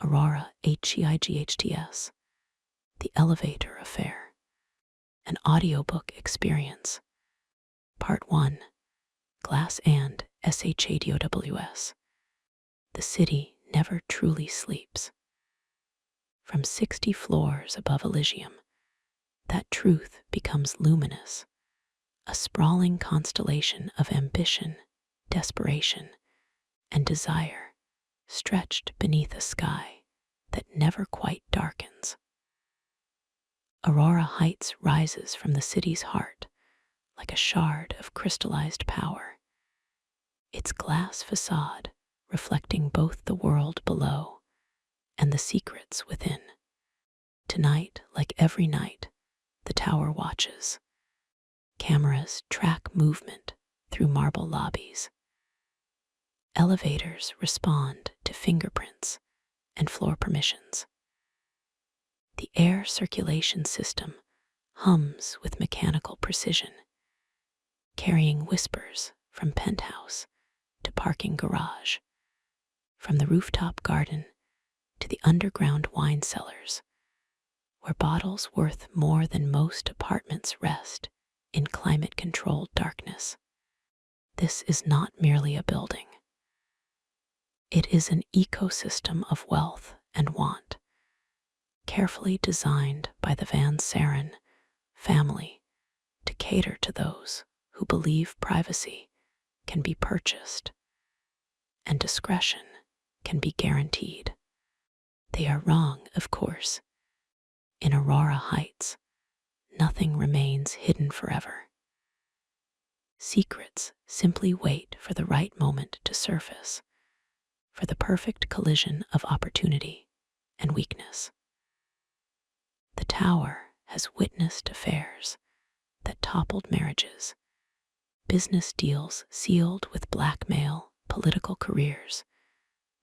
Aurora Heights, The Elevator Affair, an audiobook experience. Part 1, Glass and SHADOWS. The city never truly sleeps. From 60 floors above Elysium, that truth becomes luminous, a sprawling constellation of ambition, desperation, and desire stretched beneath a sky that never quite darkens. Aurora Heights rises from the city's heart like a shard of crystallized power, its glass facade reflecting both the world below and the secrets within. Tonight, like every night, the tower watches. Cameras track movement through marble lobbies. Elevators respond to fingerprints and floor permissions. The air circulation system hums with mechanical precision, carrying whispers from penthouse to parking garage, from the rooftop garden to the underground wine cellars, where bottles worth more than most apartments rest in climate-controlled darkness. This is not merely a building. It is an ecosystem of wealth and want, carefully designed by the Van Saren family to cater to those who believe privacy can be purchased and discretion can be guaranteed. They are wrong, of course. In Aurora Heights, nothing remains hidden forever. Secrets simply wait for the right moment to surface, for the perfect collision of opportunity and weakness. The tower has witnessed affairs that toppled marriages, business deals sealed with blackmail, political careers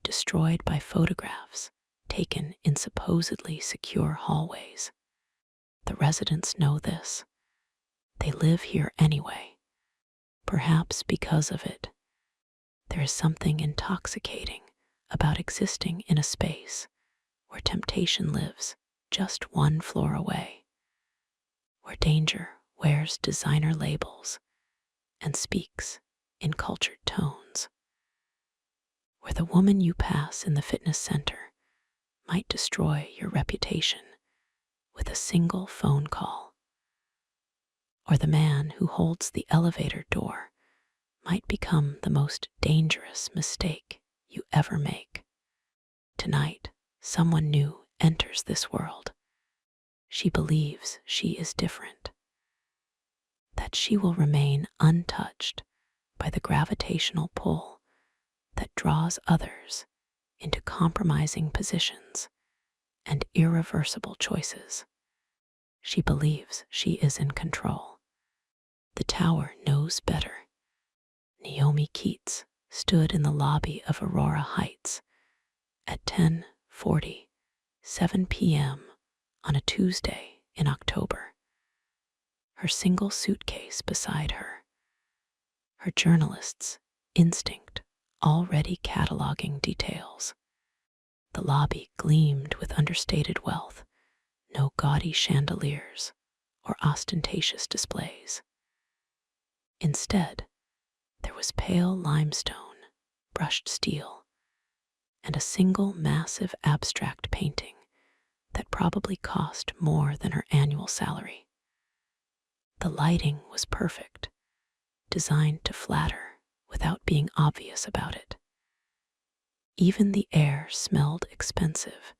destroyed by photographs taken in supposedly secure hallways. The residents know this. They live here anyway. Perhaps because of it, there is something intoxicating about existing in a space where temptation lives just one floor away, where danger wears designer labels and speaks in cultured tones, where the woman you pass in the fitness center might destroy your reputation with a single phone call, or the man who holds the elevator door might become the most dangerous mistake you ever make. Tonight, someone new enters this world. She believes she is different, that she will remain untouched by the gravitational pull that draws others into compromising positions and irreversible choices. She believes she is in control. The tower knows better. Naomi Keats stood in the lobby of Aurora Heights at 10:47 p.m. on a Tuesday in October, her single suitcase beside her, her journalist's instinct already cataloging details. The lobby gleamed with understated wealth, no gaudy chandeliers or ostentatious displays. Instead, there was pale limestone, brushed steel, and a single massive abstract painting that probably cost more than her annual salary. The lighting was perfect, designed to flatter without being obvious about it. Even the air smelled expensive,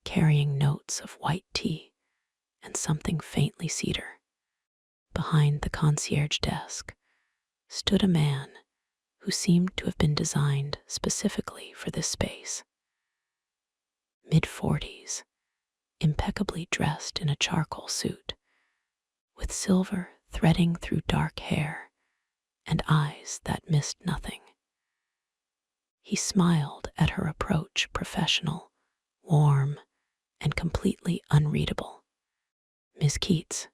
carrying notes of white tea and something faintly cedar. Behind the concierge desk stood a man who seemed to have been designed specifically for this space. Mid-40s, impeccably dressed in a charcoal suit, with silver threading through dark hair and eyes that missed nothing. He smiled at her approach, professional, warm, and completely unreadable. "Miss Keats,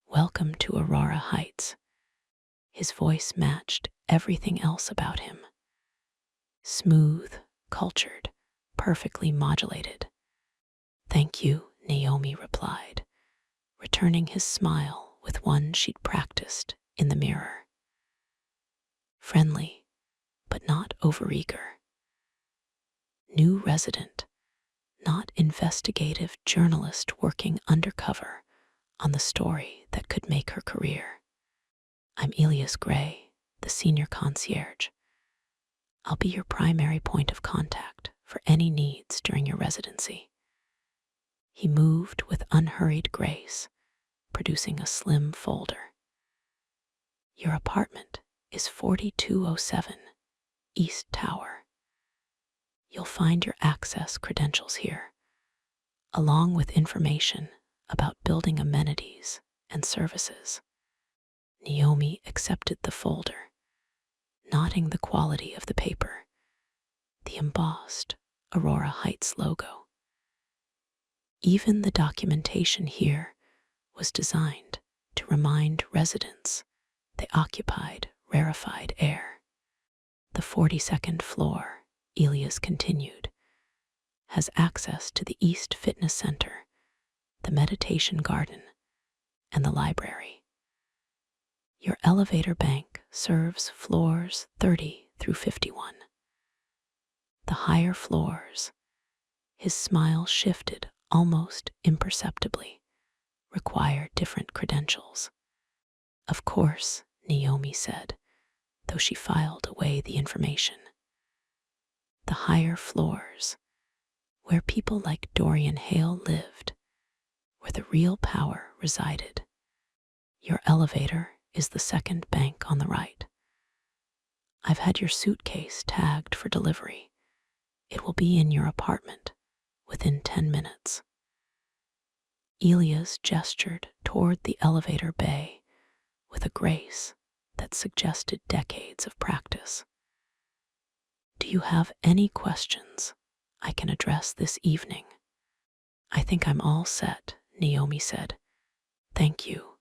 welcome to Aurora Heights." His voice matched everything else about him. Smooth, cultured, perfectly modulated. "Thank you," Naomi replied, returning his smile with one she'd practiced in the mirror. Friendly, but not overeager. New resident, not investigative journalist working undercover on the story that could make her career. "I'm Elias Gray, the senior concierge. I'll be your primary point of contact for any needs during your residency." He moved with unhurried grace, producing a slim folder. "Your apartment is 4207 East Tower. You'll find your access credentials here, along with information about building amenities and services." Naomi accepted the folder, noting the quality of the paper, the embossed Aurora Heights logo. Even the documentation here was designed to remind residents they occupied rarefied air. "The 42nd floor," Elias continued, "has access to the East Fitness Center, the meditation garden, and the library. Your elevator bank serves floors 30 through 51. The higher floors," his smile shifted almost imperceptibly, "require different credentials." "Of course," Naomi said, though she filed away the information. "The higher floors, where people like Dorian Hale lived, where the real power resided. Your elevator is the second bank on the right. I've had your suitcase tagged for delivery. It will be in your apartment within 10 minutes. Elias gestured toward the elevator bay with a grace that suggested decades of practice. "Do you have any questions I can address this evening?" "I think I'm all set," Naomi said. "Thank you.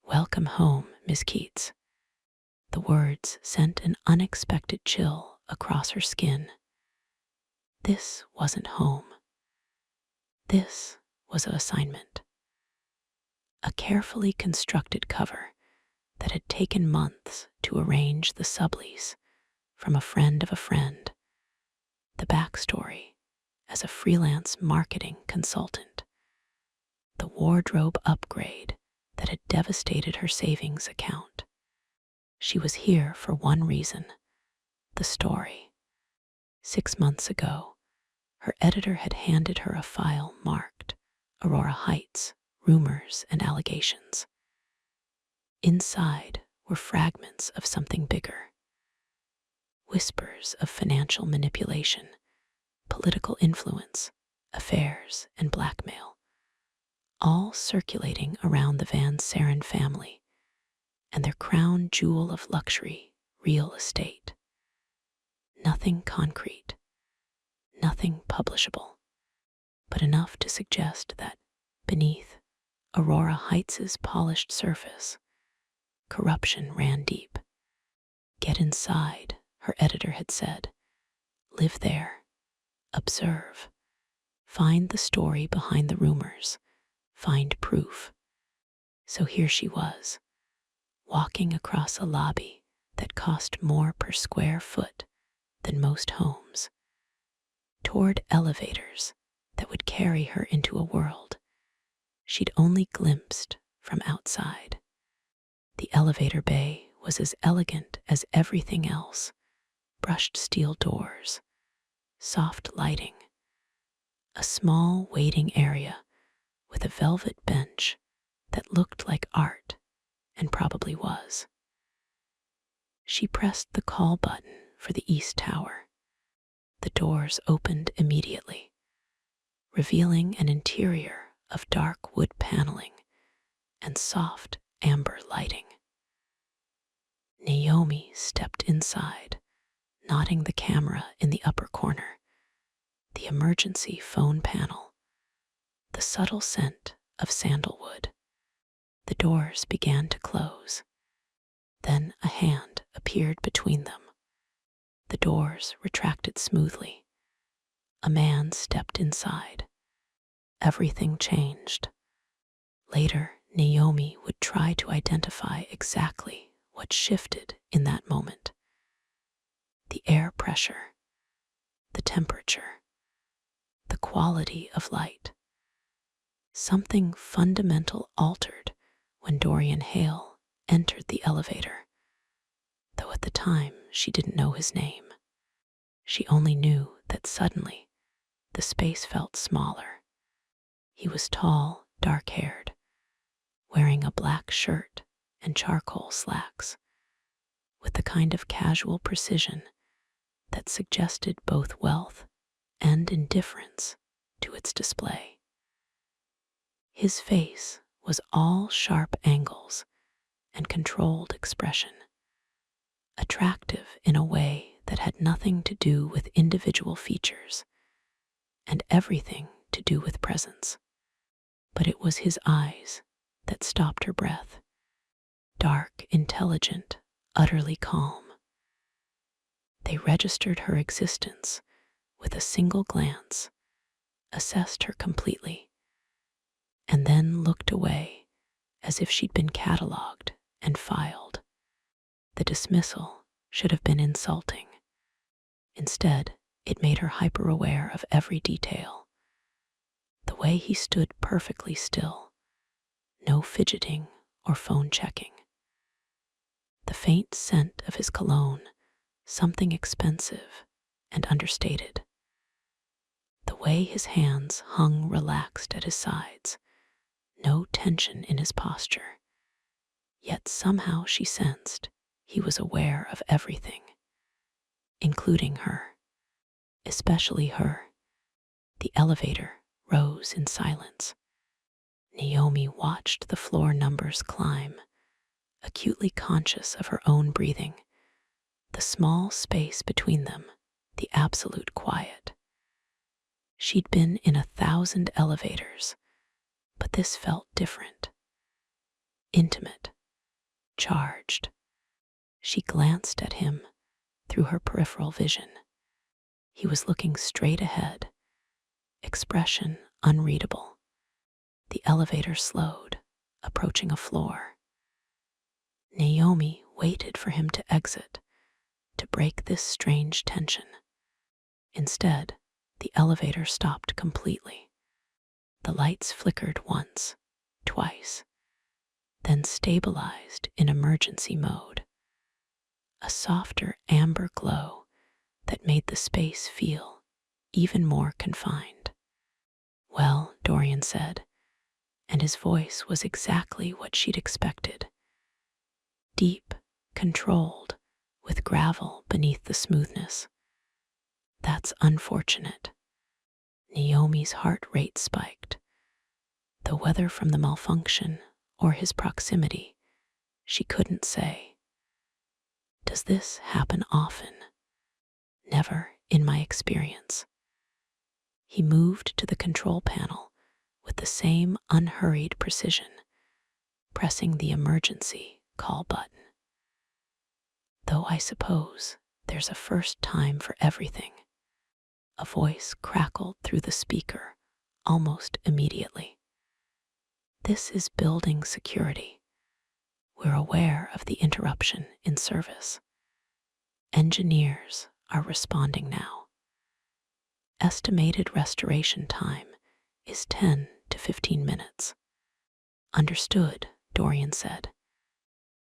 Welcome home, Miss Keats." The words sent an unexpected chill across her skin. This wasn't home. This was an assignment. A carefully constructed cover that had taken months to arrange, the sublease from a friend of a friend, the backstory as a freelance marketing consultant, the wardrobe upgrade that had devastated her savings account. She was here for one reason: the story. 6 months ago, her editor had handed her a file marked Aurora Heights, Rumors and Allegations. Inside were fragments of something bigger. Whispers of financial manipulation, political influence, affairs, and blackmail, all circulating around the Van Saren family and their crown jewel of luxury, real estate. Nothing concrete, nothing publishable, but enough to suggest that beneath Aurora Heights' polished surface, corruption ran deep. "Get inside," her editor had said. "Live there. Observe. Find the story behind the rumors. Find proof." So here she was, walking across a lobby that cost more per square foot than most homes, toward elevators that would carry her into a world she'd only glimpsed from outside. The elevator bay was as elegant as everything else: brushed steel doors, soft lighting, a small waiting area with a velvet bench that looked like art and probably was. She pressed the call button for the East Tower. The doors opened immediately, revealing an interior of dark wood paneling and soft amber lighting. Naomi stepped inside, nodding the camera in the upper corner, the emergency phone panel, the subtle scent of sandalwood. The doors began to close. Then a hand appeared between them. The doors retracted smoothly, A man stepped inside. Everything changed. Later, Naomi would try to identify exactly what shifted in that moment. The air pressure, the temperature, the quality of light. Something fundamental altered when Dorian Hale entered the elevator, though at the time she didn't know his name. She only knew that suddenly the space felt smaller. He was tall, dark-haired, wearing a black shirt and charcoal slacks, with the kind of casual precision that suggested both wealth and indifference to its display. His face was all sharp angles and controlled expression, attractive in a way that had nothing to do with individual features and everything to do with presence. But it was his eyes that stopped her breath, dark, intelligent, utterly calm. They registered her existence with a single glance, assessed her completely, and then looked away as if she'd been catalogued and filed. The dismissal should have been insulting. Instead, it made her hyper-aware of every detail. The way he stood perfectly still, no fidgeting or phone checking. The faint scent of his cologne, something expensive and understated. The way his hands hung relaxed at his sides, no tension in his posture. Yet somehow she sensed he was aware of everything, including her, especially her. The elevator rose in silence. Naomi watched the floor numbers climb, acutely conscious of her own breathing, the small space between them, the absolute quiet. She'd been in 1,000 elevators, but this felt different. Intimate, charged. She glanced at him through her peripheral vision. He was looking straight ahead, expression unreadable. The elevator slowed, approaching a floor. Naomi waited for him to exit, to break this strange tension. Instead, the elevator stopped completely. The lights flickered once, twice, then stabilized in emergency mode. A softer amber glow that made the space feel even more confined. "Well," Dorian said, and his voice was exactly what she'd expected. Deep, controlled, with gravel beneath the smoothness. "That's unfortunate." Naomi's heart rate spiked. Though whether from the malfunction or his proximity, she couldn't say. "Does this happen often?" "Never, in my experience." He moved to the control panel with the same unhurried precision, pressing the emergency call button. "Though I suppose there's a first time for everything." A voice crackled through the speaker almost immediately. "This is building security. We're aware of the interruption in service. Engineers are responding now. Estimated restoration time is 10 to 15 minutes. "Understood," Dorian said.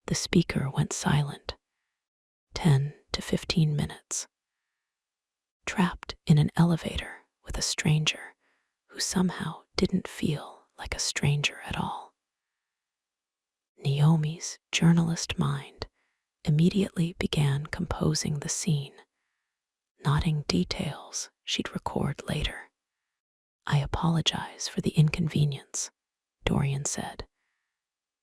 The speaker went silent. 10 to 15 minutes. Trapped in an elevator with a stranger who somehow didn't feel like a stranger at all. Naomi's journalist mind immediately began composing the scene, noting details she'd record later. "I apologize for the inconvenience," Dorian said,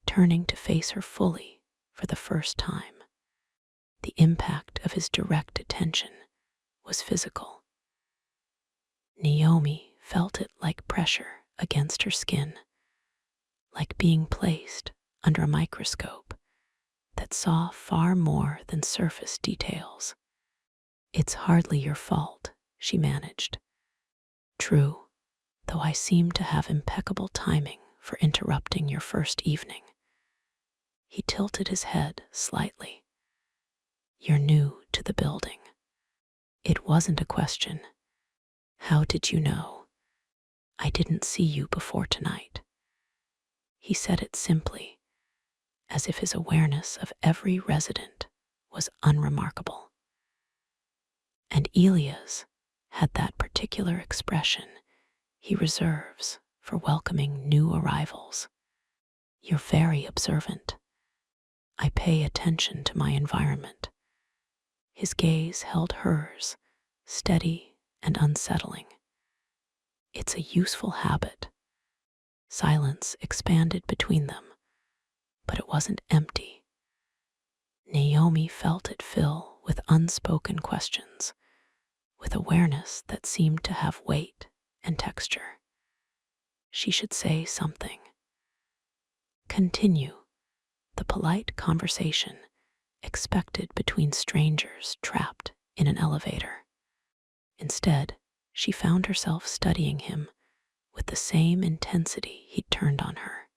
turning to face her fully for the first time. The impact of his direct attention was physical. Naomi felt it like pressure against her skin, like being placed under a microscope that saw far more than surface details. "It's hardly your fault," she managed, True, though I seem to have impeccable timing for interrupting your first evening. He tilted his head slightly. You're new to the building. It wasn't a question. How did you know? I didn't see you before tonight. He said it simply, as if his awareness of every resident was unremarkable. And Elia's had that particular expression he reserves for welcoming new arrivals. You're very observant. I pay attention to my environment. His gaze held hers, steady and unsettling. It's a useful habit. Silence expanded between them, but it wasn't empty. Naomi felt it fill with unspoken questions, with awareness that seemed to have weight and texture. She should say something. Continue the polite conversation expected between strangers trapped in an elevator. Instead, she found herself studying him with the same intensity he'd turned on her.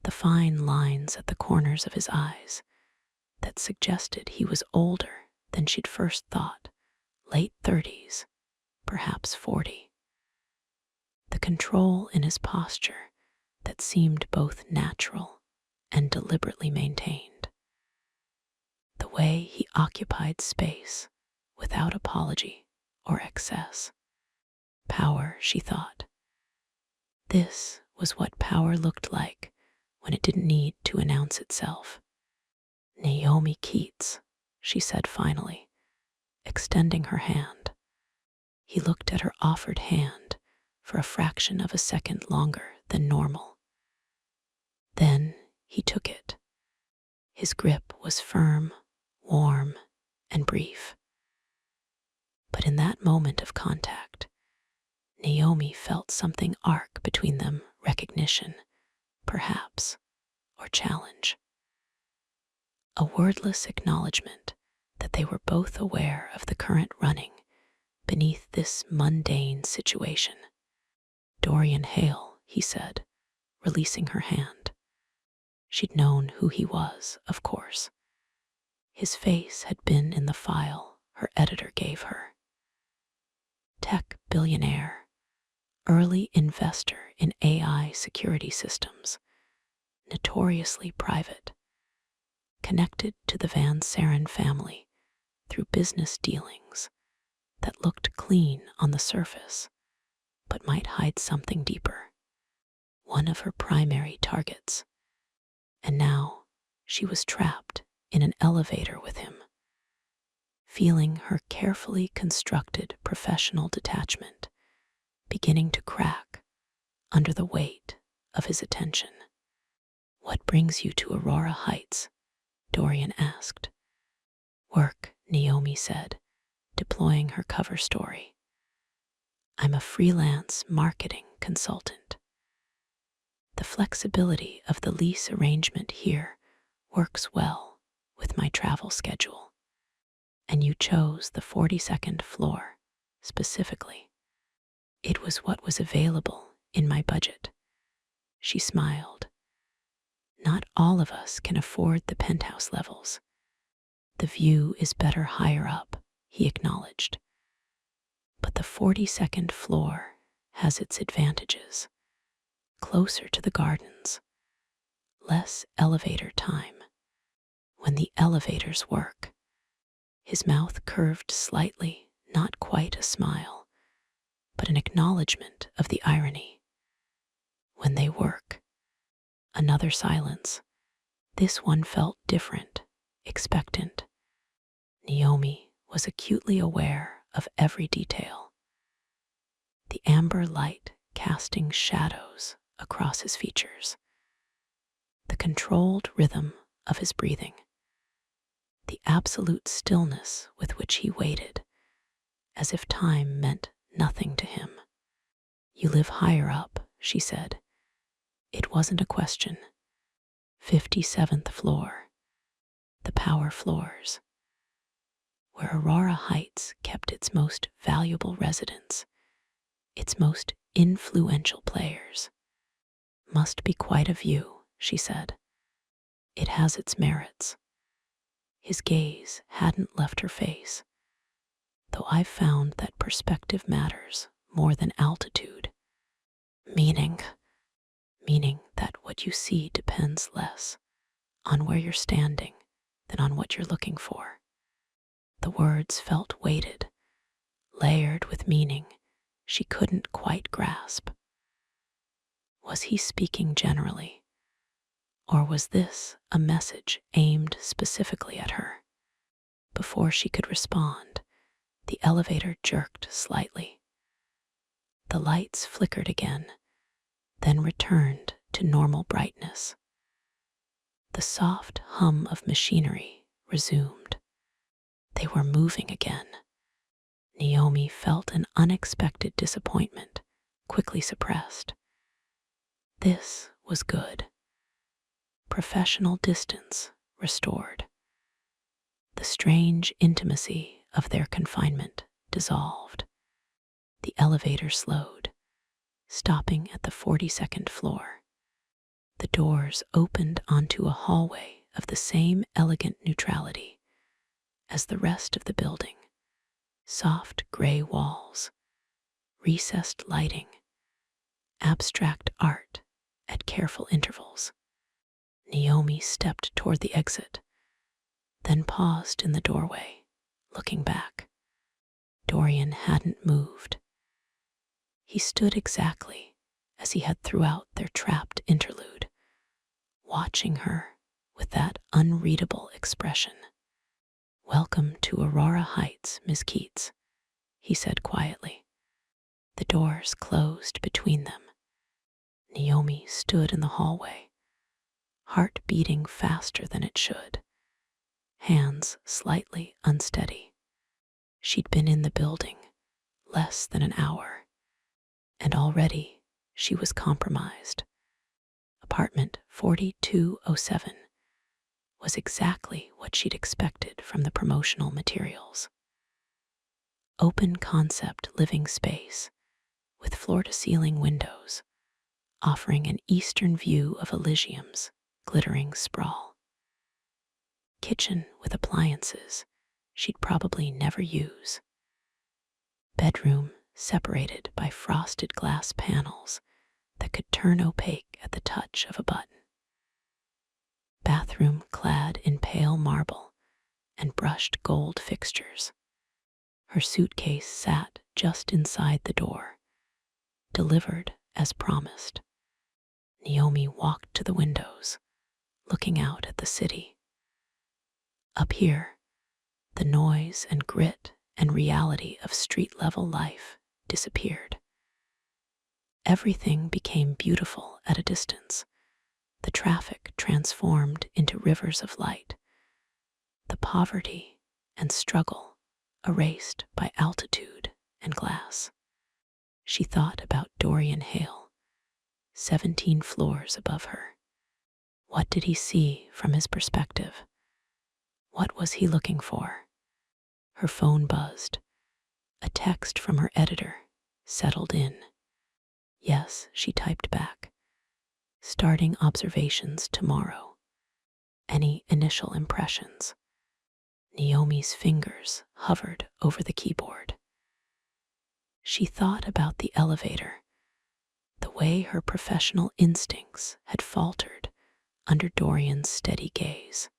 The fine lines at the corners of his eyes that suggested he was older than she'd first thought, late 30s, perhaps 40. The control in his posture that seemed both natural and deliberately maintained. The way he occupied space without apology or excess. Power, she thought. This was what power looked like when it didn't need to announce itself. Naomi Keats, she said finally, extending her hand. He looked at her offered hand for a fraction of a second longer than normal. Then he took it. His grip was firm, warm, and brief. But in that moment of contact, Naomi felt something arc between them, recognition, perhaps, or challenge. A wordless acknowledgement that they were both aware of the current running beneath this mundane situation. Dorian Hale, he said, releasing her hand. She'd known who he was, of course. His face had been in the file her editor gave her. Tech billionaire, early investor in AI security systems, notoriously private, connected to the Van Saren family through business dealings that looked clean on the surface, but might hide something deeper. One of her primary targets. And now she was trapped in an elevator with him, feeling her carefully constructed professional detachment beginning to crack under the weight of his attention. What brings you to Aurora Heights? Dorian asked. Work, Naomi said, deploying her cover story. I'm a freelance marketing consultant. The flexibility of the lease arrangement here works well with my travel schedule. And you chose the 42nd floor specifically. It was what was available in my budget. She smiled. Not all of us can afford the penthouse levels. The view is better higher up, he acknowledged. But the 42nd floor has its advantages. Closer to the gardens, less elevator time. When the elevators work, his mouth curved slightly, not quite a smile, but an acknowledgement of the irony. When they work, another silence. This one felt different, expectant. Naomi was acutely aware of every detail. The amber light casting shadows across his features. The controlled rhythm of his breathing. The absolute stillness with which he waited, as if time meant nothing to him. You live higher up, she said. It wasn't a question. 57th floor. The power floors. Where Aurora Heights kept its most valuable residents, its most influential players. Must be quite a view, she said. It has its merits. His gaze hadn't left her face, though I've found that perspective matters more than altitude. Meaning that what you see depends less on where you're standing than on what you're looking for. The words felt weighted, layered with meaning she couldn't quite grasp. Was he speaking generally, or was this a message aimed specifically at her? Before she could respond, the elevator jerked slightly. The lights flickered again, then returned to normal brightness. The soft hum of machinery resumed. They were moving again. Naomi felt an unexpected disappointment, quickly suppressed. This was good. Professional distance restored. The strange intimacy of their confinement dissolved. The elevator slowed, stopping at the 42nd floor. The doors opened onto a hallway of the same elegant neutrality as the rest of the building. Soft gray walls, recessed lighting, abstract art at careful intervals. Naomi stepped toward the exit, then paused in the doorway, looking back. Dorian hadn't moved. He stood exactly as he had throughout their trapped interlude, watching her with that unreadable expression. "Welcome to Aurora Heights, Miss Keats," he said quietly. The doors closed between them. Naomi stood in the hallway, heart beating faster than it should, hands slightly unsteady. She'd been in the building less than an hour, and already she was compromised. Apartment 4207 was exactly what she'd expected from the promotional materials. Open concept living space with floor-to-ceiling windows, offering an eastern view of Elysium's glittering sprawl. Kitchen with appliances she'd probably never use. Bedroom separated by frosted glass panels that could turn opaque at the touch of a button. Bathroom clad in pale marble and brushed gold fixtures. Her suitcase sat just inside the door, delivered as promised. Naomi walked to the windows, looking out at the city. Up here, the noise and grit and reality of street-level life disappeared. Everything became beautiful at a distance. The traffic transformed into rivers of light. The poverty and struggle erased by altitude and glass. She thought about Dorian Hale, 17 floors above her. What did he see from his perspective? What was he looking for? Her phone buzzed. A text from her editor settled in. Yes, she typed back. Starting observations tomorrow. Any initial impressions? Naomi's fingers hovered over the keyboard. She thought about the elevator, the way her professional instincts had faltered under Dorian's steady gaze.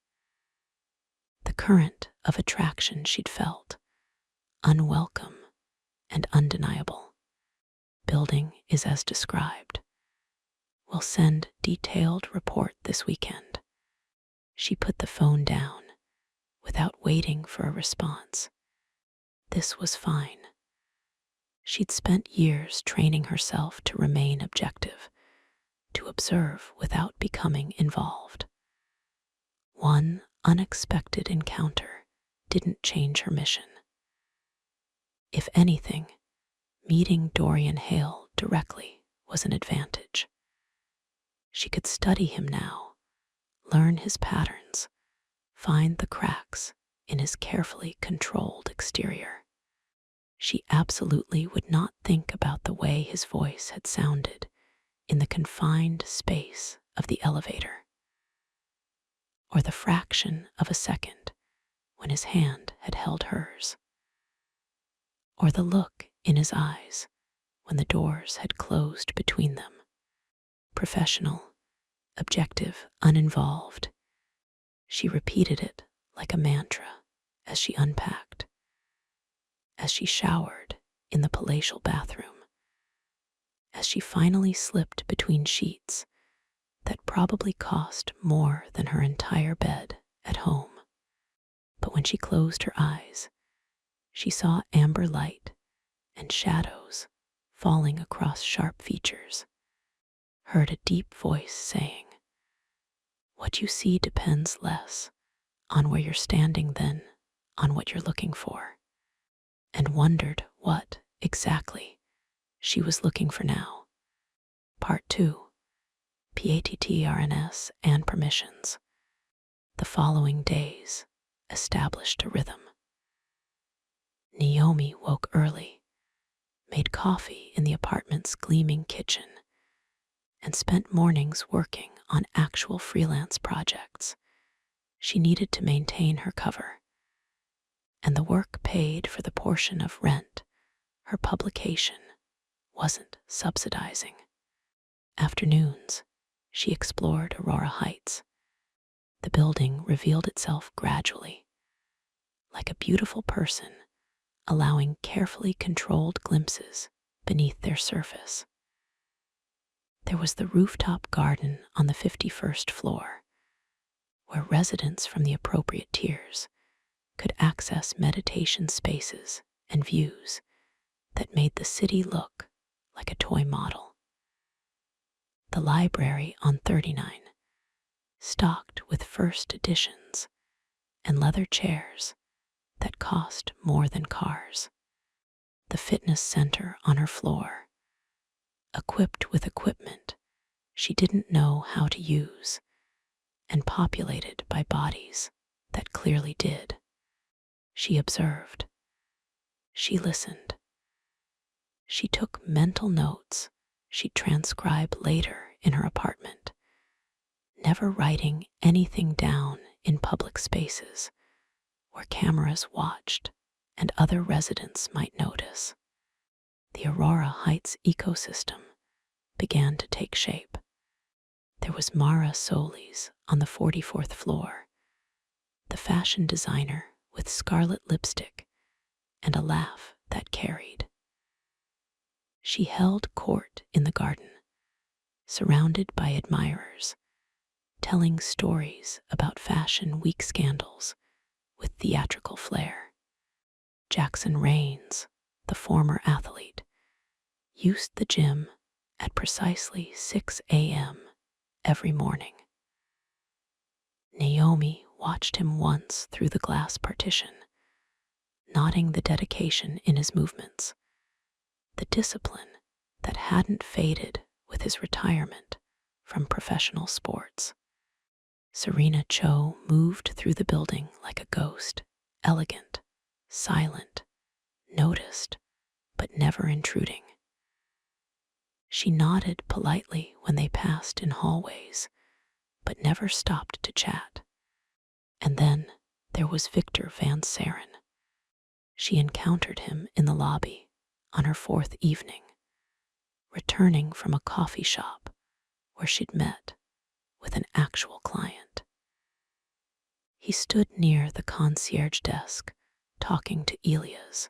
The current of attraction she'd felt, unwelcome and undeniable. Building is as described. We'll send detailed report this weekend. She put the phone down without waiting for a response. This was fine. She'd spent years training herself to remain objective, to observe without becoming involved. One unexpected encounter didn't change her mission. If anything, meeting Dorian Hale directly was an advantage. She could study him now, learn his patterns, find the cracks in his carefully controlled exterior. She absolutely would not think about the way his voice had sounded in the confined space of the elevator, or the fraction of a second when his hand had held hers, or the look in his eyes when the doors had closed between them. Professional, objective, uninvolved. She repeated it like a mantra as she unpacked, as she showered in the palatial bathroom, as she finally slipped between sheets that probably cost more than her entire bed at home. But when she closed her eyes, she saw amber light and shadows falling across sharp features, heard a deep voice saying, "What you see depends less on where you're standing than on what you're looking for," and wondered what, exactly, she was looking for now. Part 2. PATTRNS and permissions. The following days established a rhythm. Naomi woke early, made coffee in the apartment's gleaming kitchen, and spent mornings working on actual freelance projects. She needed to maintain her cover, and the work paid for the portion of rent her publication wasn't subsidizing. Afternoons, she explored Aurora Heights. The building revealed itself gradually, like a beautiful person allowing carefully controlled glimpses beneath their surface. There was the rooftop garden on the 51st floor, where residents from the appropriate tiers could access meditation spaces and views that made the city look like a toy model. The library on 39, stocked with first editions and leather chairs that cost more than cars. The fitness center on her floor, equipped with equipment she didn't know how to use, and populated by bodies that clearly did. She observed. She listened. She took mental notes she'd transcribe later in her apartment, never writing anything down in public spaces where cameras watched and other residents might notice. The Aurora Heights ecosystem began to take shape. There was Mara Solis on the 44th floor, the fashion designer with scarlet lipstick and a laugh that carried. She held court in the garden, surrounded by admirers, telling stories about Fashion Week scandals with theatrical flair. Jackson Rains, the former athlete, used the gym at precisely 6 a.m. every morning. Naomi watched him once through the glass partition, noting the dedication in his movements, the discipline that hadn't faded with his retirement from professional sports. Serena Cho moved through the building like a ghost, elegant, silent, noticed, but never intruding. She nodded politely when they passed in hallways, but never stopped to chat. And then there was Victor Van Saren. She encountered him in the lobby on her 4th evening, returning from a coffee shop where she'd met with an actual client. He stood near the concierge desk, talking to Elias,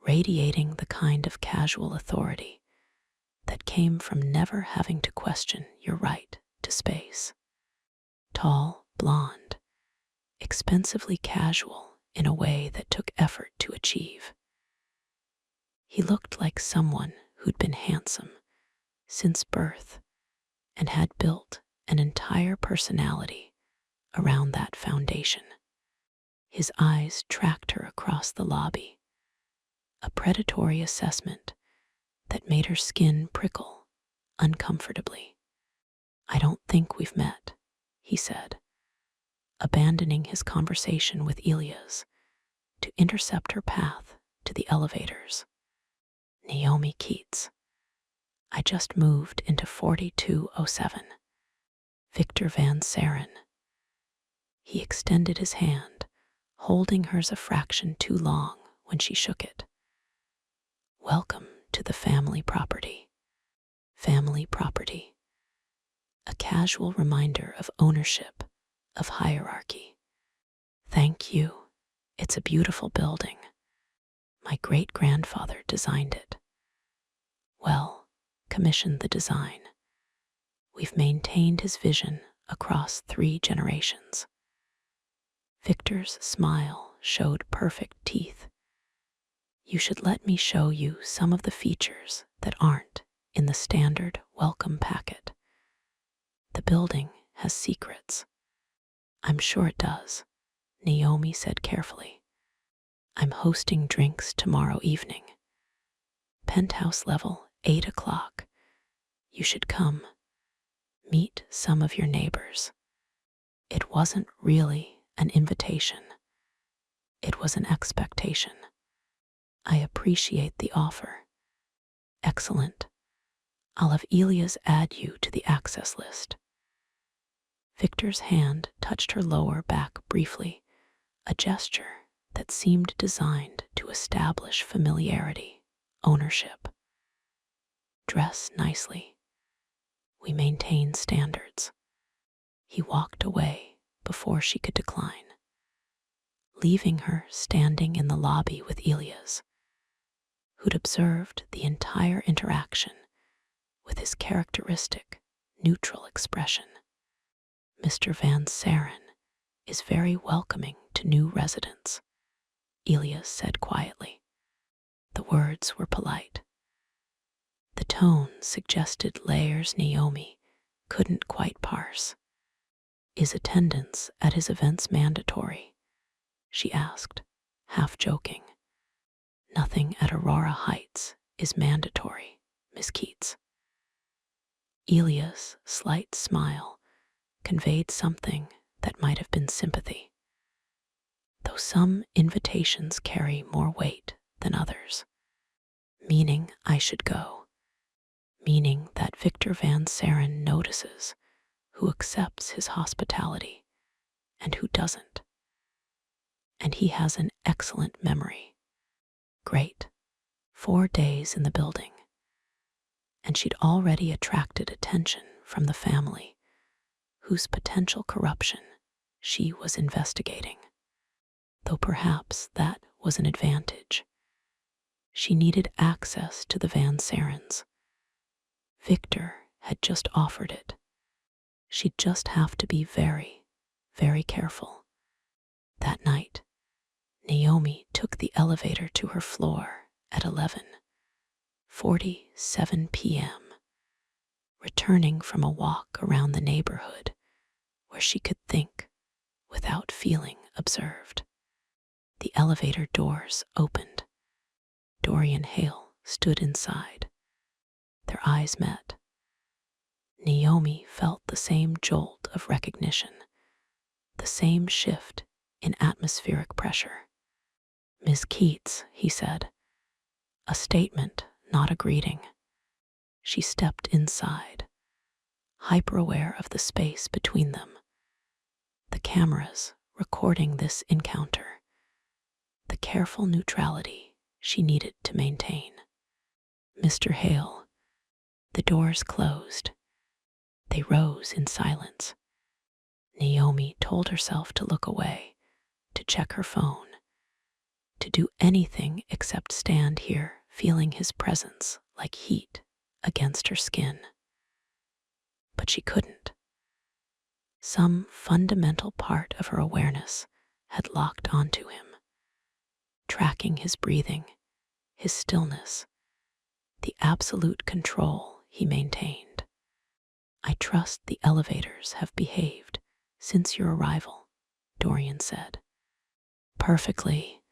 radiating the kind of casual authority that came from never having to question your right to space. Tall, blonde, expensively casual in a way that took effort to achieve. He looked like someone who'd been handsome since birth and had built an entire personality around that foundation. His eyes tracked her across the lobby, a predatory assessment that made her skin prickle uncomfortably. "I don't think we've met," he said, abandoning his conversation with Elias to intercept her path to the elevators. Naomi Keats. I just moved into 4207. Victor Van Saren. He extended his hand, holding hers a fraction too long when she shook it. Welcome to the family property. Family property. A casual reminder of ownership, of hierarchy. Thank you. It's a beautiful building. My great-grandfather designed it. Well, commissioned the design. We've maintained his vision across 3 generations. Victor's smile showed perfect teeth. You should let me show you some of the features that aren't in the standard welcome packet. The building has secrets. I'm sure it does, Naomi said carefully. I'm hosting drinks tomorrow evening. Penthouse level, 8 o'clock. You should come. Meet some of your neighbors. It wasn't really an invitation. It was an expectation. I appreciate the offer. Excellent. I'll have Elias add you to the access list. Victor's hand touched her lower back briefly, a gesture that seemed designed to establish familiarity, ownership. Dress nicely. We maintain standards. He walked away before she could decline, leaving her standing in the lobby with Elias, who'd observed the entire interaction with his characteristic, neutral expression. Mr. Van Saren is very welcoming to new residents, Elias said quietly. The words were polite. The tone suggested layers Naomi couldn't quite parse. Is attendance at his events mandatory? She asked, half joking. Nothing at Aurora Heights is mandatory, Miss Keats. Elias' slight smile conveyed something that might have been sympathy. Though some invitations carry more weight than others. Meaning I should go. Meaning that Victor Van Saren notices who accepts his hospitality and who doesn't. And he has an excellent memory. Great. 4 days in the building. And she'd already attracted attention from the family, whose potential corruption she was investigating. Though perhaps that was an advantage. She needed access to the Van Sarens. Victor had just offered it. She'd just have to be very, very careful. That night, Naomi took the elevator to her floor at 11:47 p.m., returning from a walk around the neighborhood where she could think without feeling observed. The elevator doors opened. Dorian Hale stood inside. Their eyes met. Naomi felt the same jolt of recognition, the same shift in atmospheric pressure. Ms. Keats, he said. A statement, not a greeting. She stepped inside, hyper-aware of the space between them. The cameras recording this encounter. The careful neutrality she needed to maintain. Mr. Hale. The doors closed. They rose in silence. Naomi told herself to look away, to check her phone, to do anything except stand here, feeling his presence like heat against her skin. But she couldn't. Some fundamental part of her awareness had locked onto him, tracking his breathing, his stillness, the absolute control he maintained. I trust the elevators have behaved since your arrival, Dorian said. Perfectly.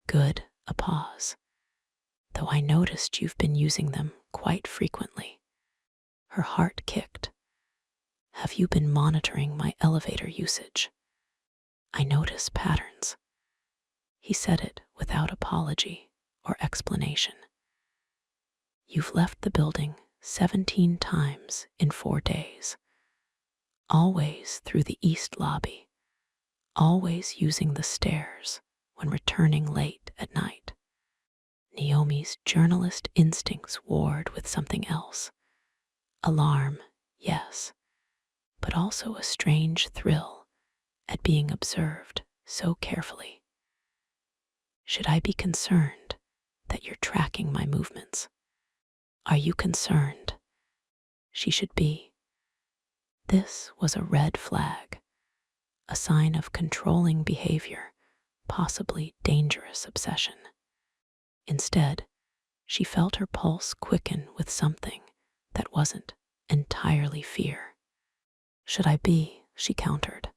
Good, a pause. Though I noticed you've been using them quite frequently. Her heart kicked. Have you been monitoring my elevator usage? I notice patterns. He said it without apology, or explanation. You've left the building 17 times in 4 days, always through the east lobby, always using the stairs when returning late at night. Naomi's journalist instincts warred with something else. Alarm, yes, but also a strange thrill at being observed so carefully. Should I be concerned that you're tracking my movements? Are you concerned? She should be. This was a red flag, a sign of controlling behavior, possibly dangerous obsession. Instead, she felt her pulse quicken with something that wasn't entirely fear. Should I be? She countered.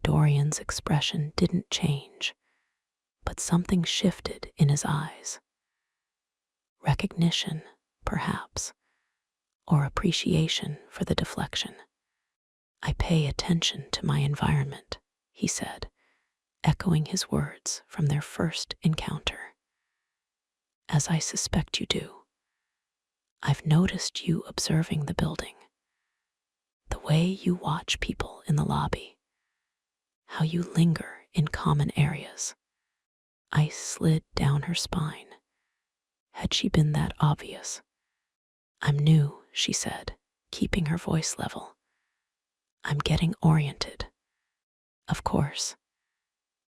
Dorian's expression didn't change, but something shifted in his eyes. Recognition, perhaps, or appreciation for the deflection. I pay attention to my environment, he said, echoing his words from their first encounter. As I suspect you do. I've noticed you observing the building, the way you watch people in the lobby, how you linger in common areas. Ice slid down her spine. Had she been that obvious? I'm new, she said, keeping her voice level. I'm getting oriented. Of course.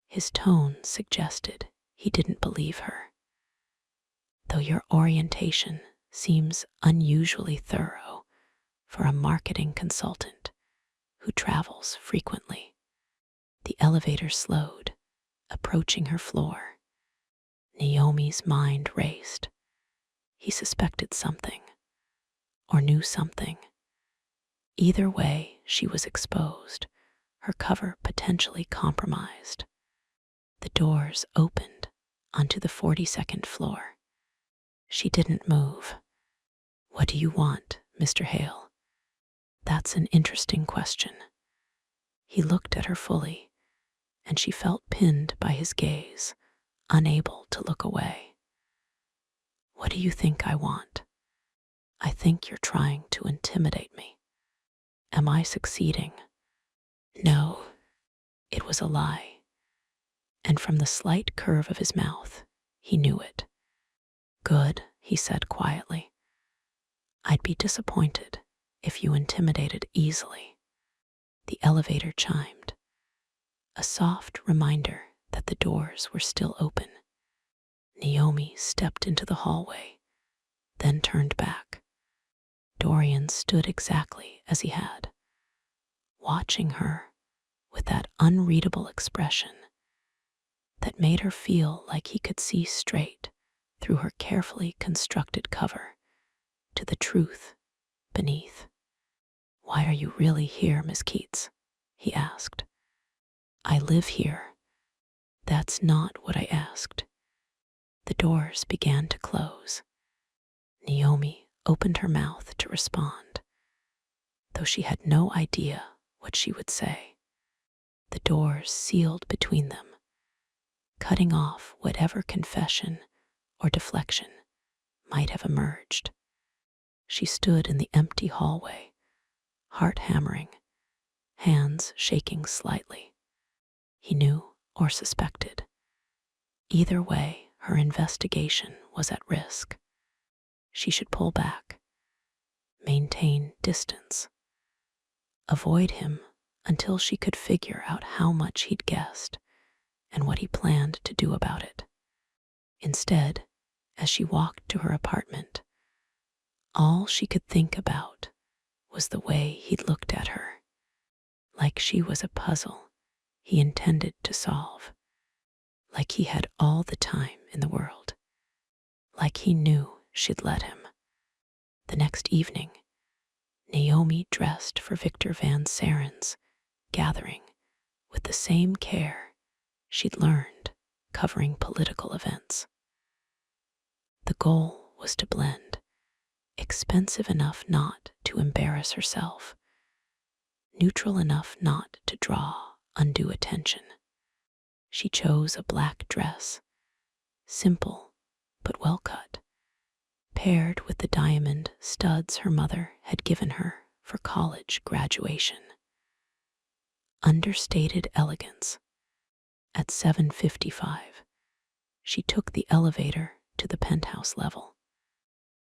His tone suggested he didn't believe her. Though your orientation seems unusually thorough for a marketing consultant who travels frequently. The elevator slowed, approaching her floor. Naomi's mind raced. He suspected something, or knew something. Either way, she was exposed, her cover potentially compromised. The doors opened onto the 42nd floor. She didn't move. What do you want, Mr. Hale? That's an interesting question. He looked at her fully, and she felt pinned by his gaze, unable to look away. What do you think I want? I think you're trying to intimidate me. Am I succeeding? No, it was a lie. And from the slight curve of his mouth, he knew it. Good, he said quietly. I'd be disappointed if you intimidated easily. The elevator chimed, a soft reminder that the doors were still open. Naomi stepped into the hallway, then turned back. Dorian stood exactly as he had, watching her with that unreadable expression that made her feel like he could see straight through her carefully constructed cover to the truth beneath. Why are you really here, Miss Keats? He asked. I live here. That's not what I asked. The doors began to close. Naomi opened her mouth to respond, though she had no idea what she would say. The doors sealed between them, cutting off whatever confession or deflection might have emerged. She stood in the empty hallway, heart hammering, hands shaking slightly. He knew or suspected. Either way, her investigation was at risk. She should pull back, maintain distance, avoid him until she could figure out how much he'd guessed and what he planned to do about it. Instead, as she walked to her apartment, all she could think about was the way he'd looked at her, like she was a puzzle he intended to solve, like he had all the time in the world, like he knew she'd let him. The next evening, Naomi dressed for Victor Van Saren's gathering with the same care she'd learned covering political events. The goal was to blend, expensive enough not to embarrass herself, neutral enough not to draw undue attention. She chose a black dress, simple but well cut, paired with the diamond studs her mother had given her for college graduation. Understated elegance. At 7:55, she took the elevator to the penthouse level.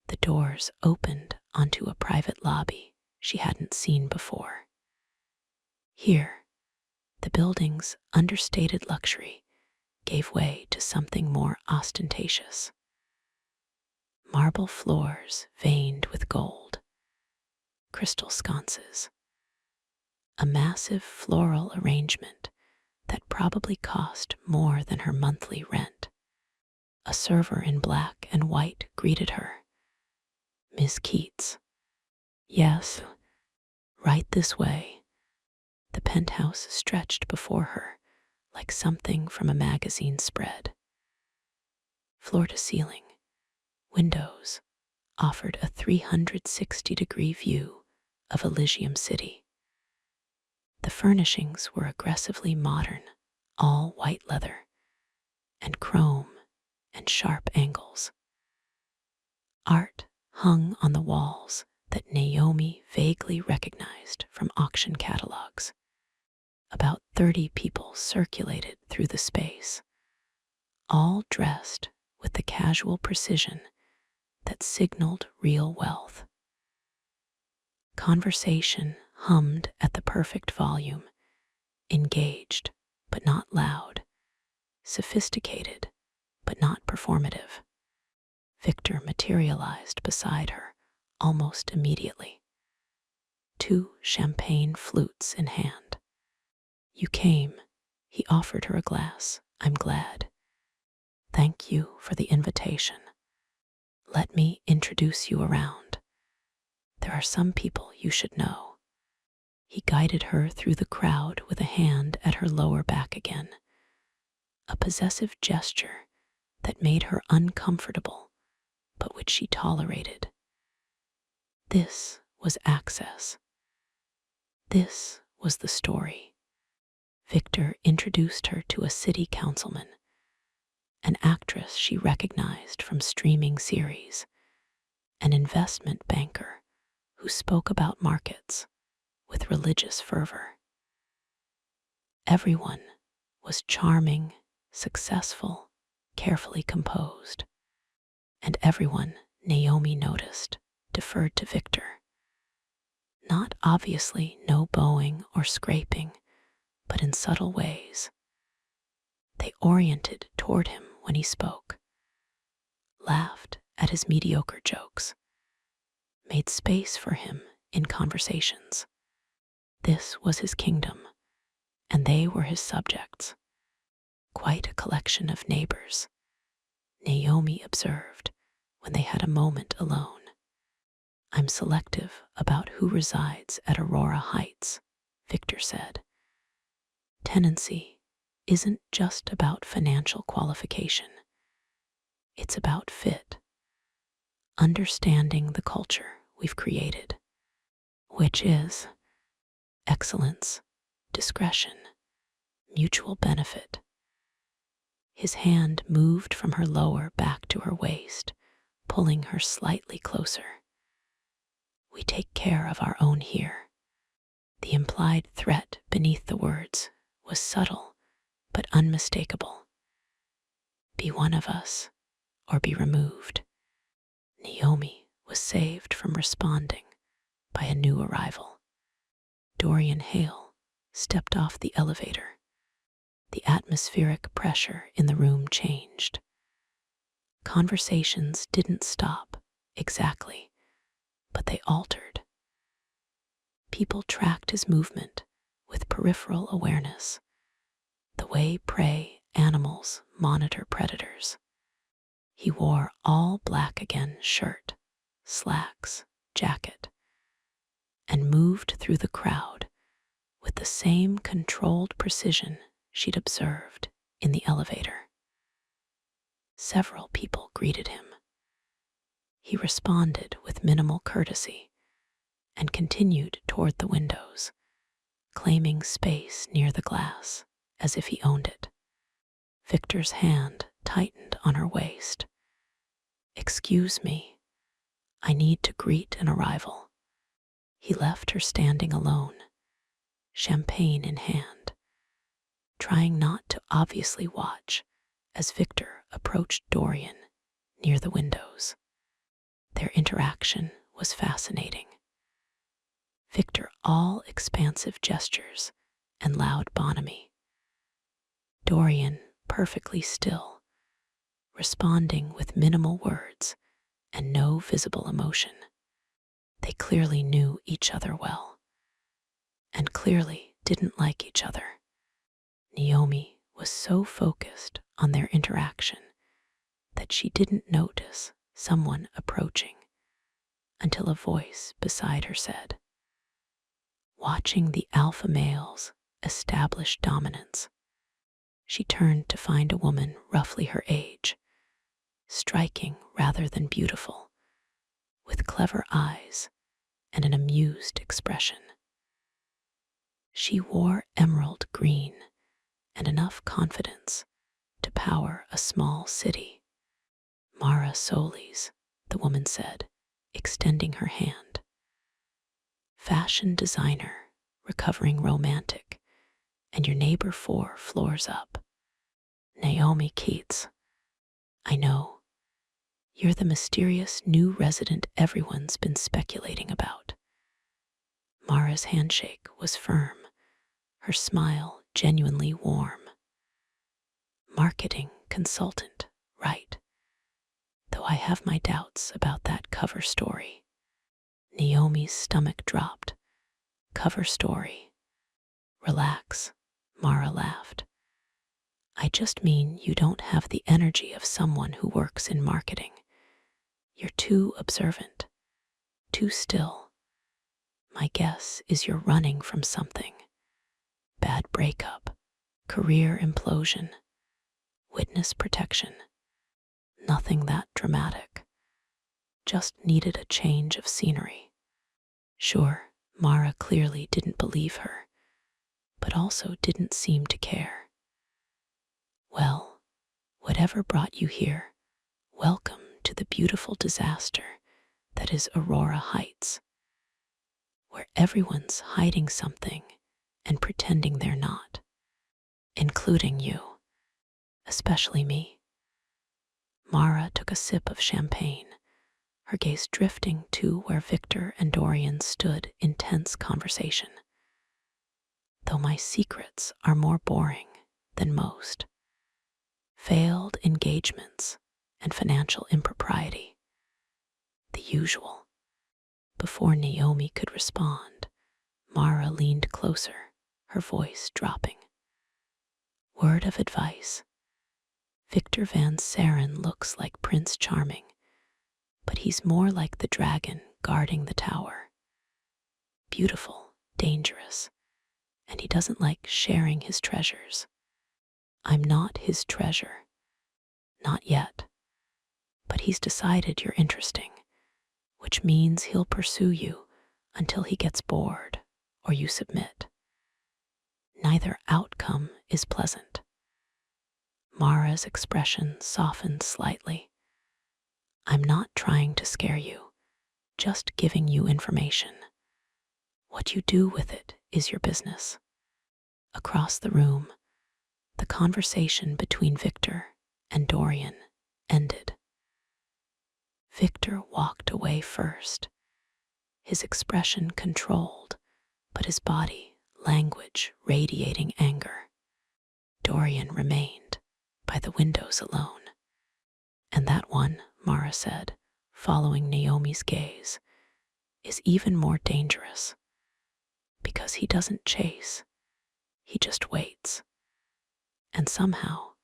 The doors opened onto a private lobby she hadn't seen before. Here, the building's understated luxury gave way to something more ostentatious. Marble floors veined with gold, crystal sconces, a massive floral arrangement that probably cost more than her monthly rent. A server in black and white greeted her. "Miss Keats." "Yes, right this way." The penthouse stretched before her like something from a magazine spread. Floor to ceiling, windows offered a 360-degree view of Elysium City. The furnishings were aggressively modern, all white leather, and chrome and sharp angles. Art hung on the walls that Naomi vaguely recognized from auction catalogs. About 30 people circulated through the space, all dressed with the casual precision that signaled real wealth. Conversation hummed at the perfect volume, engaged but not loud, sophisticated but not performative. Victor materialized beside her almost immediately, 2 champagne flutes in hand. "You came." He offered her a glass. "I'm glad." "Thank you for the invitation. Let me introduce you around. There are some people you should know." He guided her through the crowd with a hand at her lower back again, a possessive gesture that made her uncomfortable, but which she tolerated. This was access. This was the story. Victor introduced her to a city councilman, an actress she recognized from streaming series, an investment banker who spoke about markets with religious fervor. Everyone was charming, successful, carefully composed, and everyone, Naomi noticed, deferred to Victor. Not obviously no bowing or scraping, but in subtle ways. They oriented toward him when he spoke, laughed at his mediocre jokes, made space for him in conversations. This was his kingdom, and they were his subjects. Quite a collection of neighbors, Naomi observed when they had a moment alone. "I'm selective about who resides at Aurora Heights," Victor said. "Tenancy isn't just about financial qualification. It's about fit, understanding the culture we've created, which is excellence, discretion, mutual benefit." His hand moved from her lower back to her waist, pulling her slightly closer. "We take care of our own here." The implied threat beneath the words was subtle but unmistakable. "Be one of us, or be removed." Naomi was saved from responding by a new arrival. Dorian Hale stepped off the elevator. The atmospheric pressure in the room changed. Conversations didn't stop, exactly, but they altered. People tracked his movement with peripheral awareness, the way prey animals monitor predators. He wore all black again shirt, slacks, jacket, and moved through the crowd with the same controlled precision she'd observed in the elevator. Several people greeted him. He responded with minimal courtesy and continued toward the windows, claiming space near the glass as if he owned it. Victor's hand tightened on her waist. "Excuse me, I need to greet an arrival." He left her standing alone, champagne in hand, trying not to obviously watch as Victor approached Dorian near the windows. Their interaction was fascinating. Victor all expansive gestures and loud bonhomie. Dorian perfectly still, responding with minimal words and no visible emotion. They clearly knew each other well, and clearly didn't like each other. Naomi was so focused on their interaction that she didn't notice someone approaching until a voice beside her said, "Watching the alpha males establish dominance." She turned to find a woman roughly her age, striking rather than beautiful, with clever eyes and an amused expression. She wore emerald green and enough confidence to power a small city. "Mara Solis," the woman said, extending her hand. "Fashion designer, recovering romantic, and your neighbor 4 floors up. Naomi Keats. I know. You're the mysterious new resident everyone's been speculating about." Mara's handshake was firm, her smile genuinely warm. "Marketing consultant, right? Though I have my doubts about that cover story." Naomi's stomach dropped. "Cover story? Relax," Mara laughed. "I just mean you don't have the energy of someone who works in marketing. You're too observant, too still. My guess is you're running from something. Bad breakup, career implosion, witness protection. Nothing that dramatic. Just needed a change of scenery." Sure, Mara clearly didn't believe her, but also didn't seem to care. "Well, whatever brought you here, welcome to the beautiful disaster that is Aurora Heights, where everyone's hiding something and pretending they're not, including you, especially me." Mara took a sip of champagne, her gaze drifting to where Victor and Dorian stood in tense conversation. "Though my secrets are more boring than most. Failed engagements and financial impropriety. The usual." Before Naomi could respond, Mara leaned closer, her voice dropping. "Word of advice. Victor Van Saren looks like Prince Charming, but he's more like the dragon guarding the tower. Beautiful, dangerous, and he doesn't like sharing his treasures. I'm not his treasure. Not yet. But he's decided you're interesting, which means he'll pursue you until he gets bored or you submit. Neither outcome is pleasant." Mara's expression softened slightly. "I'm not trying to scare you, just giving you information. What you do with it is your business." Across the room, the conversation between Victor and Dorian ended. Victor walked away first, his expression controlled, but his body language radiating anger. Dorian remained by the windows alone. "And that one," Mara said, following Naomi's gaze, "is even more dangerous, because he doesn't chase, he just waits. And somehow,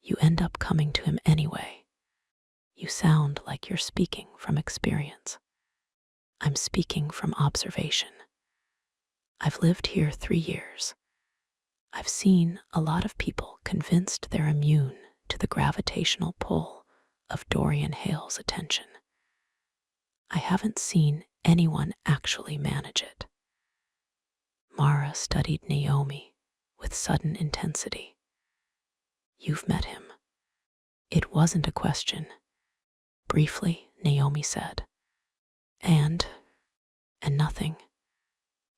you end up coming to him anyway. You sound like you're speaking from experience." "I'm speaking from observation. I've lived here 3 years. I've seen a lot of people convinced they're immune to the gravitational pull of Dorian Hale's attention. I haven't seen anyone actually manage it." Mara studied Naomi with sudden intensity. "You've met him." It wasn't a question. Briefly, Naomi said. And nothing.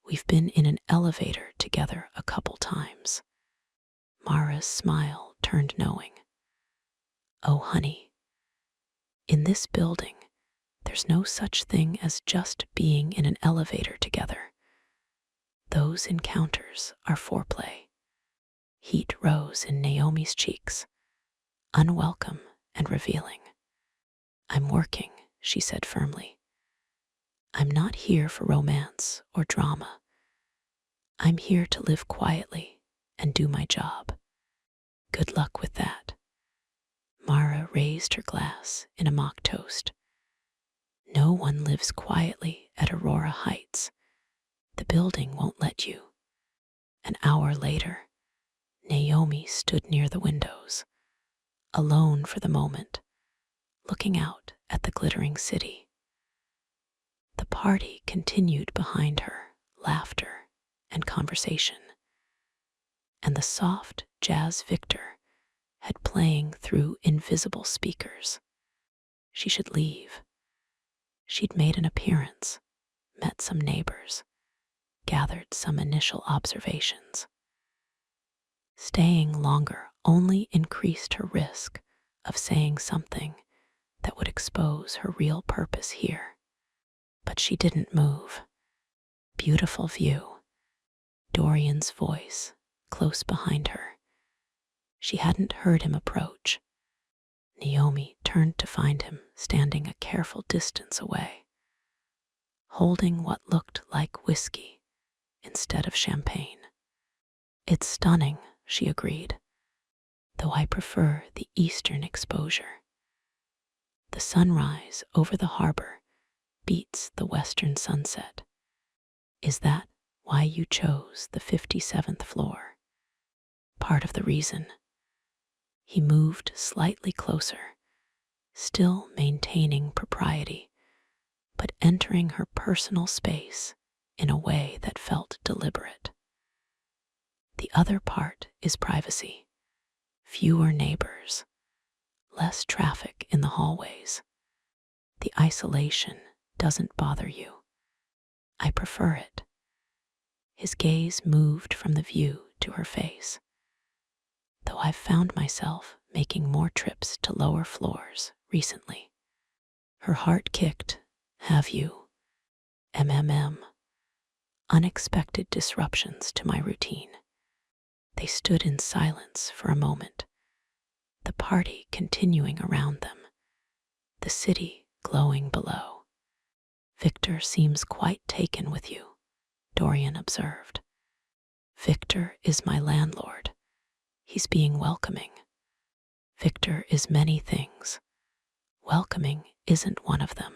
We've been in an elevator together a couple times. Mara's smile turned knowing. Oh, honey, in this building, there's no such thing as just being in an elevator together. Those encounters are foreplay. Heat rose in Naomi's cheeks, unwelcome and revealing. I'm working, she said firmly. I'm not here for romance or drama. I'm here to live quietly and do my job. Good luck with that. Mara raised her glass in a mock toast. No one lives quietly at Aurora Heights. The building won't let you. An hour later, Naomi stood near the windows, alone for the moment, looking out at the glittering city. The party continued behind her, laughter and conversation, and the soft jazz Victor had playing through invisible speakers. She should leave. She'd made an appearance, met some neighbors, gathered some initial observations. Staying longer only increased her risk of saying something that would expose her real purpose here. But she didn't move. Beautiful view. Dorian's voice close behind her. She hadn't heard him approach. Naomi turned to find him standing a careful distance away, holding what looked like whiskey instead of champagne. It's stunning, she agreed, though I prefer the eastern exposure. The sunrise over the harbor beats the western sunset. Is that why you chose the 57th floor? Part of the reason. He moved slightly closer, still maintaining propriety, but entering her personal space in a way that felt deliberate. The other part is privacy. Fewer neighbors, less traffic in the hallways. The isolation doesn't bother you. I prefer it. His gaze moved from the view to her face. Though I've found myself making more trips to lower floors recently. Her heart kicked. Have you? Unexpected disruptions to my routine. They stood in silence for a moment, the party continuing around them, the city glowing below. Victor seems quite taken with you, Dorian observed. Victor is my landlord. He's being welcoming. Victor is many things. Welcoming isn't one of them.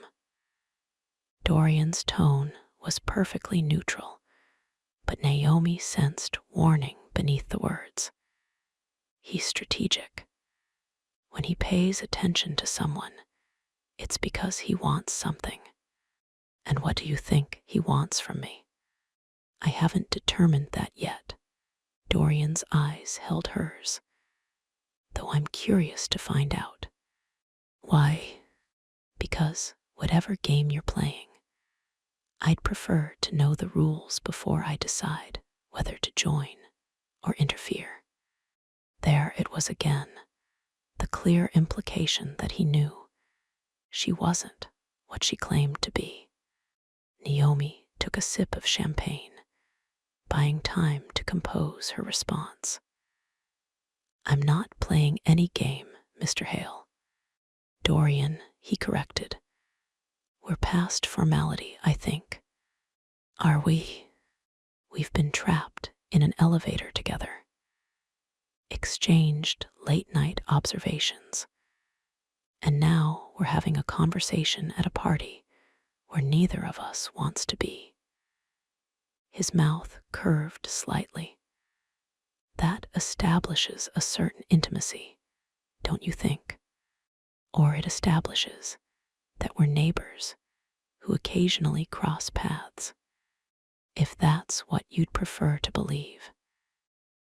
Dorian's tone was perfectly neutral, but Naomi sensed warning beneath the words. He's strategic. When he pays attention to someone, it's because he wants something. And what do you think he wants from me? I haven't determined that yet. Dorian's eyes held hers, though I'm curious to find out. Why? Because whatever game you're playing, I'd prefer to know the rules before I decide whether to join or interfere. There it was again, the clear implication that he knew she wasn't what she claimed to be. Naomi took a sip of champagne, buying time to compose her response. I'm not playing any game, Mr. Hale. Dorian, he corrected. We're past formality, I think. Are we? We've been trapped in an elevator together. Exchanged late-night observations. And now we're having a conversation at a party where neither of us wants to be. His mouth curved slightly. That establishes a certain intimacy, don't you think? Or it establishes that we're neighbors who occasionally cross paths. If that's what you'd prefer to believe.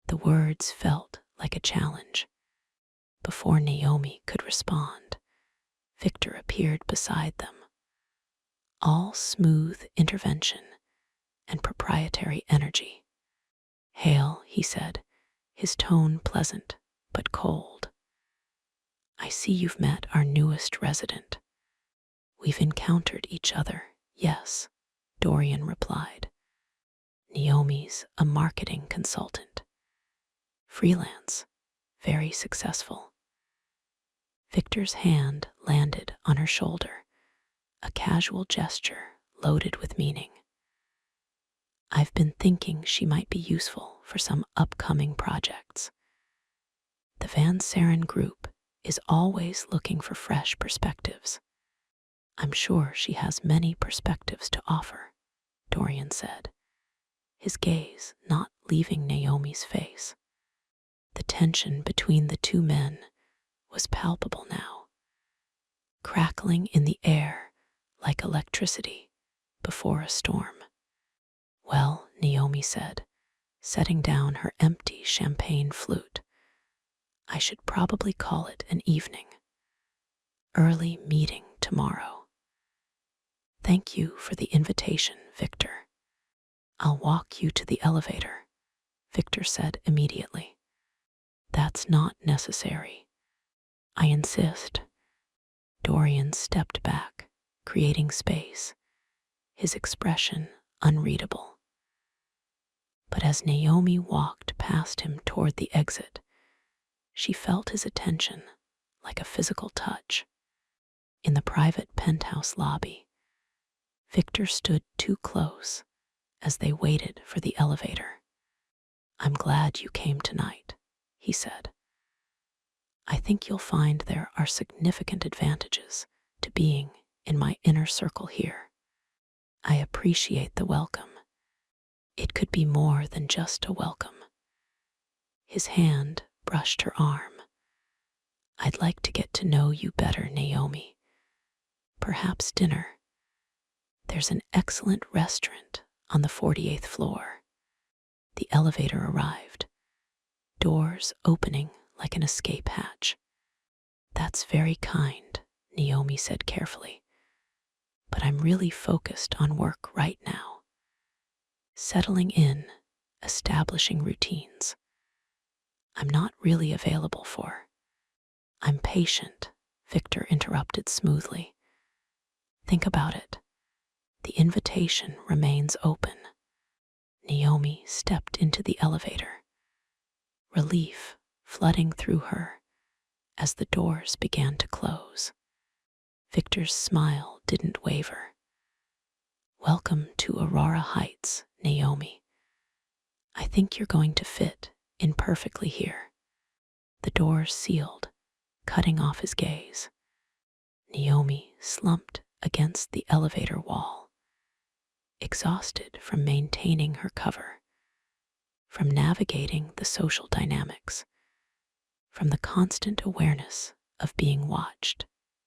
The words felt like a challenge. Before Naomi could respond, Victor appeared beside them, all smooth intervention and proprietary energy. "Hail," he said, his tone pleasant but cold. "I see you've met our newest resident." "We've encountered each other, yes," Dorian replied. "Naomi's a marketing consultant. Freelance, very successful." Victor's hand landed on her shoulder, a casual gesture loaded with meaning. "I've been thinking she might be useful for some upcoming projects. The Van Saren group is always looking for fresh perspectives." "I'm sure she has many perspectives to offer," Dorian said, his gaze not leaving Naomi's face. The tension between the two men was palpable now, crackling in the air like electricity before a storm. "Well," Naomi said, setting down her empty champagne flute, "I should probably call it an evening. Early meeting tomorrow." "Thank you for the invitation, Victor." "I'll walk you to the elevator," Victor said immediately. "That's not necessary." "I insist." Dorian stepped back, creating space, his expression unreadable. But as Naomi walked past him toward the exit, she felt his attention like a physical touch. In the private penthouse lobby, Victor stood too close as they waited for the elevator. "I'm glad you came tonight," he said. "I think you'll find there are significant advantages to being in my inner circle here. I appreciate the welcome. It could be more than just a welcome." His hand brushed her arm. "I'd like to get to know you better, Naomi. Perhaps dinner. There's an excellent restaurant on the 48th floor." The elevator arrived, doors opening like an escape hatch. "That's very kind," Naomi said carefully, "but I'm really focused on work right now. Settling in, establishing routines. I'm not really available for." "I'm patient," Victor interrupted smoothly. "Think about it. The invitation remains open." Naomi stepped into the elevator, relief flooding through her as the doors began to close. Victor's smile didn't waver. "Welcome to Aurora Heights, Naomi. I think you're going to fit in perfectly here." The doors sealed, cutting off his gaze. Naomi slumped against the elevator wall, exhausted from maintaining her cover, from navigating the social dynamics, from the constant awareness of being watched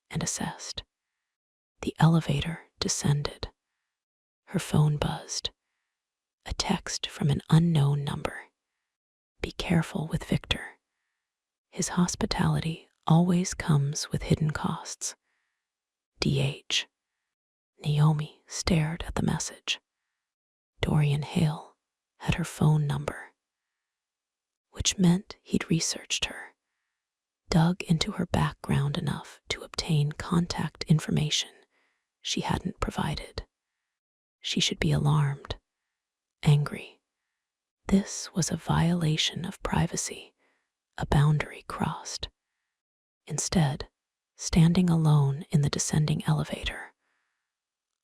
and assessed. The elevator descended. Her phone buzzed. A text from an unknown number. "Be careful with Victor. His hospitality always comes with hidden costs. DH." Naomi stared at the message. Dorian Hale had her phone number, which meant he'd researched her, dug into her background enough to obtain contact information she hadn't provided. She should be alarmed, angry. This was a violation of privacy, a boundary crossed. Instead, standing alone in the descending elevator,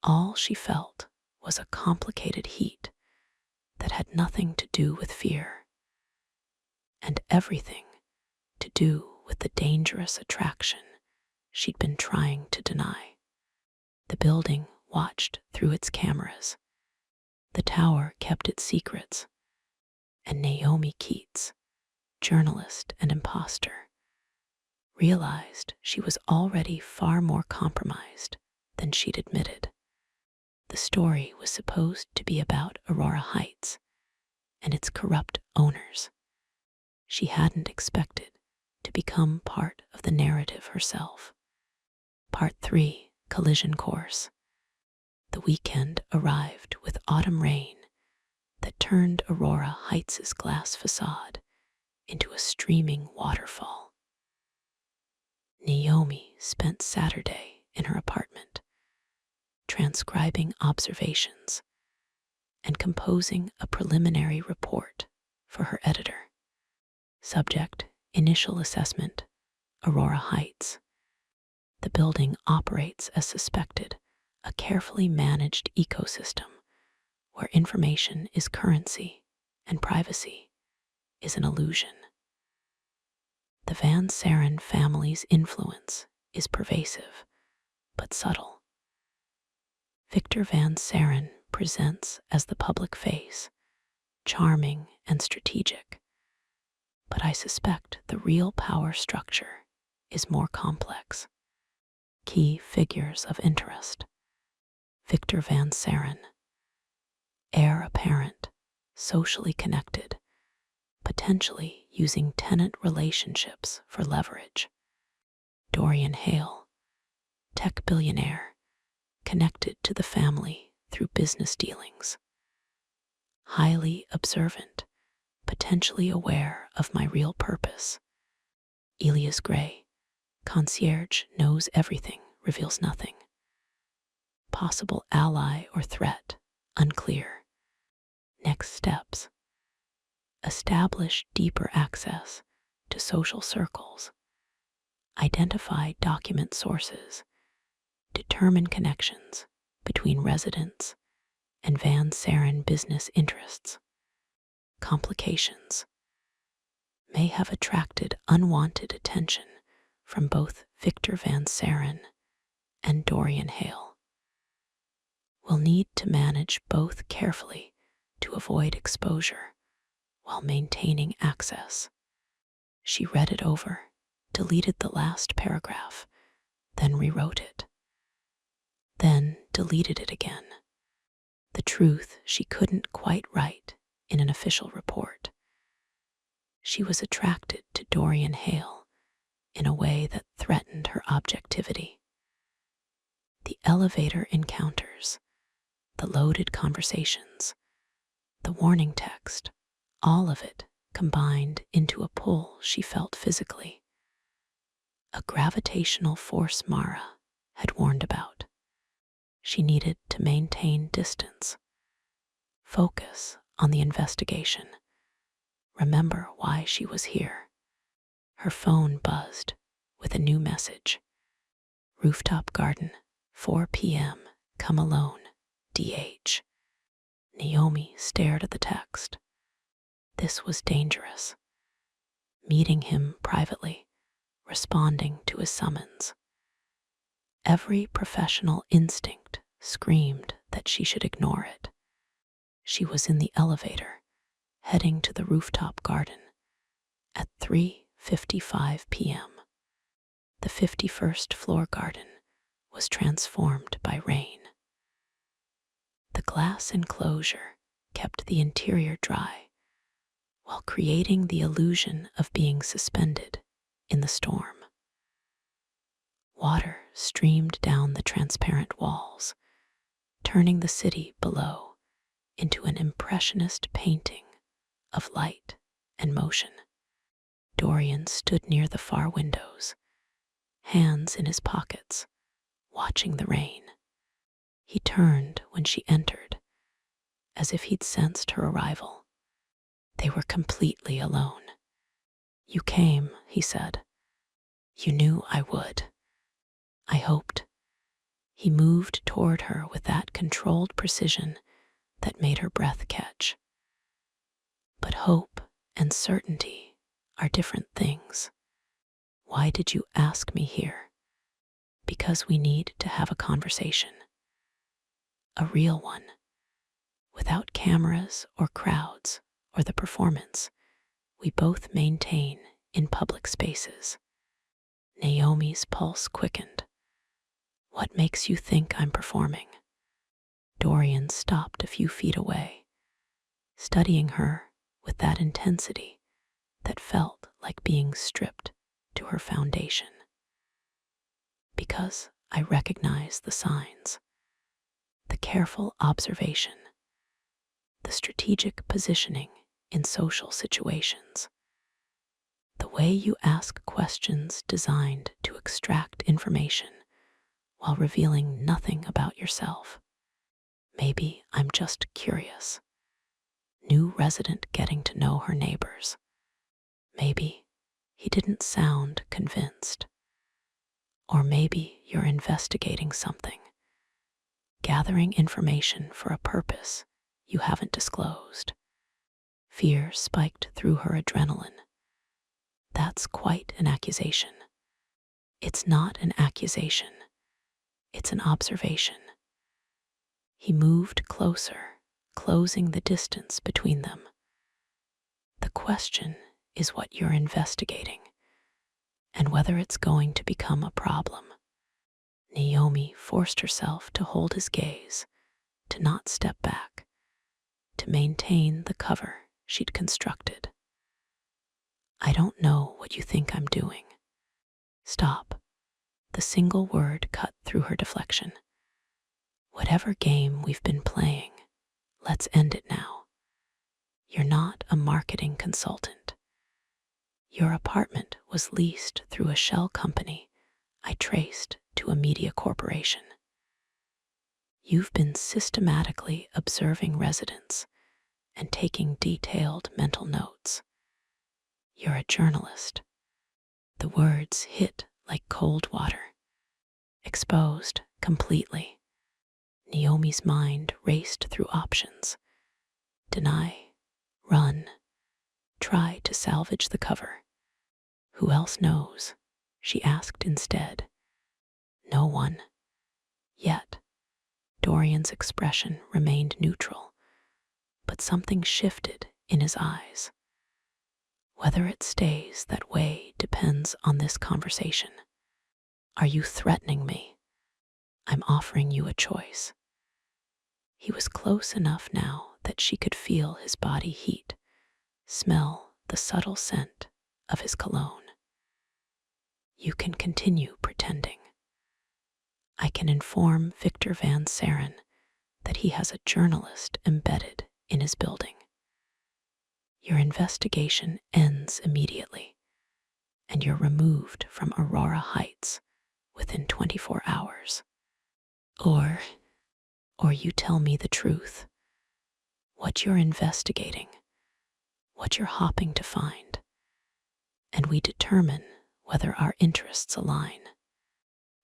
all she felt was a complicated heat that had nothing to do with fear, and everything to do with the dangerous attraction she'd been trying to deny. The building watched through its cameras. The tower kept its secrets. And Naomi Keats, journalist and imposter, realized she was already far more compromised than she'd admitted. The story was supposed to be about Aurora Heights and its corrupt owners. She hadn't expected to become part of the narrative herself. Part 3, Collision Course. The weekend arrived with autumn rain that turned Aurora Heights' glass facade into a streaming waterfall. Naomi spent Saturday in her apartment, transcribing observations and composing a preliminary report for her editor. Subject: Initial assessment, Aurora Heights. The building operates as suspected, a carefully managed ecosystem where information is currency and privacy is an illusion. The Van Saren family's influence is pervasive but subtle. Victor Van Saren presents as the public face, charming and strategic, but I suspect the real power structure is more complex. Key figures of interest: Victor Van Saren, heir apparent, socially connected, potentially using tenant relationships for leverage. Dorian Hale, tech billionaire, connected to the family through business dealings. Highly observant, potentially aware of my real purpose. Elias Gray, concierge, knows everything, reveals nothing. Possible ally or threat, unclear. Next steps: establish deeper access to social circles, identify document sources, determine connections between residents and Van Saren business interests. Complications: may have attracted unwanted attention from both Victor Van Saren and Dorian Hale. Will need to manage both carefully to avoid exposure while maintaining access. She read it over, deleted the last paragraph, then rewrote it, then deleted it again. The truth she couldn't quite write in an official report. She was attracted to Dorian Hale in a way that threatened her objectivity. The elevator encounters, the loaded conversations, the warning text, all of it combined into a pull she felt physically. A gravitational force Mara had warned about. She needed to maintain distance, focus on the investigation, remember why she was here. Her phone buzzed with a new message. Rooftop garden, 4 p.m., come alone, DH. Naomi stared at the text. This was dangerous. Meeting him privately, responding to his summons. Every professional instinct screamed that she should ignore it. She was in the elevator, heading to the rooftop garden at 3:55 p.m. The 51st floor garden was transformed by rain. The glass enclosure kept the interior dry while creating the illusion of being suspended in the storm. Water streamed down the transparent walls, turning the city below into an impressionist painting of light and motion. Dorian stood near the far windows, hands in his pockets, watching the rain. He turned when she entered, as if he'd sensed her arrival. They were completely alone. You came, he said. You knew I would. I hoped. He moved toward her with that controlled precision that made her breath catch. But hope and certainty are different things. Why did you ask me here? Because we need to have a conversation. A real one. Without cameras or crowds or the performance we both maintain in public spaces. Naomi's pulse quickened. What makes you think I'm performing? Dorian stopped a few feet away, studying her with that intensity that felt like being stripped to her foundation. Because I recognize the signs, the careful observation, the strategic positioning in social situations, the way you ask questions designed to extract information while revealing nothing about yourself. Maybe I'm just curious. New resident getting to know her neighbors. Maybe he didn't sound convinced. Or maybe you're investigating something, gathering information for a purpose you haven't disclosed. Fear spiked through her adrenaline. That's quite an accusation. It's not an accusation. It's an observation. He moved closer, closing the distance between them. The question is what you're investigating, and whether it's going to become a problem. Naomi forced herself to hold his gaze, to not step back, to maintain the cover she'd constructed. I don't know what you think I'm doing. Stop. The single word cut through her deflection. Whatever game we've been playing, let's end it now. You're not a marketing consultant. Your apartment was leased through a shell company I traced to a media corporation. You've been systematically observing residents and taking detailed mental notes. You're a journalist. The words hit like cold water. Exposed completely. Naomi's mind raced through options. Deny, run, try to salvage the cover. Who else knows? She asked instead. No one. Yet, Dorian's expression remained neutral, but something shifted in his eyes. Whether it stays that way depends on this conversation. Are you threatening me? I'm offering you a choice. He was close enough now that she could feel his body heat, smell the subtle scent of his cologne. You can continue pretending. I can inform Victor Van Saren that he has a journalist embedded in his building. Your investigation ends immediately, and you're removed from Aurora Heights within 24 hours. Or you tell me the truth, what you're investigating, what you're hopping to find, and we determine whether our interests align.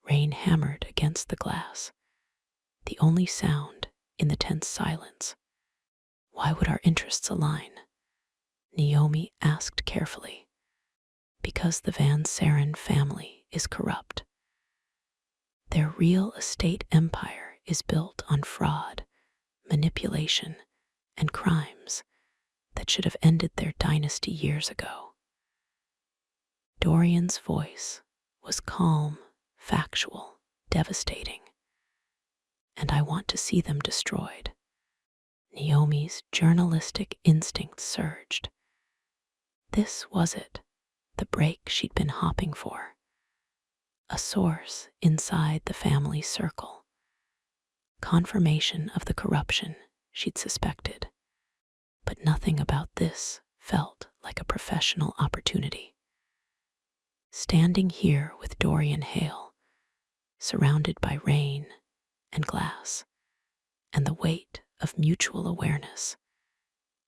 Rain hammered against the glass, the only sound in the tense silence. Why would our interests align? Naomi asked carefully. Because the Van Saren family is corrupt. Their real estate empire is built on fraud, manipulation, and crimes that should have ended their dynasty years ago. Dorian's voice was calm, factual, devastating, and I want to see them destroyed. Naomi's journalistic instinct surged. This was it, the break she'd been hopping for. A source inside the family circle. Confirmation of the corruption she'd suspected. But nothing about this felt like a professional opportunity. Standing here with Dorian Hale, surrounded by rain and glass, and the weight of mutual awareness,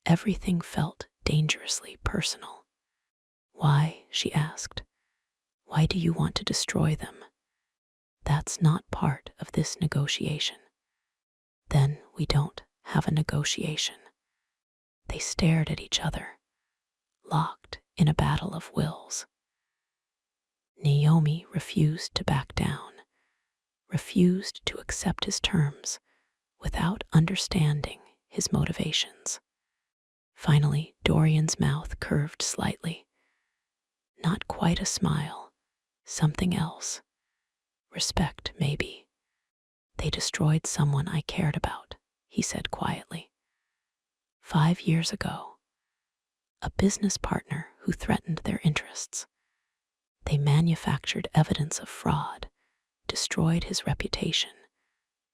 everything felt dangerously personal. Why, she asked, why do you want to destroy them? That's not part of this negotiation. Then we don't have a negotiation. They stared at each other, locked in a battle of wills. Naomi refused to back down, refused to accept his terms without understanding his motivations. Finally, Dorian's mouth curved slightly. Not quite a smile, something else. Respect, maybe. They destroyed someone I cared about, he said quietly. 5 years ago, a business partner who threatened their interests. They manufactured evidence of fraud, destroyed his reputation,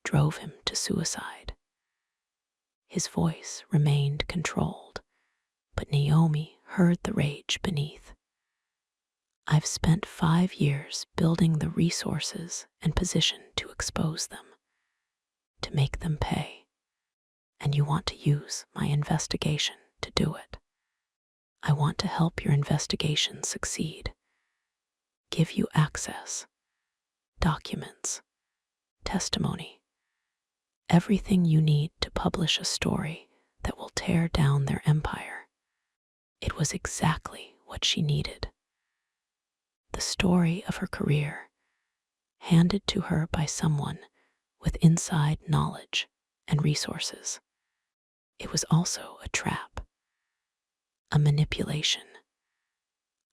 drove him to suicide. His voice remained controlled, but Naomi heard the rage beneath. I've spent 5 years building the resources and position to expose them, to make them pay, and you want to use my investigation to do it. I want to help your investigation succeed, give you access, documents, testimony, everything you need to publish a story that will tear down their empire. It was exactly what she needed. The story of her career, handed to her by someone with inside knowledge and resources. It was also a trap, a manipulation,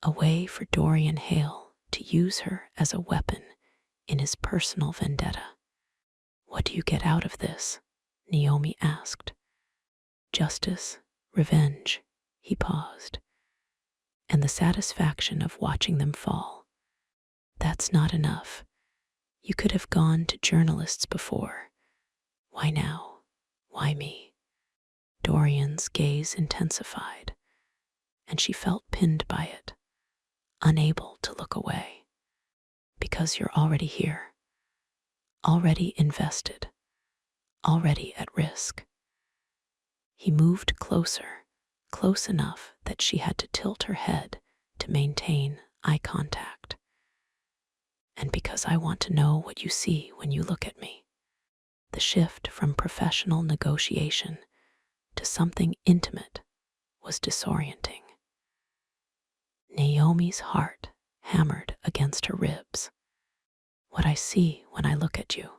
a way for Dorian Hale to use her as a weapon in his personal vendetta. What do you get out of this? Naomi asked. Justice, revenge, he paused, and the satisfaction of watching them fall. That's not enough. You could have gone to journalists before. Why now? Why me? Dorian's gaze intensified, and she felt pinned by it, unable to look away. Because you're already here, already invested, already at risk. He moved closer, close enough that she had to tilt her head to maintain eye contact. And because I want to know what you see when you look at me. The shift from professional negotiation to something intimate was disorienting. Naomi's heart hammered against her ribs. What I see when I look at you.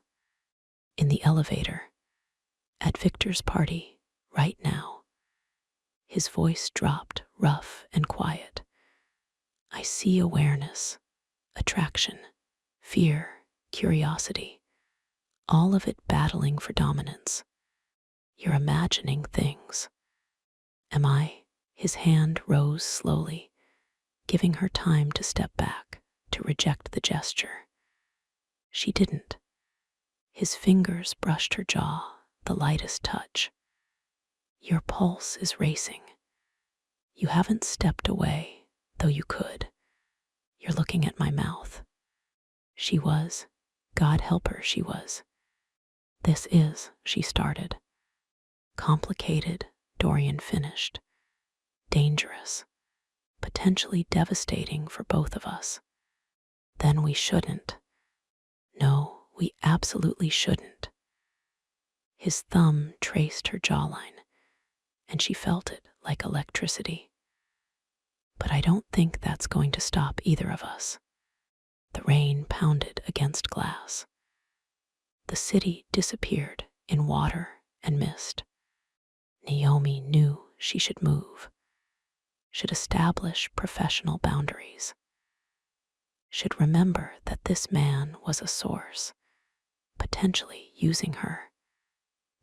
In the elevator, at Victor's party, right now. His voice dropped, rough and quiet. I see awareness, attraction, fear, curiosity, all of it battling for dominance. You're imagining things. Am I? His hand rose slowly, giving her time to step back, to reject the gesture. She didn't. His fingers brushed her jaw, the lightest touch. Your pulse is racing. You haven't stepped away, though you could. You're looking at my mouth. She was. God help her, she was. This is, she started. Complicated, Dorian finished. Dangerous. Potentially devastating for both of us. Then we shouldn't. No, we absolutely shouldn't. His thumb traced her jawline, and she felt it like electricity. But I don't think that's going to stop either of us. The rain pounded against glass. The city disappeared in water and mist. Naomi knew she should move, should establish professional boundaries, should remember that this man was a source, potentially using her,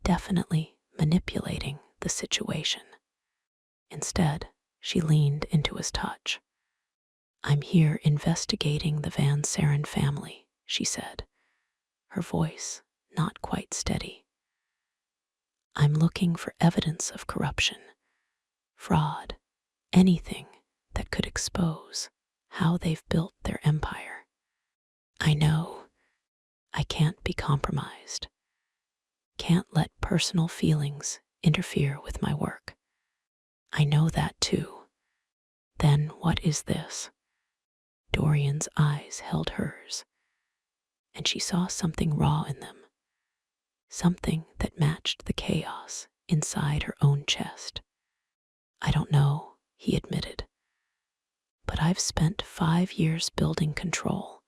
definitely manipulating the situation. Instead, she leaned into his touch. I'm here investigating the Van Saren family, she said, her voice not quite steady. I'm looking for evidence of corruption, fraud, anything that could expose how they've built their empire. I know I can't be compromised, can't let personal feelings interfere with my work. I know that too. Then what is this? Dorian's eyes held hers, and she saw something raw in them, something that matched the chaos inside her own chest. I don't know, he admitted, but I've spent 5 years building control,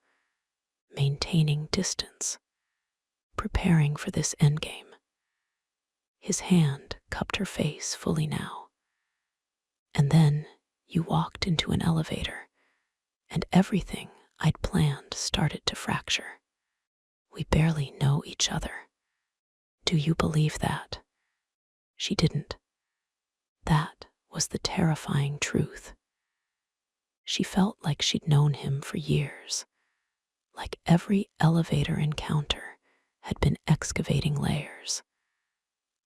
maintaining distance, preparing for this endgame. His hand cupped her face fully now. And then you walked into an elevator, and everything I'd planned started to fracture. We barely know each other. Do you believe that? She didn't. That was the terrifying truth. She felt like she'd known him for years, like every elevator encounter had been excavating layers,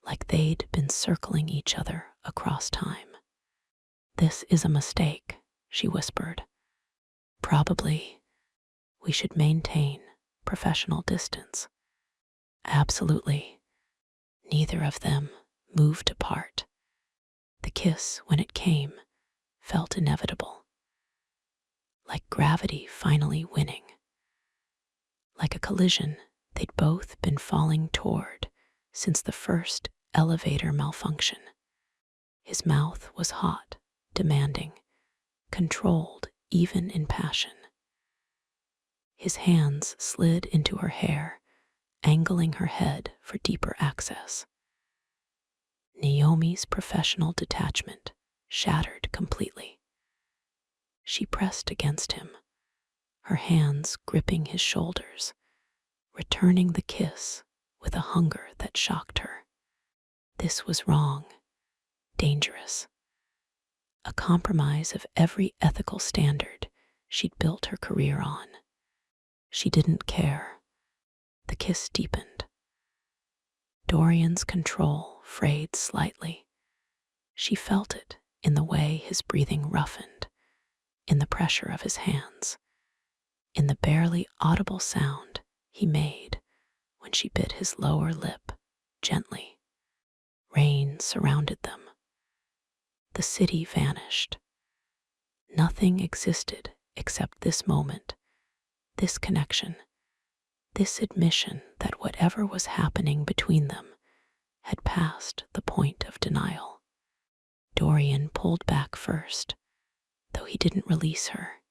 like they'd been circling each other across time. "This is a mistake," she whispered. "Probably we should maintain professional distance." "Absolutely." Neither of them moved apart. The kiss, when it came, felt inevitable, like gravity finally winning, like a collision they'd both been falling toward since the first elevator malfunction. His mouth was hot, demanding, controlled even in passion. His hands slid into her hair, angling her head for deeper access. Naomi's professional detachment shattered completely. She pressed against him, her hands gripping his shoulders, returning the kiss with a hunger that shocked her. This was wrong, dangerous, a compromise of every ethical standard she'd built her career on. She didn't care. The kiss deepened. Dorian's control frayed slightly. She felt it in the way his breathing roughened, in the pressure of his hands, in the barely audible sound he made when she bit his lower lip gently. Rain surrounded them. The city vanished. Nothing existed except this moment, this connection, this admission that whatever was happening between them had passed the point of denial. Dorian pulled back first, though he didn't release her.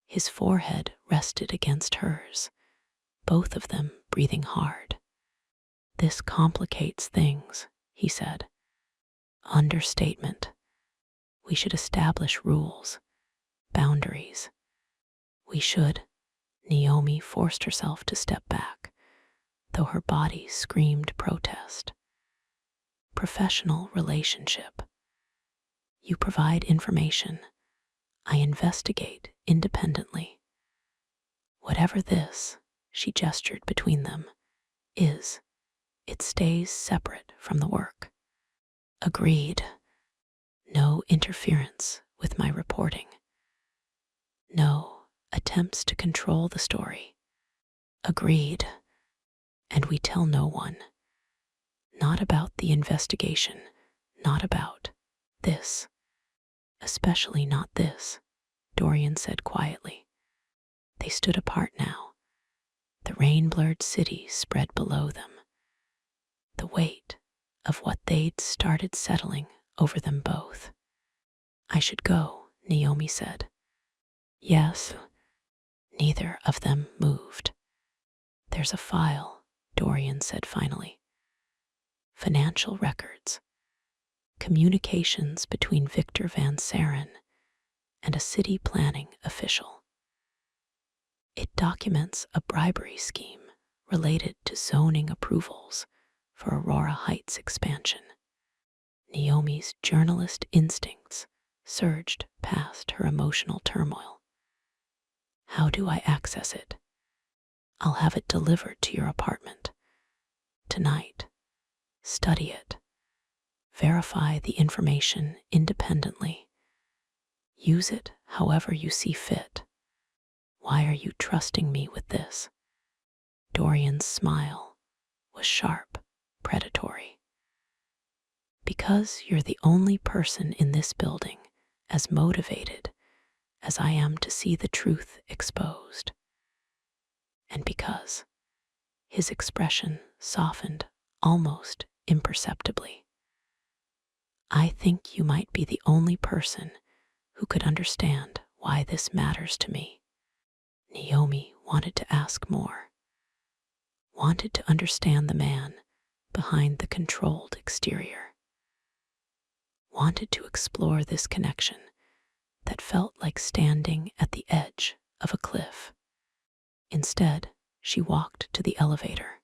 His forehead rested against hers, both of them breathing hard. "This complicates things," he said. "Understatement. We should establish rules, boundaries. We should." Naomi forced herself to step back, though her body screamed protest. "Professional relationship. You provide information. I investigate independently. Whatever this," she gestured between them, "is, it stays separate from the work." "Agreed. No interference with my reporting. No attempts to control the story." "Agreed. And we tell no one. Not about the investigation, not about this. Especially not this," Dorian said quietly. They stood apart now. The rain-blurred city spread below them. The weight of what they'd started settling over them both. "I should go," Naomi said. "Yes." Neither of them moved. "There's a file," Dorian said finally. "Financial records. Communications between Victor Van Saren and a city planning official. It documents a bribery scheme related to zoning approvals for Aurora Heights expansion." Naomi's journalist instincts surged past her emotional turmoil. "How do I access it?" "I'll have it delivered to your apartment. Tonight. Study it. Verify the information independently. Use it however you see fit. Why are you trusting me with this?" Dorian's smile was sharp, predatory. "Because you're the only person in this building as motivated as I am to see the truth exposed. And because," his expression softened almost imperceptibly, "I think you might be the only person who could understand why this matters to me." Naomi wanted to ask more, wanted to understand the man behind the controlled exterior, wanted to explore this connection that felt like standing at the edge of a cliff. Instead, she walked to the elevator.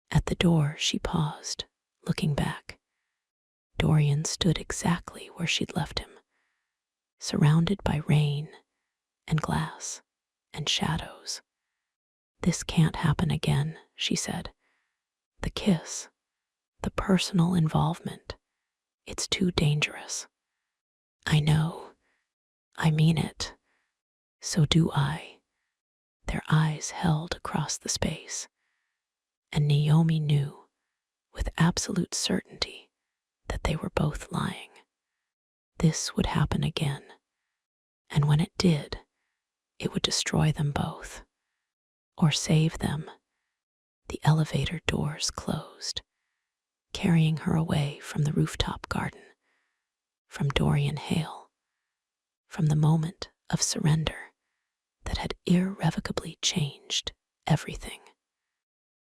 At the door, she paused, looking back. Dorian stood exactly where she'd left him, surrounded by rain and glass and shadows. "This can't happen again," she said. "The kiss, the personal involvement, it's too dangerous." "I know. I mean it. So do I." Their eyes held across the space, and Naomi knew with absolute certainty that they were both lying. This would happen again, and when it did, it would destroy them both, or save them. The elevator doors closed, carrying her away from the rooftop garden, from Dorian Hale, from the moment of surrender that had irrevocably changed everything.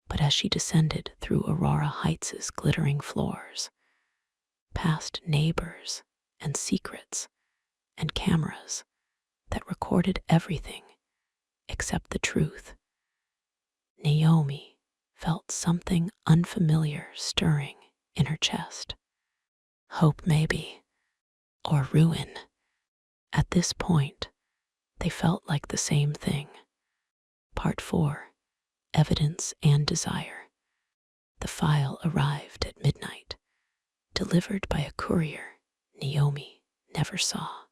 But as she descended through Aurora Heights' glittering floors, past neighbors and secrets and cameras that recorded everything except the truth, Naomi felt something unfamiliar stirring in her chest. Hope, maybe, or ruin. At this point, they felt like the same thing. Part 4, Evidence and Desire. The file arrived at midnight, delivered by a courier Naomi never saw.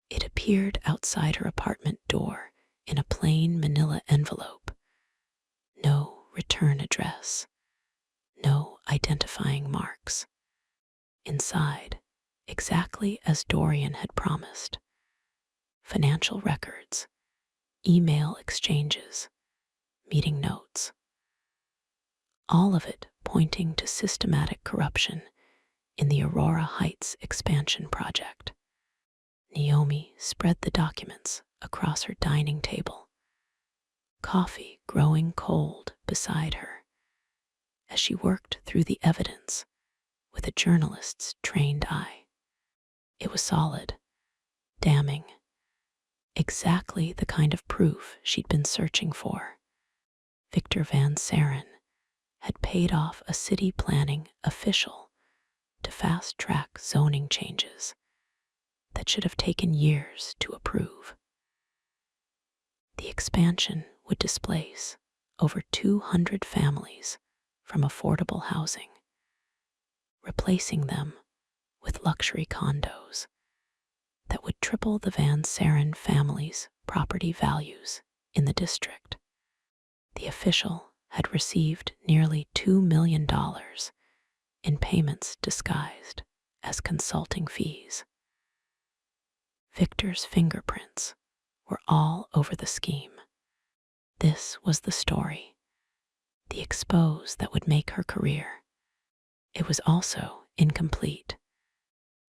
It appeared outside her apartment door in a plain manila envelope. No return address, no identifying marks. Inside, exactly as Dorian had promised, financial records, email exchanges, meeting notes. All of it pointing to systematic corruption in the Aurora Heights expansion project. Naomi spread the documents across her dining table, coffee growing cold beside her, as she worked through the evidence with a journalist's trained eye. It was solid, damning, exactly the kind of proof she'd been searching for. Victor Van Saren had paid off a city planning official to fast-track zoning changes that should have taken years to approve. The expansion would displace over 200 families from affordable housing, replacing them with luxury condos that would triple the Van Saren family's property values in the district. The official had received nearly $2 million in payments disguised as consulting fees. Victor's fingerprints were all over the scheme. This was the story, the expose that would make her career. It was also incomplete.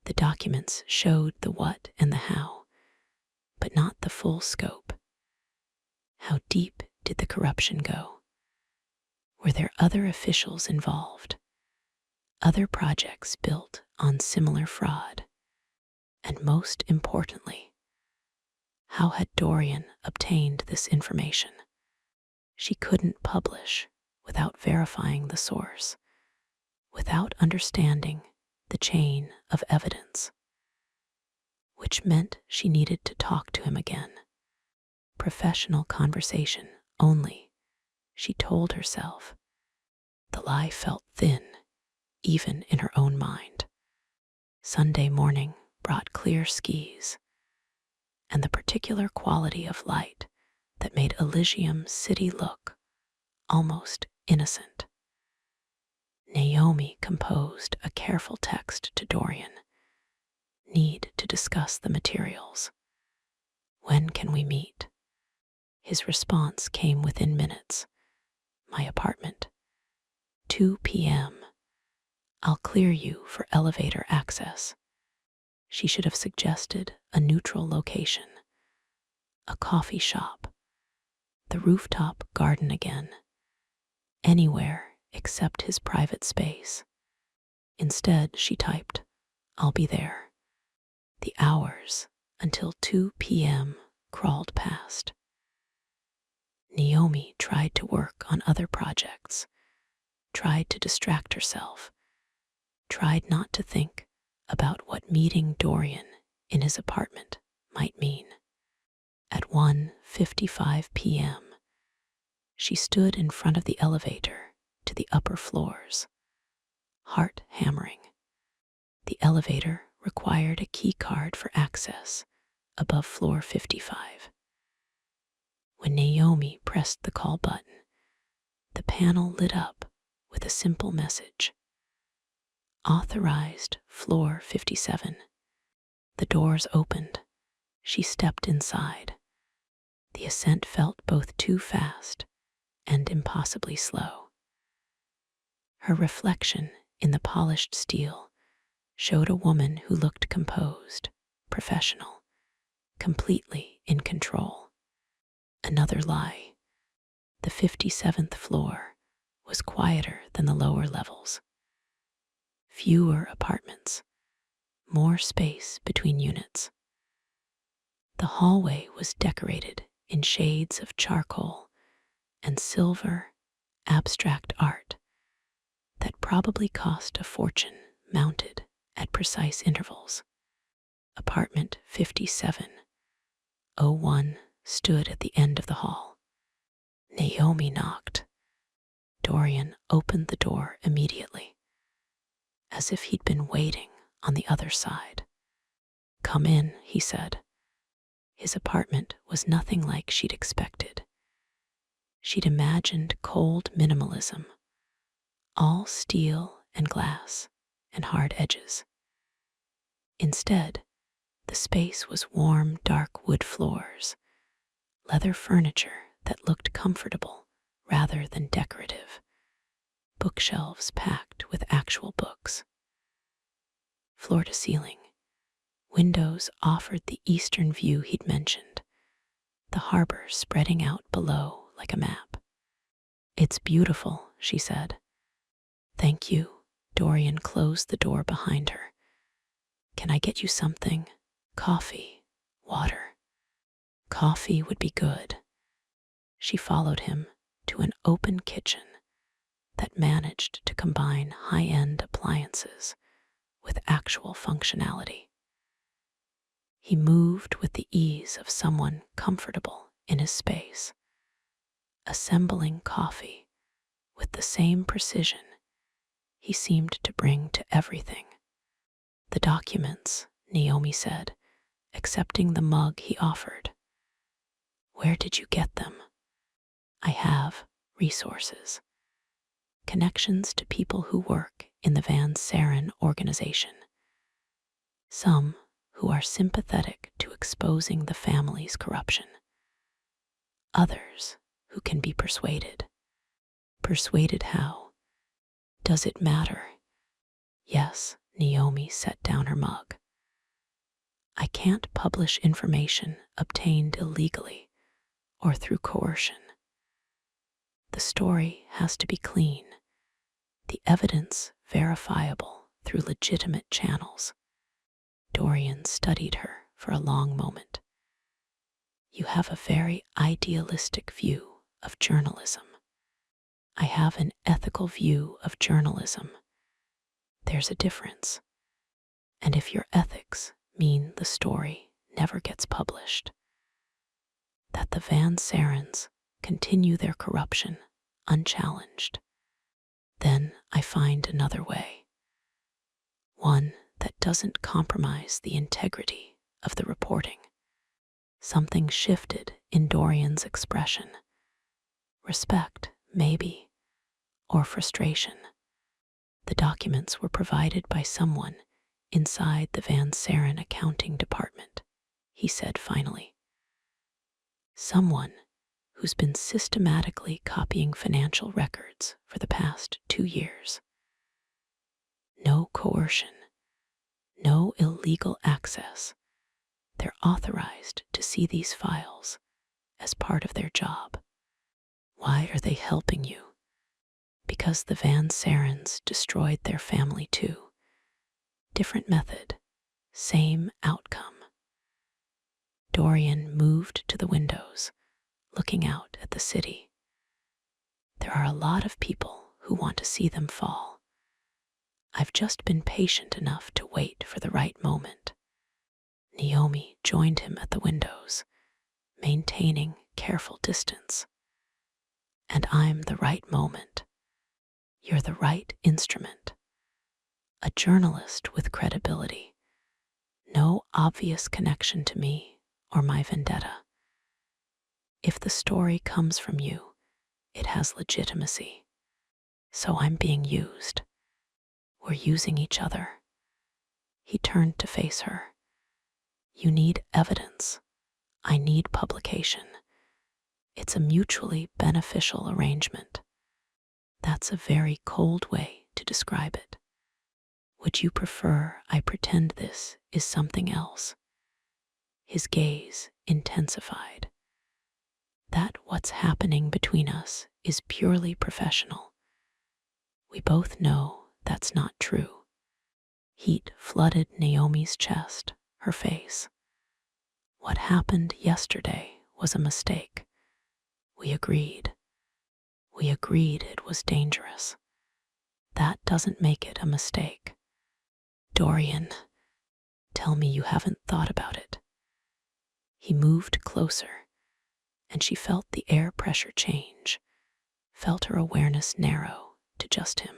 The documents showed the what and the how, but not the full scope. How deep did the corruption go? Were there other officials involved? Other projects built on similar fraud? And most importantly, how had Dorian obtained this information? She couldn't publish without verifying the source, without understanding the chain of evidence, which meant she needed to talk to him again. Professional conversation only, she told herself. The lie felt thin, even in her own mind. Sunday morning brought clear skies, and the particular quality of light that made Elysium City look almost innocent. Naomi composed a careful text to Dorian. Need to discuss the materials. When can we meet? His response came within minutes. My apartment. 2 p.m. I'll clear you for elevator access. She should have suggested a neutral location. A coffee shop. The rooftop garden again. Anywhere except his private space. Instead, she typed, I'll be there. The hours until 2 p.m. crawled past. Naomi tried to work on other projects, tried to distract herself, tried not to think about what meeting Dorian in his apartment might mean. At 1:55 p.m., she stood in front of the elevator to the upper floors, heart hammering. The elevator required a key card for access above floor 55. When Naomi pressed the call button, the panel lit up with a simple message: authorized floor 57. The doors opened. She stepped inside. The ascent felt both too fast and impossibly slow. Her reflection in the polished steel showed a woman who looked composed, professional, completely in control. Another lie. The 57th floor was quieter than the lower levels. Fewer apartments, more space between units. The hallway was decorated in shades of charcoal and silver abstract art that probably cost a fortune, mounted at precise intervals. Apartment 5701 stood at the end of the hall. Naomi knocked. Dorian opened the door immediately, as if he'd been waiting on the other side. "Come in," he said. His apartment was nothing like she'd expected. She'd imagined cold minimalism, all steel and glass and hard edges. Instead, the space was warm, dark wood floors, leather furniture that looked comfortable rather than decorative, bookshelves packed with actual books. Floor to ceiling, windows offered the eastern view he'd mentioned, the harbor spreading out below like a map. "It's beautiful," she said. "Thank you." Dorian closed the door behind her. "Can I get you something? Coffee? Water?" "Coffee would be good." She followed him to an open kitchen that managed to combine high-end appliances with actual functionality. He moved with the ease of someone comfortable in his space, assembling coffee with the same precision he seemed to bring to everything. "The documents," Naomi said, accepting the mug he offered. "Where did you get them?" "I have resources. Connections to people who work in the Van Saren organization. Some who are sympathetic to exposing the family's corruption. Others who can be persuaded." "Persuaded how? Does it matter?" "Yes." Naomi set down her mug. "I can't publish information obtained illegally or through coercion. The story has to be clean, the evidence verifiable through legitimate channels." Dorian studied her for a long moment. "You have a very idealistic view of journalism." "I have an ethical view of journalism. There's a difference. And if your ethics mean the story never gets published, that the Van Sarens continue their corruption unchallenged, then I find another way. One that doesn't compromise the integrity of the reporting." Something shifted in Dorian's expression. Respect, maybe, or frustration. "The documents were provided by someone inside the Van Saren accounting department," he said finally. "Someone who's been systematically copying financial records for the past 2 years. No coercion, no illegal access. They're authorized to see these files as part of their job." "Why are they helping you?" "Because the Van Sarens destroyed their family too. Different method, same outcome." Dorian moved to the windows, looking out at the city. "There are a lot of people who want to see them fall. I've just been patient enough to wait for the right moment." Naomi joined him at the windows, maintaining careful distance. And I'm the right moment. You're the right instrument. A journalist with credibility. No obvious connection to me or my vendetta. If the story comes from you, it has legitimacy. So I'm being used. We're using each other. He turned to face her. You need evidence. I need publication. It's a mutually beneficial arrangement. That's a very cold way to describe it. Would you prefer I pretend this is something else? His gaze intensified. That what's happening between us is purely professional. We both know that's not true. Heat flooded Naomi's chest, her face. What happened yesterday was a mistake. We agreed. We agreed it was dangerous. That doesn't make it a mistake. Dorian, tell me you haven't thought about it. He moved closer, and she felt the air pressure change, felt her awareness narrow to just him.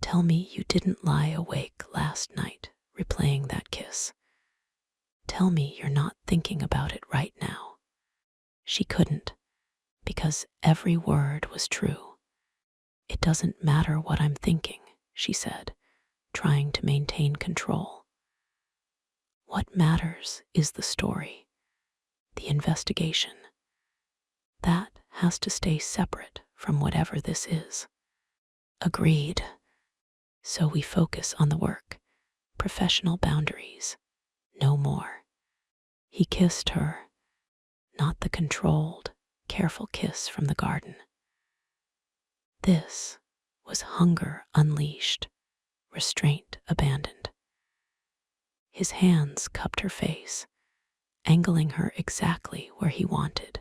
Tell me you didn't lie awake last night replaying that kiss. Tell me you're not thinking about it right now. She couldn't, because every word was true. It doesn't matter what I'm thinking, she said, trying to maintain control. What matters is the story, the investigation. That has to stay separate from whatever this is. Agreed. So we focus on the work, professional boundaries, no more. He kissed her, not the controlled, careful kiss from the garden. This was hunger unleashed, restraint abandoned. His hands cupped her face, angling her exactly where he wanted,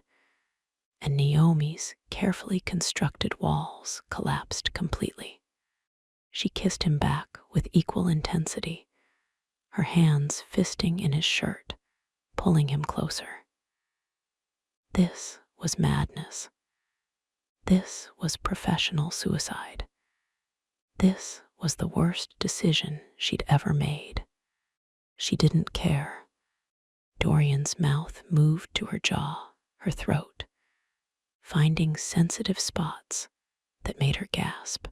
and Naomi's carefully constructed walls collapsed completely. She kissed him back with equal intensity, her hands fisting in his shirt, pulling him closer. This was madness. This was professional suicide. This was the worst decision she'd ever made. She didn't care. Dorian's mouth moved to her jaw, her throat, finding sensitive spots that made her gasp.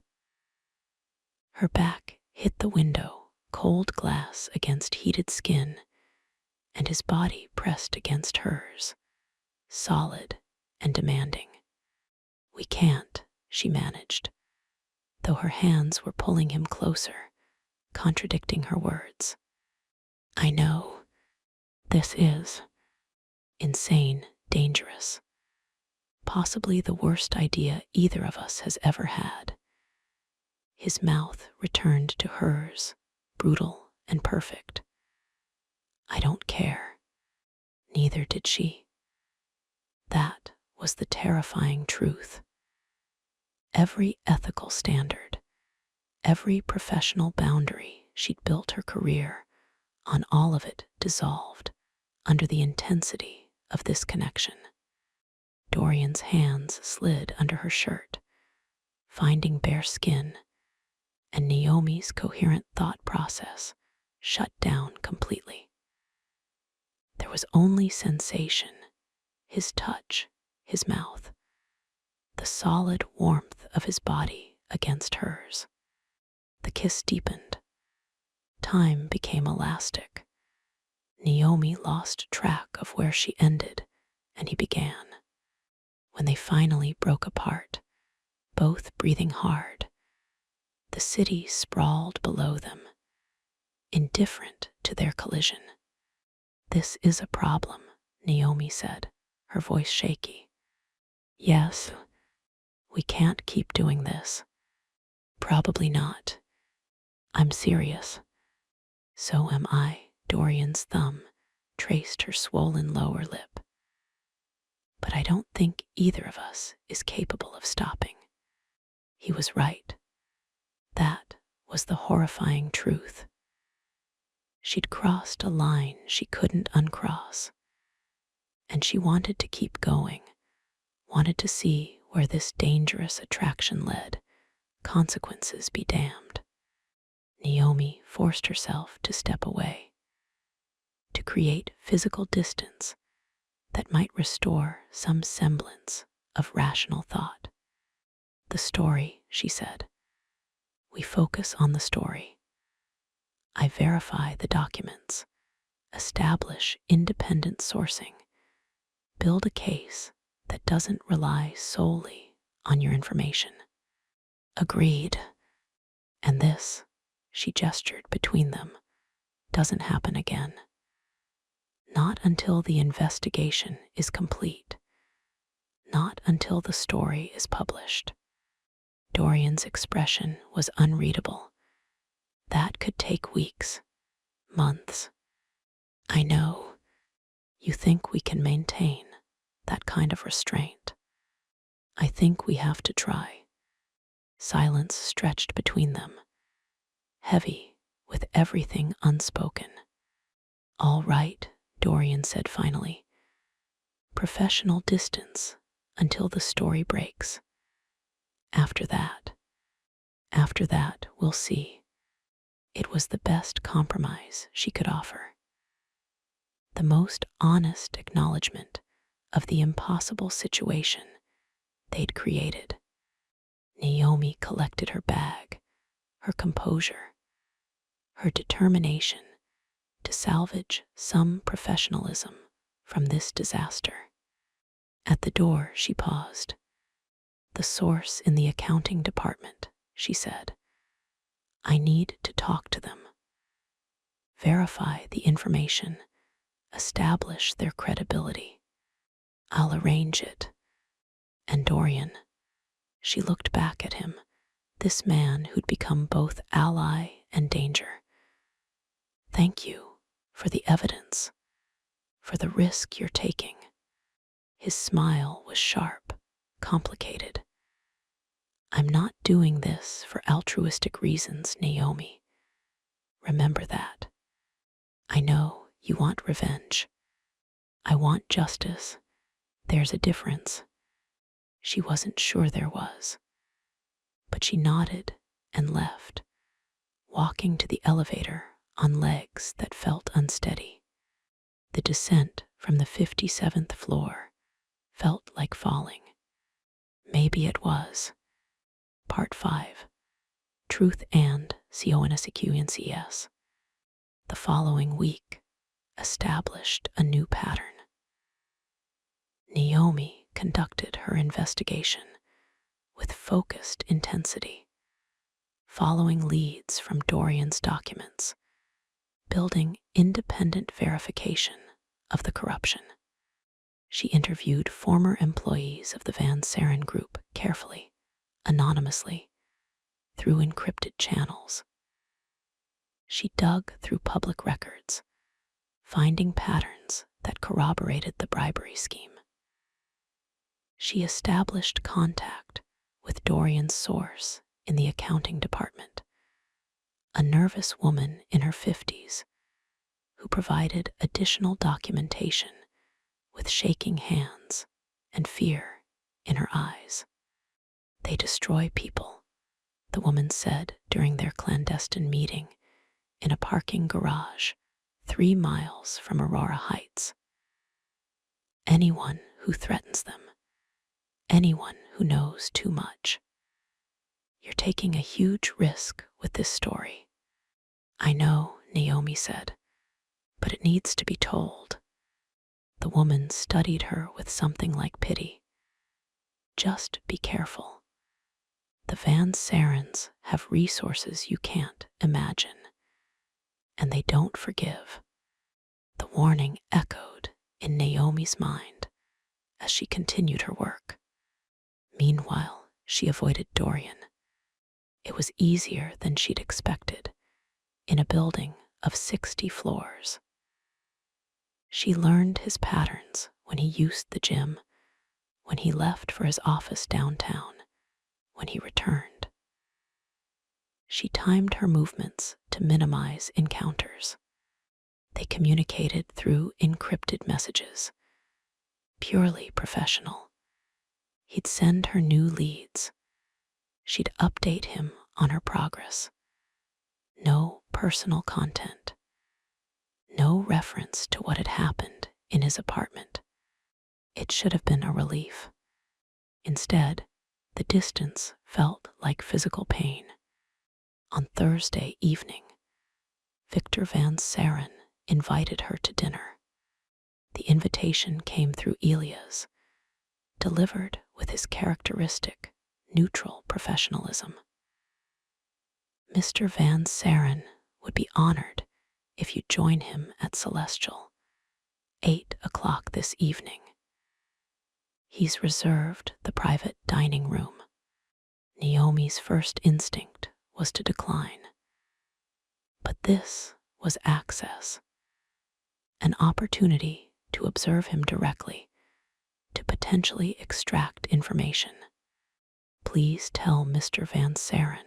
Her back hit the window, cold glass against heated skin, and his body pressed against hers, solid and demanding. We can't, she managed, though her hands were pulling him closer, contradicting her words. I know. This is insane, dangerous. Possibly the worst idea either of us has ever had. His mouth returned to hers, brutal and perfect. I don't care. Neither did she. That was the terrifying truth. Every ethical standard, every professional boundary she'd built her career on, all of it dissolved under the intensity of this connection. Dorian's hands slid under her shirt, finding bare skin, and Naomi's coherent thought process shut down completely. There was only sensation, his touch, his mouth, the solid warmth of his body against hers. The kiss deepened. Time became elastic. Naomi lost track of where she ended and he began. When they finally broke apart, both breathing hard, the city sprawled below them, indifferent to their collision. This is a problem, Naomi said, her voice shaky. Yes, we can't keep doing this. Probably not. I'm serious. So am I. Dorian's thumb traced her swollen lower lip. But I don't think either of us is capable of stopping. He was right. That was the horrifying truth. She'd crossed a line she couldn't uncross. and she wanted to keep going, wanted to see where this dangerous attraction led. Consequences be damned. Naomi forced herself to step away, to create physical distance that might restore some semblance of rational thought. The story, she said. We focus on the story. I verify the documents, establish independent sourcing, build a case that doesn't rely solely on your information. Agreed. And this, she gestured between them, doesn't happen again. Not until the investigation is complete. Not until the story is published. Dorian's expression was unreadable. That could take weeks, months. I know. You think we can maintain that kind of restraint. I think we have to try. Silence stretched between them, heavy with everything unspoken. All right, Dorian said finally. Professional distance until the story breaks. After that, we'll see. It was the best compromise she could offer. The most honest acknowledgement of the impossible situation they'd created. Naomi collected her bag, her composure, her determination to salvage some professionalism from this disaster. At the door, she paused. The source in the accounting department, she said. I need to talk to them. Verify the information, establish their credibility. I'll arrange it. And Dorian, she looked back at him, this man who'd become both ally and danger. Thank you for the evidence, for the risk you're taking. His smile was sharp, complicated. I'm not doing this for altruistic reasons, Naomi. Remember that. I know you want revenge. I want justice. There's a difference. She wasn't sure there was, but she nodded and left, walking to the elevator on legs that felt unsteady. The descent from the 57th floor felt like falling. Maybe it was. Part 5. Truth and CONSEQNCS. The following week established a new pattern. Naomi conducted her investigation with focused intensity, following leads from Dorian's documents, building independent verification of the corruption. She interviewed former employees of the Van Saren Group carefully, anonymously, through encrypted channels. She dug through public records, finding patterns that corroborated the bribery scheme. She established contact with Dorian's source in the accounting department, a nervous woman in her 50s who provided additional documentation with shaking hands and fear in her eyes. They destroy people, the woman said during their clandestine meeting in a parking garage 3 miles from Aurora Heights. Anyone who threatens them, anyone who knows too much. You're taking a huge risk with this story. I know, Naomi said, but it needs to be told. The woman studied her with something like pity. Just be careful. The Van Sarens have resources you can't imagine, and they don't forgive. The warning echoed in Naomi's mind as she continued her work. Meanwhile, she avoided Dorian. It was easier than she'd expected, in a building of 60 floors. She learned his patterns when he used the gym, when he left for his office downtown, when he returned. She timed her movements to minimize encounters. They communicated through encrypted messages, purely professional. He'd send her new leads. She'd update him on her progress. No personal content. No reference to what had happened in his apartment. It should have been a relief. Instead, the distance felt like physical pain. On Thursday evening, Victor Van Saren invited her to dinner. The invitation came through Elias, delivered with his characteristic, neutral professionalism. Mr. Van Saren would be honored if you join him at Celestial, 8 o'clock this evening. He's reserved the private dining room. Naomi's first instinct was to decline. But this was access, an opportunity to observe him directly, to potentially extract information. Please tell Mr. Van Saren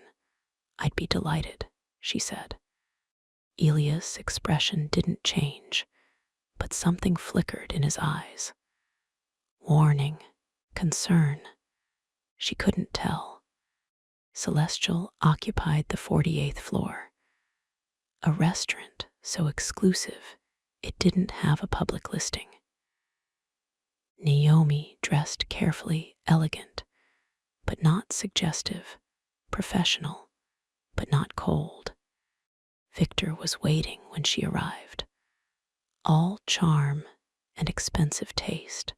I'd be delighted, she said. Elias' expression didn't change, but something flickered in his eyes. Warning, concern. She couldn't tell. Celestial occupied the 48th floor, a restaurant so exclusive it didn't have a public listing. Naomi dressed carefully, elegant, but not suggestive, professional, but not cold. Victor was waiting when she arrived, all charm and expensive taste.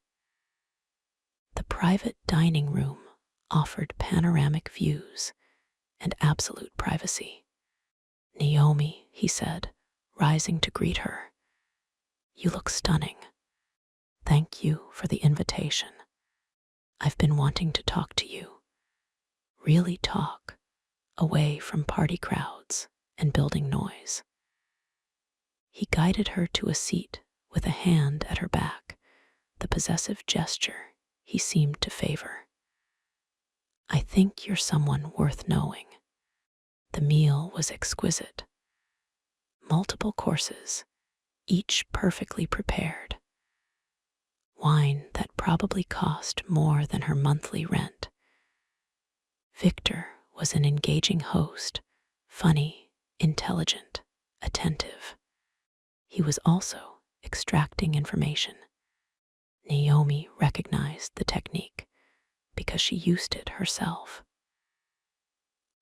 The private dining room offered panoramic views and absolute privacy. Naomi, he said, rising to greet her. You look stunning. Thank you for the invitation. I've been wanting to talk to you. Really talk, away from party crowds and building noise. He guided her to a seat with a hand at her back, the possessive gesture he seemed to favor. I think you're someone worth knowing. The meal was exquisite. Multiple courses, each perfectly prepared. Wine that probably cost more than her monthly rent. Victor was an engaging host, funny, intelligent, attentive. He was also extracting information. Naomi recognized the technique because she used it herself.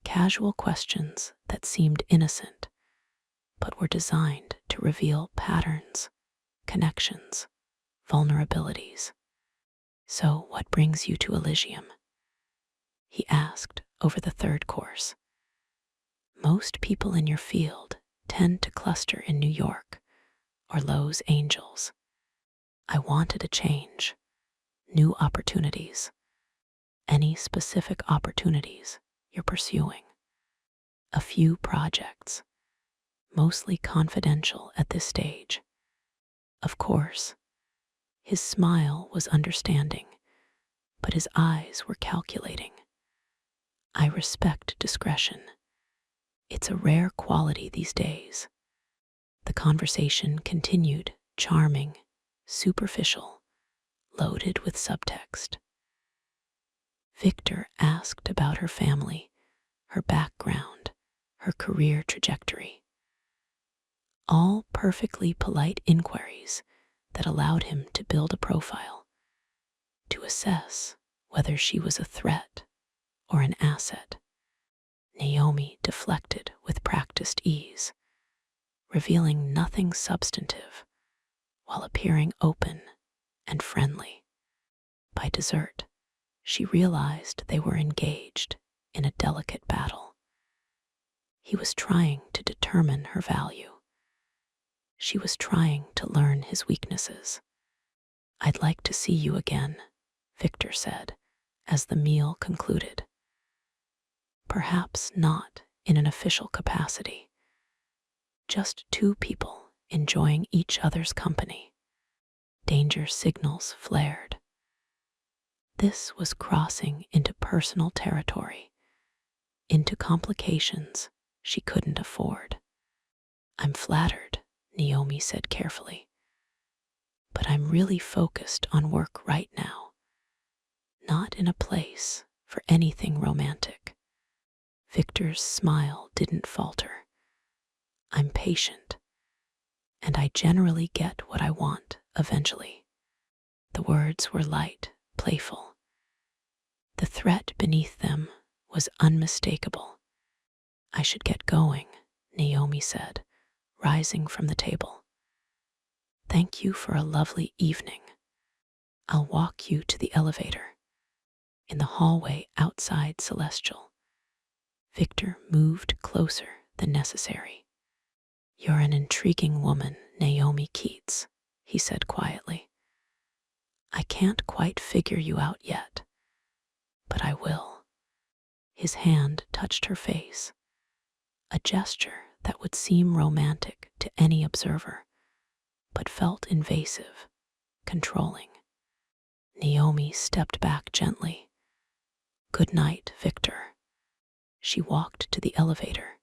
Casual questions that seemed innocent, but were designed to reveal patterns, connections, vulnerabilities. So what brings you to Elysium? He asked over the third course. Most people in your field tend to cluster in New York or Los Angeles. I wanted a change, new opportunities. Any specific opportunities you're pursuing? A few projects, mostly confidential at this stage. Of course, his smile was understanding, but his eyes were calculating. I respect discretion. It's a rare quality these days. The conversation continued, charming, superficial, loaded with subtext. Victor asked about her family, her background, her career trajectory. All perfectly polite inquiries that allowed him to build a profile, to assess whether she was a threat or an asset. Naomi deflected with practiced ease, revealing nothing substantive while appearing open and friendly. By dessert, she realized they were engaged in a delicate battle. He was trying to determine her value. She was trying to learn his weaknesses. I'd like to see you again, Victor said as the meal concluded. Perhaps not in an official capacity. Just two people enjoying each other's company. Danger signals flared. This was crossing into personal territory, into complications she couldn't afford. I'm flattered, Naomi said carefully. but I'm really focused on work right now, not in a place for anything romantic. Victor's smile didn't falter. I'm patient, and I generally get what I want eventually. The words were light, playful. The threat beneath them was unmistakable. I should get going, Naomi said, rising from the table. Thank you for a lovely evening. I'll walk you to the elevator. In the hallway outside Celestial, Victor moved closer than necessary. You're an intriguing woman, Naomi Keats, he said quietly. I can't quite figure you out yet, but I will. His hand touched her face, a gesture that would seem romantic to any observer, but felt invasive, controlling. Naomi stepped back gently. Good night, Victor. She walked to the elevator,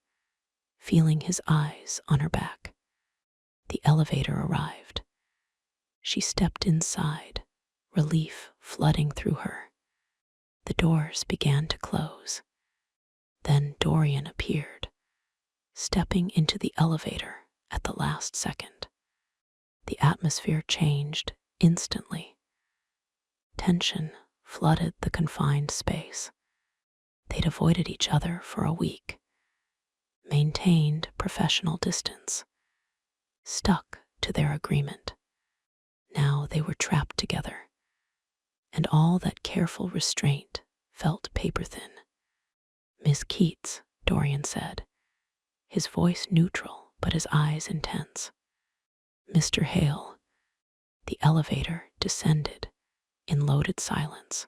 feeling his eyes on her back. The elevator arrived. She stepped inside, relief flooding through her. The doors began to close. Then Dorian appeared, stepping into the elevator at the last second. The atmosphere changed instantly. Tension flooded the confined space. They'd avoided each other for a week, maintained professional distance, stuck to their agreement. Now they were trapped together, and all that careful restraint felt paper-thin. Miss Keats, Dorian said, his voice neutral but his eyes intense. Mr. Hale. The elevator descended in loaded silence.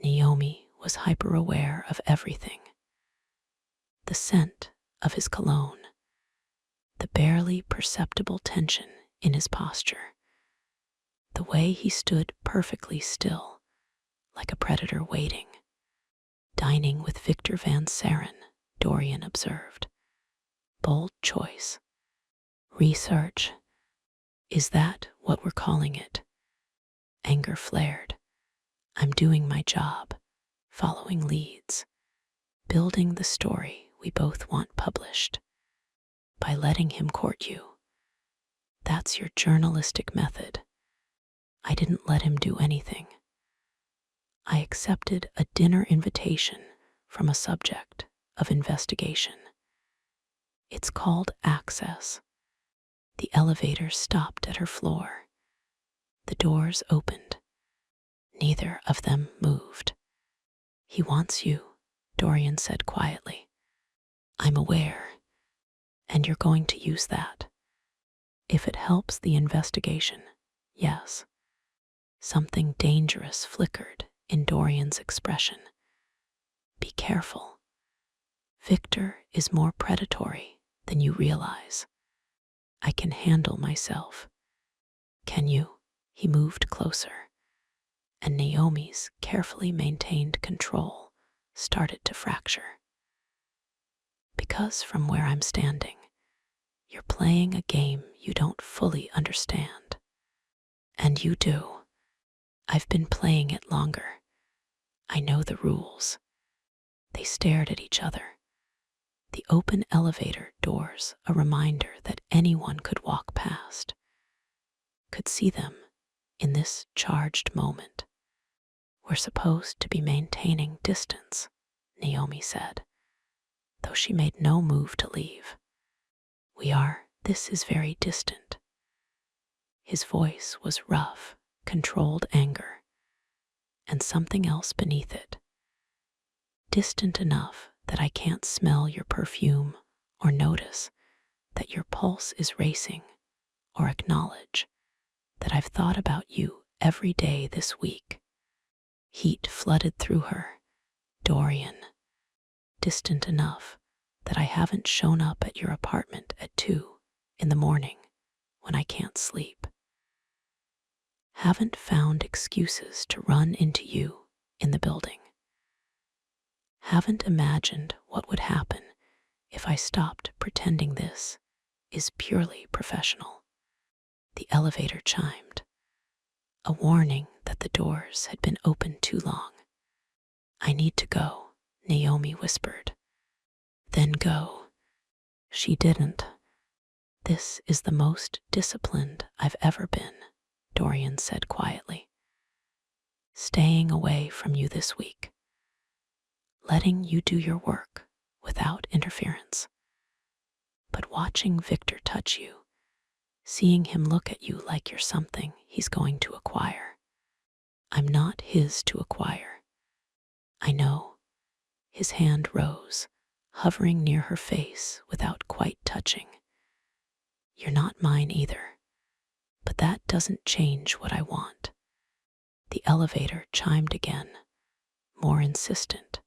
Naomi was hyper-aware of everything. The scent of his cologne, the barely perceptible tension in his posture, the way he stood perfectly still, like a predator waiting. Dining with Victor Van Saren, Dorian observed. Bold choice. Research. Is that what we're calling it? Anger flared. I'm doing my job, following leads, building the story we both want published. By letting him court you. That's your journalistic method. I didn't let him do anything. I accepted a dinner invitation from a subject of investigation. It's called access. The elevator stopped at her floor. The doors opened. Neither of them moved. He wants you, Dorian said quietly. I'm aware, and you're going to use that. If it helps the investigation, yes. Something dangerous flickered in Dorian's expression. Be careful. Victor is more predatory than you realize. I can handle myself. Can you? He moved closer, and Naomi's carefully maintained control started to fracture. Because from where I'm standing, you're playing a game you don't fully understand. And you do. I've been playing it longer. I know the rules. They stared at each other. The open elevator doors, a reminder that anyone could walk past, could see them in this charged moment. We're supposed to be maintaining distance, Naomi said, though she made no move to leave. We are. This is very distant. His voice was rough, controlled anger, and something else beneath it. Distant enough that I can't smell your perfume or notice that your pulse is racing or acknowledge that I've thought about you every day this week. Heat flooded through her. Dorian. Distant enough that I haven't shown up at your apartment at 2 in the morning when I can't sleep. Haven't found excuses to run into you in the building. Haven't imagined what would happen if I stopped pretending this is purely professional. The elevator chimed, a warning that the doors had been open too long. "I need to go," Naomi whispered. "Then go." She didn't. "This is the most disciplined I've ever been," Dorian said quietly. "Staying away from you this week. Letting you do your work without interference. But watching Victor touch you, seeing him look at you like you're something he's going to acquire. I'm not his to acquire. I know." His hand rose, hovering near her face without quite touching. "You're not mine either, but that doesn't change what I want." The elevator chimed again, more insistent.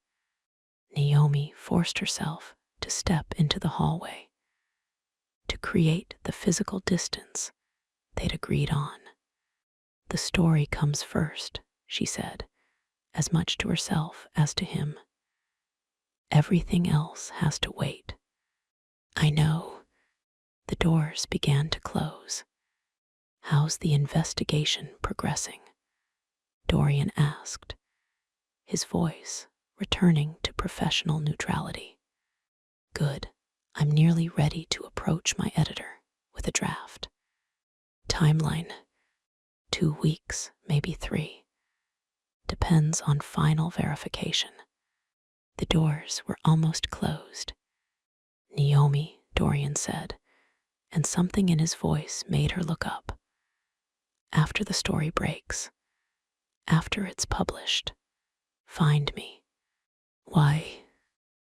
Naomi forced herself to step into the hallway, to create the physical distance they'd agreed on. "The story comes first," she said, as much to herself as to him. "Everything else has to wait." "I know." The doors began to close. "How's the investigation progressing?" Dorian asked, his voice returning to professional neutrality. "Good. I'm nearly ready to approach my editor with a draft. Timeline: 2 weeks, maybe 3. Depends on final verification." The doors were almost closed. "Naomi," Dorian said, and something in his voice made her look up. "After the story breaks, after it's published, find me." "Why?"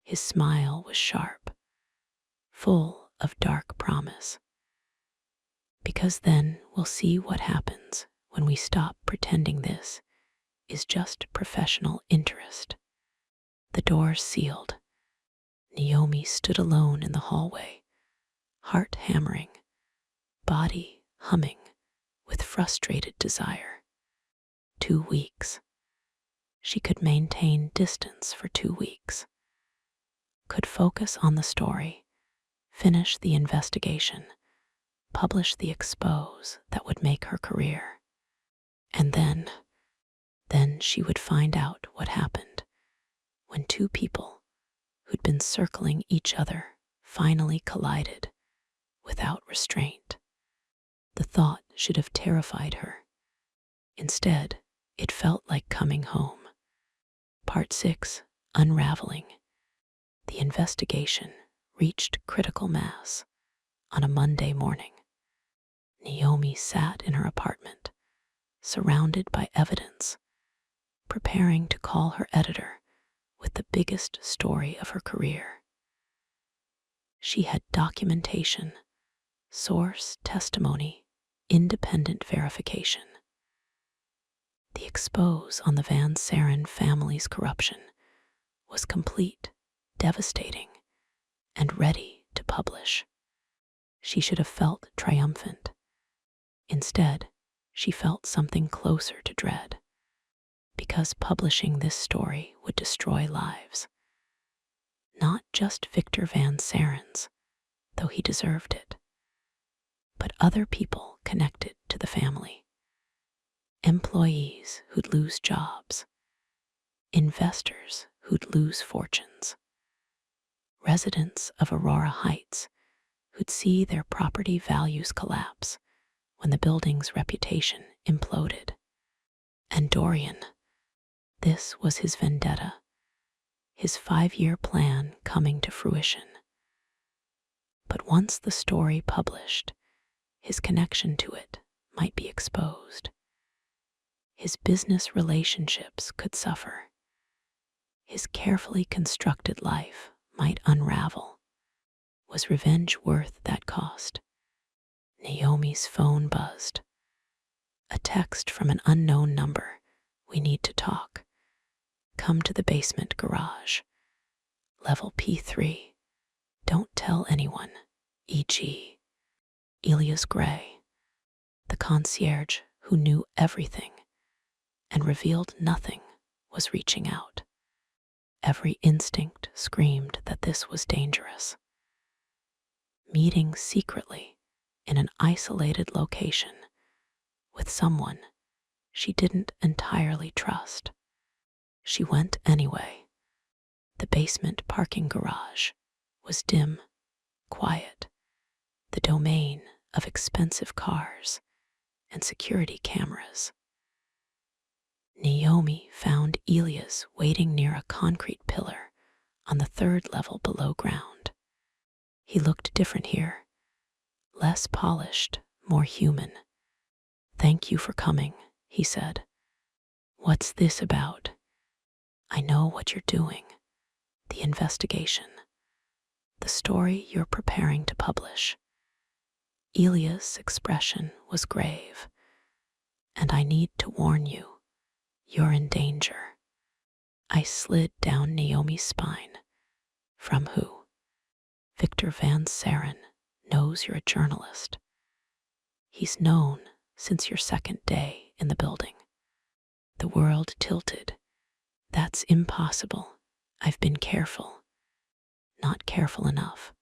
His smile was sharp, full of dark promise. "Because then we'll see what happens when we stop pretending this is just professional interest." The doors sealed. Naomi stood alone in the hallway, heart hammering, body humming with frustrated desire. 2 weeks. She could maintain distance for 2 weeks. Could focus on the story, finish the investigation, publish the expose that would make her career. And then she would find out what happened when 2 people who'd been circling each other finally collided without restraint. The thought should have terrified her. Instead, it felt like coming home. Part 6, Unraveling. The investigation reached critical mass on a Monday morning. Naomi sat in her apartment, surrounded by evidence, preparing to call her editor with the biggest story of her career. She had documentation, source testimony, independent verification. The expose on the Van Saren family's corruption was complete, devastating, and ready to publish. She should have felt triumphant. Instead, she felt something closer to dread, because publishing this story would destroy lives. Not just Victor Van Saren's, though he deserved it, but other people connected to the family. Employees who'd lose jobs, investors who'd lose fortunes, residents of Aurora Heights who'd see their property values collapse when the building's reputation imploded. And Dorian, this was his vendetta, his 5-year plan coming to fruition. But once the story published, his connection to it might be exposed. His business relationships could suffer. His carefully constructed life might unravel. Was revenge worth that cost? Naomi's phone buzzed. A text from an unknown number. "We need to talk. Come to the basement garage. Level P3. Don't tell anyone. E.g. Elias Gray, the concierge who knew everything and revealed nothing, was reaching out. Every instinct screamed that this was dangerous. Meeting secretly in an isolated location with someone she didn't entirely trust. She went anyway. The basement parking garage was dim, quiet, the domain of expensive cars and security cameras. Naomi found Elias waiting near a concrete pillar on the third level below ground. He looked different here, less polished, more human. "Thank you for coming," he said. "What's this about?" "I know what you're doing. The investigation. The story you're preparing to publish." Elias' expression was grave. "And I need to warn you, you're in danger." I slid down Naomi's spine. "From who?" "Victor Van Saren knows you're a journalist. He's known since your second day in the building." The world tilted. "That's impossible. I've been careful." "Not careful enough.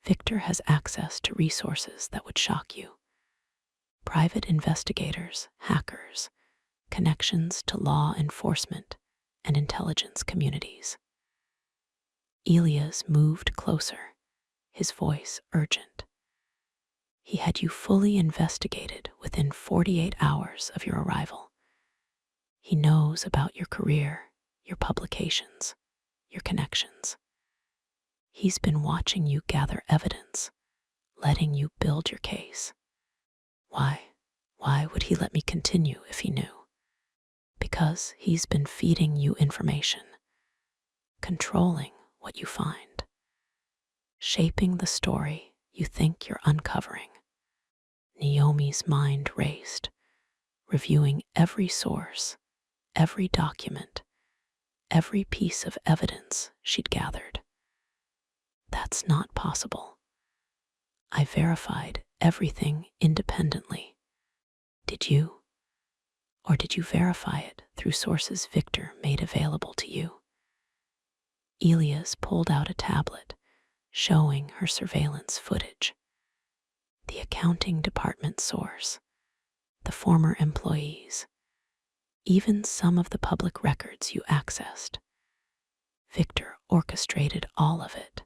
Victor has access to resources that would shock you. Private investigators, hackers, connections to law enforcement and intelligence communities." Elias moved closer, his voice urgent. "He had you fully investigated within 48 hours of your arrival. He knows about your career, your publications, your connections. He's been watching you gather evidence, letting you build your case." Why would he let me continue if he knew?" "Because he's been feeding you information, controlling what you find, shaping the story you think you're uncovering." Naomi's mind raced, reviewing every source, every document, every piece of evidence she'd gathered. "That's not possible. I verified everything independently." "Did you? Or did you verify it through sources Victor made available to you?" Elias pulled out a tablet, showing her surveillance footage. "The accounting department source, the former employees, even some of the public records you accessed. Victor orchestrated all of it."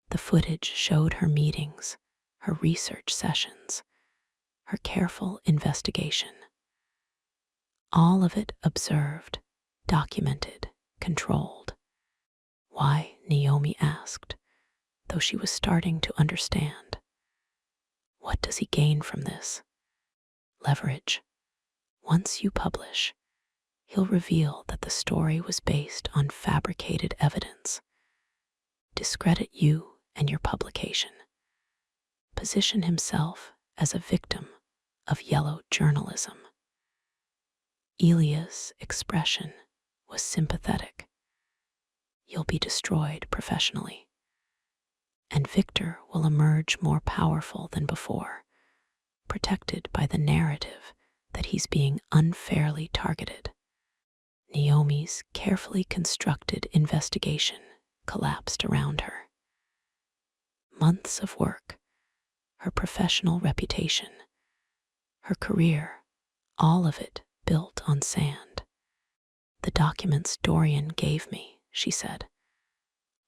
The footage showed her meetings, her research sessions, her careful investigation. All of it observed, documented, controlled. "Why?" Naomi asked, though she was starting to understand. "What does he gain from this?" "Leverage. Once you publish, he'll reveal that the story was based on fabricated evidence, discredit you and your publication, position himself as a victim of yellow journalism." Elias' expression was sympathetic. "You'll be destroyed professionally, and Victor will emerge more powerful than before, protected by the narrative that he's being unfairly targeted." Naomi's carefully constructed investigation collapsed around her. Months of work, her professional reputation, her career, all of it built on sand. "The documents Dorian gave me," she said.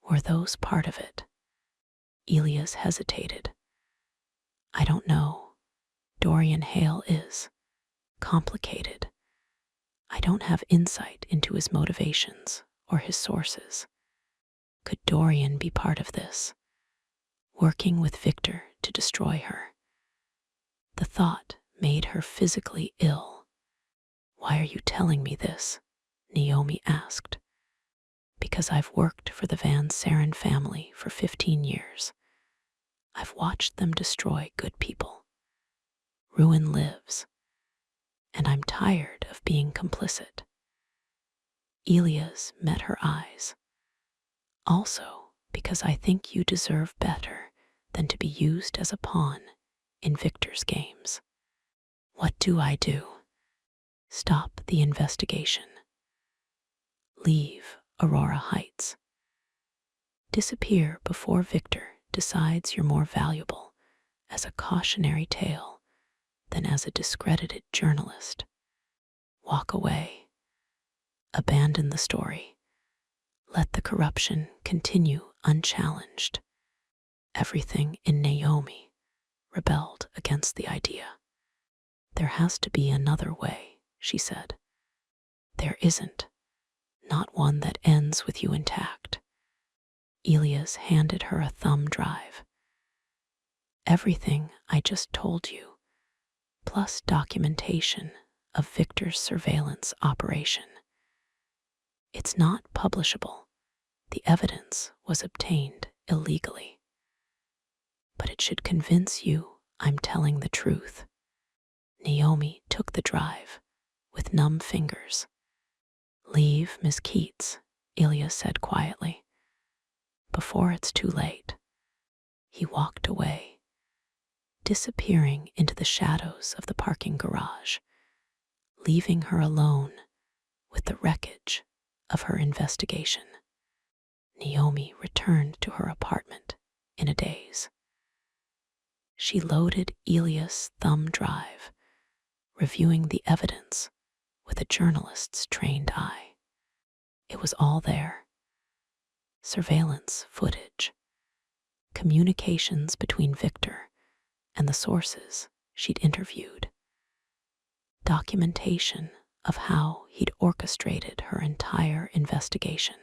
"Were those part of it?" Elias hesitated. "I don't know. Dorian Hale is complicated. I don't have insight into his motivations or his sources. Could Dorian be part of this, working with Victor to destroy her?" The thought made her physically ill. "Why are you telling me this?" Naomi asked. "Because I've worked for the Van Saren family for 15 years. I've watched them destroy good people, ruin lives, and I'm tired of being complicit." Elias met her eyes. "Also, because I think you deserve better than to be used as a pawn in Victor's games." "What do I do?" "Stop the investigation. Leave Aurora Heights. Disappear before Victor decides you're more valuable as a cautionary tale than as a discredited journalist. Walk away. Abandon the story. Let the corruption continue unchallenged. Everything in Naomi rebelled against the idea. There has to be another way, she said. There isn't. Not one that ends with you intact. Elias handed her a thumb drive. Everything I just told you, plus documentation of Victor's surveillance operation. It's not publishable. The evidence was obtained illegally. But it should convince you I'm telling the truth. Naomi took the drive with numb fingers. Leave, Miss Keats, Elias said quietly, before it's too late. He walked away, disappearing into the shadows of the parking garage, leaving her alone with the wreckage of her investigation. Naomi returned to her apartment in a daze. She loaded Elias' thumb drive, reviewing the evidence with a journalist's trained eye. It was all there. Surveillance footage, communications between Victor and the sources she'd interviewed, documentation of how he'd orchestrated her entire investigation.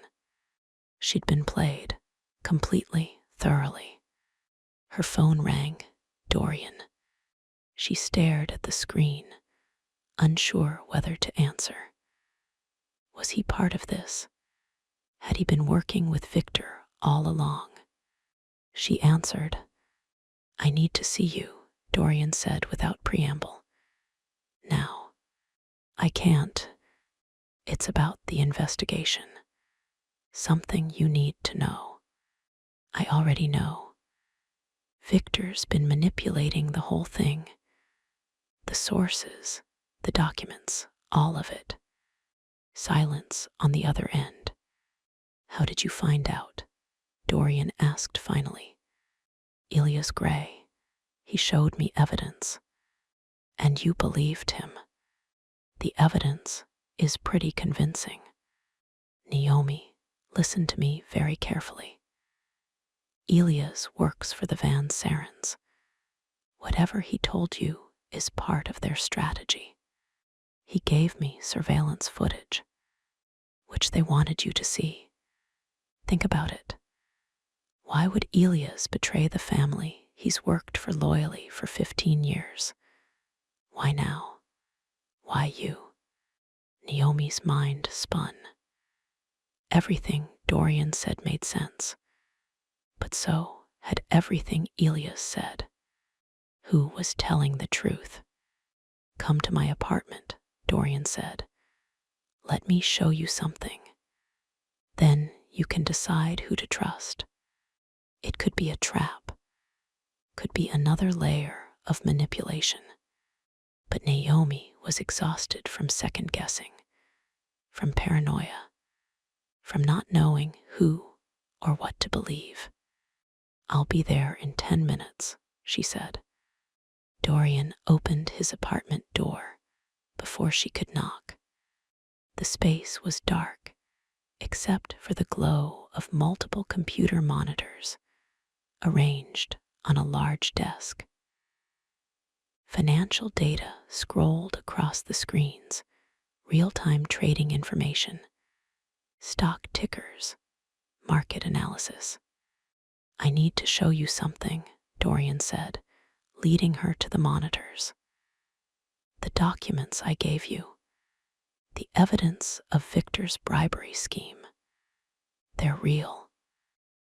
She'd been played completely, thoroughly. Her phone rang. Dorian. She stared at the screen, unsure whether to answer. Was he part of this? Had he been working with Victor all along? She answered. I need to see you, Dorian said without preamble. Now. I can't. It's about the investigation. Something you need to know. I already know. Victor's been manipulating the whole thing. The sources, the documents, all of it. Silence on the other end. How did you find out? Dorian asked finally. Elias Gray. He showed me evidence. And you believed him. The evidence is pretty convincing. Naomi, listen to me very carefully. Elias works for the Van Sarens. Whatever he told you is part of their strategy. He gave me surveillance footage, which they wanted you to see. Think about it. Why would Elias betray the family he's worked for loyally for 15 years? Why now? Why you? Naomi's mind spun. Everything Dorian said made sense. But so had everything Elias said. Who was telling the truth? Come to my apartment, Dorian said. Let me show you something. Then you can decide who to trust. It could be a trap, could be another layer of manipulation. But Naomi was exhausted from second-guessing, from paranoia, from not knowing who or what to believe. I'll be there in 10 minutes, she said. Dorian opened his apartment door before she could knock. The space was dark, except for the glow of multiple computer monitors arranged on a large desk. Financial data scrolled across the screens, real-time trading information, stock tickers, market analysis. I need to show you something, Dorian said, leading her to the monitors. The documents I gave you, the evidence of Victor's bribery scheme. They're real.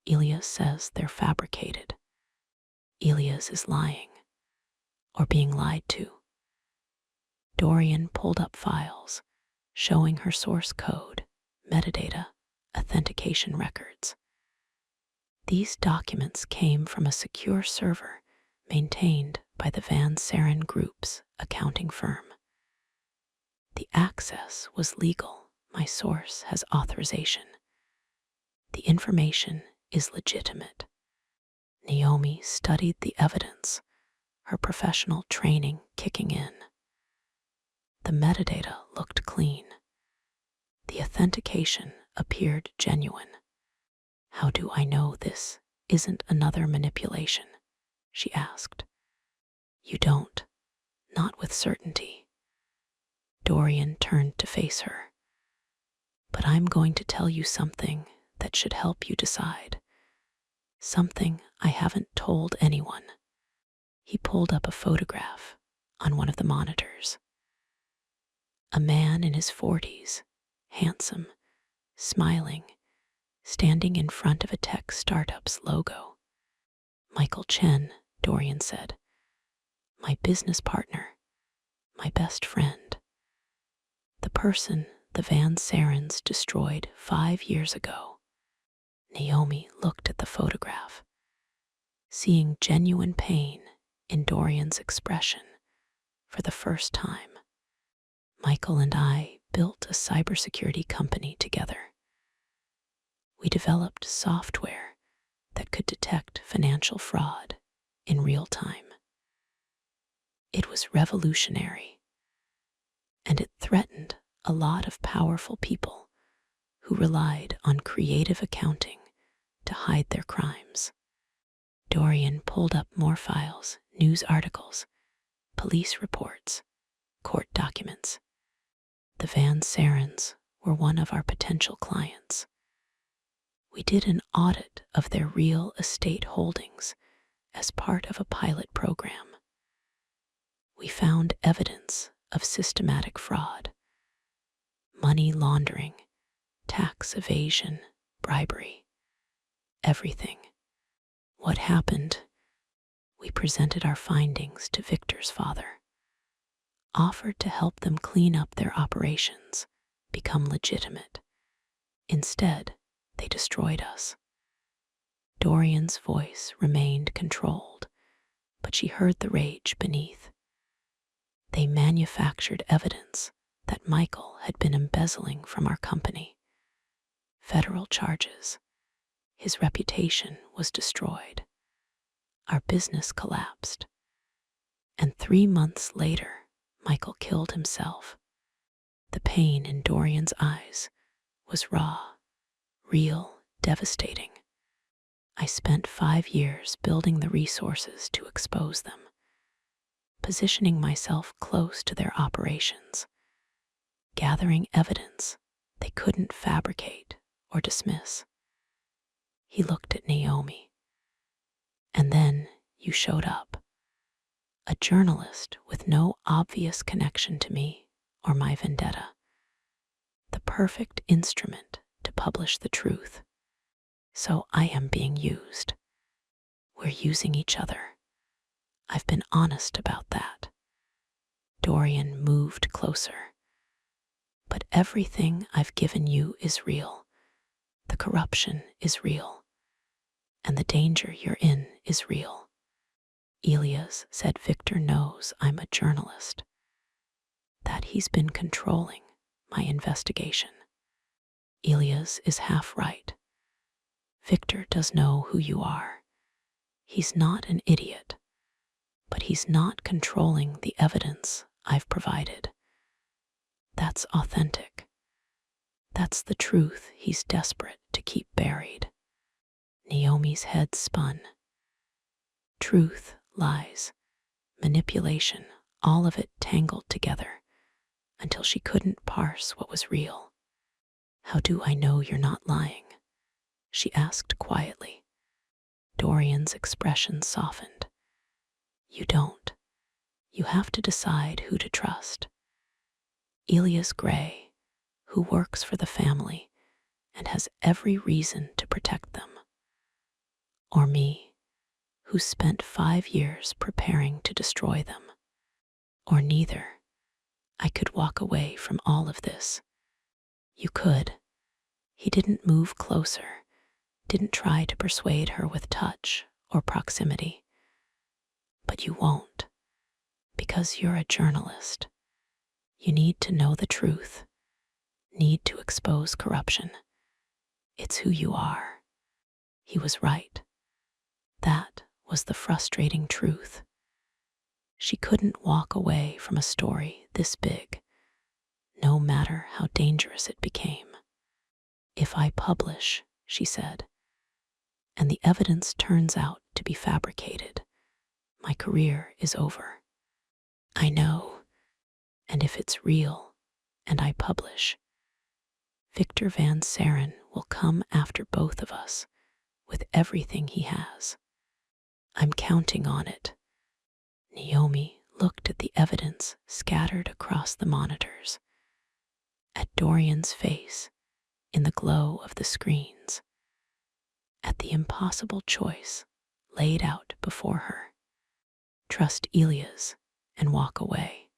Elias says they're fabricated. Elias is lying, or being lied to. Dorian pulled up files, showing her source code, metadata, authentication records. These documents came from a secure server maintained by the Van Saren Group's accounting firm. The access was legal. My source has authorization. The information is legitimate. Naomi studied the evidence her professional training kicking in. The metadata looked clean. The authentication appeared genuine. How do I know this isn't another manipulation? She asked. You don't, not with certainty. Dorian turned to face her. But I'm going to tell you something that should help you decide. Something I haven't told anyone. He pulled up a photograph on one of the monitors. A man in his 40s, handsome, smiling, standing in front of a tech startup's logo. Michael Chen, Dorian said. My business partner, my best friend. The person the Van Sarens destroyed 5 years ago. Naomi looked at the photograph, seeing genuine pain in Dorian's expression for the first time. Michael and I built a cybersecurity company together. We developed software that could detect financial fraud in real time. It was revolutionary, and it threatened a lot of powerful people who relied on creative accounting to hide their crimes. Dorian pulled up more files, news articles, police reports, court documents. The Van Sarens were one of our potential clients. We did an audit of their real estate holdings as part of a pilot program. We found evidence of systematic fraud, money laundering, tax evasion, bribery, everything. What happened? We presented our findings to Victor's father, offered to help them clean up their operations, become legitimate. Instead, they destroyed us. Dorian's voice remained controlled, but she heard the rage beneath. They manufactured evidence that Michael had been embezzling from our company. Federal charges. His reputation was destroyed. Our business collapsed. And 3 months later, Michael killed himself. The pain in Dorian's eyes was raw, real, devastating. I spent 5 years building the resources to expose them, positioning myself close to their operations, gathering evidence they couldn't fabricate or dismiss. He looked at Naomi. And then you showed up. A journalist with no obvious connection to me or my vendetta. The perfect instrument to publish the truth. So I am being used. We're using each other. I've been honest about that. Dorian moved closer. But everything I've given you is real. The corruption is real. And the danger you're in is real. Elias said Victor knows I'm a journalist, that he's been controlling my investigation. Elias is half right. Victor does know who you are. He's not an idiot, but he's not controlling the evidence I've provided. That's authentic. That's the truth he's desperate to keep buried. Naomi's head spun. Truth, lies, manipulation, all of it tangled together until she couldn't parse what was real. How do I know you're not lying? She asked quietly. Dorian's expression softened. You don't. You have to decide who to trust. Elias Gray, who works for the family and has every reason to protect them. Or me, who spent 5 years preparing to destroy them. Or neither. I could walk away from all of this. You could. He didn't move closer, didn't try to persuade her with touch or proximity. But you won't, because you're a journalist. You need to know the truth, need to expose corruption. It's who you are. He was right. That was the frustrating truth. She couldn't walk away from a story this big, no matter how dangerous it became. If I publish, she said, and the evidence turns out to be fabricated, my career is over. I know, and if it's real and I publish, Victor Van Saren will come after both of us with everything he has. I'm counting on it. Naomi looked at the evidence scattered across the monitors, at Dorian's face in the glow of the screens, at the impossible choice laid out before her. Trust Elias and walk away.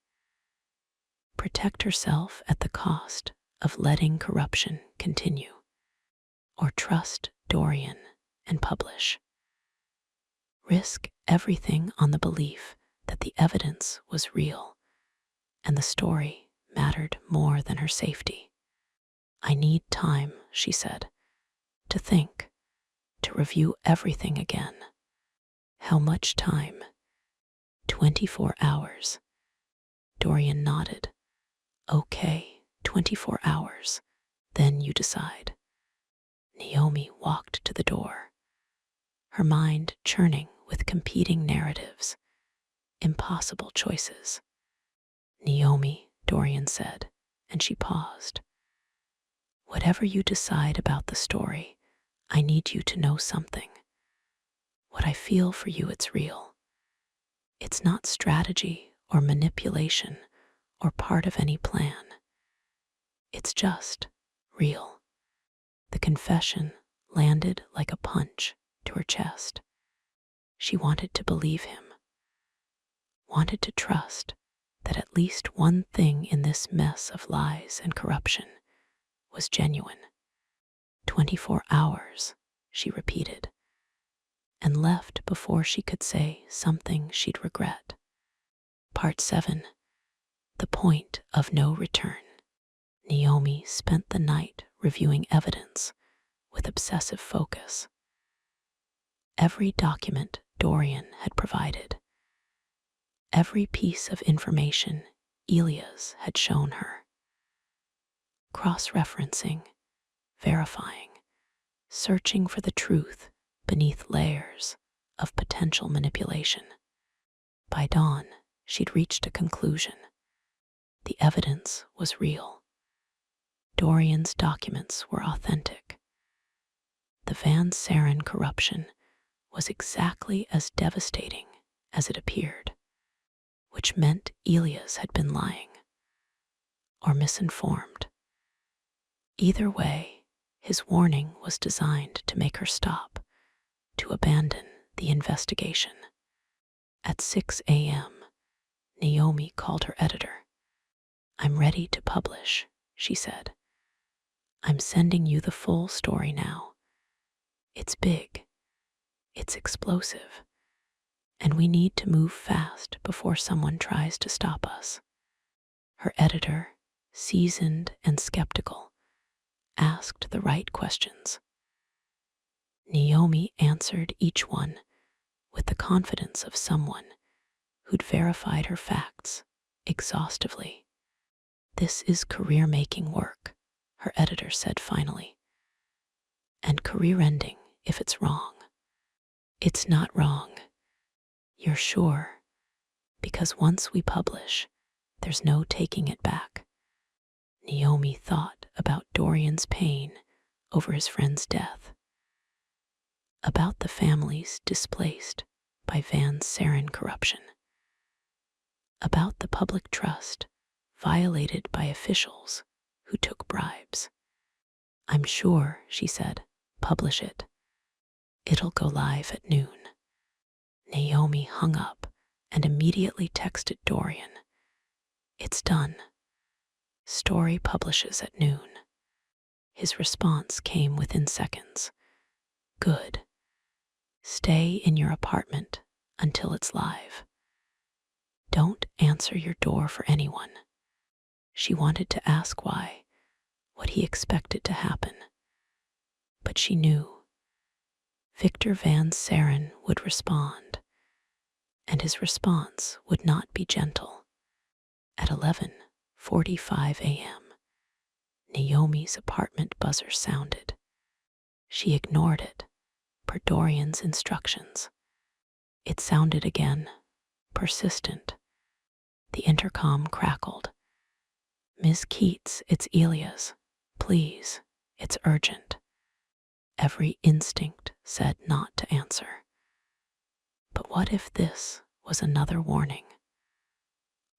Protect herself at the cost of letting corruption continue, or trust Dorian and publish. Risk everything on the belief that the evidence was real and the story mattered more than her safety. I need time, she said, to think, to review everything again. How much time? 24 hours. Dorian nodded. Okay, 24 hours. Then you decide. Naomi walked to the door, her mind churning with competing narratives, impossible choices. Naomi, Dorian said, and she paused. Whatever you decide about the story, I need you to know something. What I feel for you, it's real. It's not strategy or manipulation or part of any plan. It's just real. The confession landed like a punch to her chest. She wanted to believe him, wanted to trust that at least one thing in this mess of lies and corruption was genuine. 24 hours, she repeated, and left before she could say something she'd regret. Part 7. The Point of No Return. Naomi spent the night reviewing evidence with obsessive focus. Every document Dorian had provided, every piece of information Elias had shown her. Cross-referencing, verifying, searching for the truth beneath layers of potential manipulation. By dawn, she'd reached a conclusion. The evidence was real. Dorian's documents were authentic. The Van Saren corruption was exactly as devastating as it appeared, which meant Elias had been lying or misinformed. Either way, his warning was designed to make her stop, to abandon the investigation. At 6 a.m., Naomi called her editor. I'm ready to publish, she said. I'm sending you the full story now. It's big, it's explosive, and we need to move fast before someone tries to stop us. Her editor, seasoned and skeptical, asked the right questions. Naomi answered each one with the confidence of someone who'd verified her facts exhaustively. This is career-making work, her editor said finally, and career-ending if it's wrong. It's not wrong. You're sure? Because once we publish, there's no taking it back. Naomi thought about Dorian's pain over his friend's death, about the families displaced by Van Saren corruption, about the public trust violated by officials who took bribes. I'm sure, she said, publish it. It'll go live at noon. Naomi hung up and immediately texted Dorian. It's done. Story publishes at noon. His response came within seconds. Good. Stay in your apartment until it's live. Don't answer your door for anyone. She wanted to ask why, what he expected to happen. But she knew. Victor Van Saren would respond, and his response would not be gentle. At 11:45 a.m., Naomi's apartment buzzer sounded. She ignored it, per Dorian's instructions. It sounded again, persistent. The intercom crackled. "Ms. Keats, it's Elias. Please, it's urgent." Every instinct said not to answer. But what if this was another warning?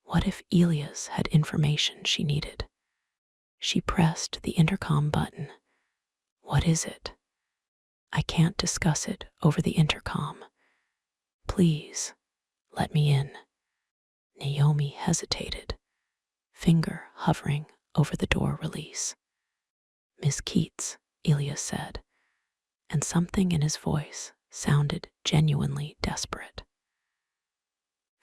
What if Elias had information she needed? She pressed the intercom button. "What is it?" "I can't discuss it over the intercom. Please, let me in." Naomi hesitated, finger hovering over the door release. "Miss Keats," Elias said, and something in his voice sounded genuinely desperate.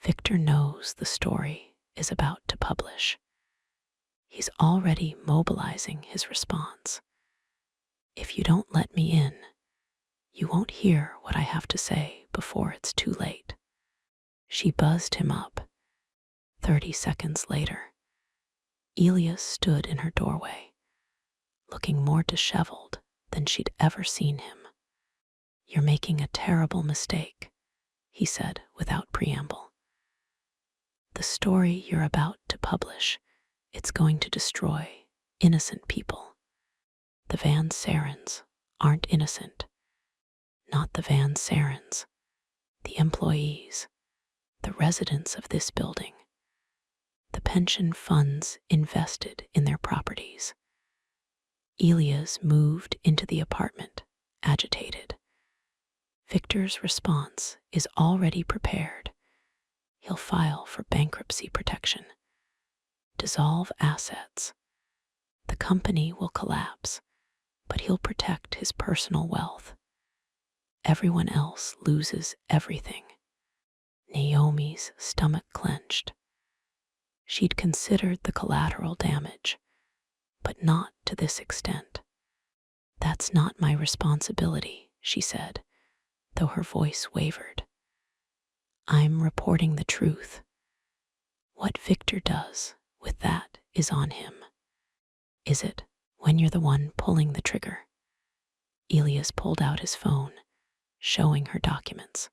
"Victor knows the story is about to publish. He's already mobilizing his response. If you don't let me in, you won't hear what I have to say before it's too late." She buzzed him up. 30 seconds later, Elias stood in her doorway, looking more disheveled than she'd ever seen him. "You're making a terrible mistake," he said without preamble. "The story you're about to publish, it's going to destroy innocent people. The Van Sarens aren't innocent. Not the Van Sarens, the employees, the residents of this building, the pension funds invested in their properties." Elias moved into the apartment, agitated. Victor's response is already prepared. He'll file for bankruptcy protection, dissolve assets. The company will collapse, but he'll protect his personal wealth. Everyone else loses everything. Naomi's stomach clenched. She'd considered the collateral damage, but not to this extent. "That's not my responsibility," she said, though her voice wavered. "I'm reporting the truth. What Victor does with that is on him." "Is it, when you're the one pulling the trigger?" Elias pulled out his phone, showing her documents.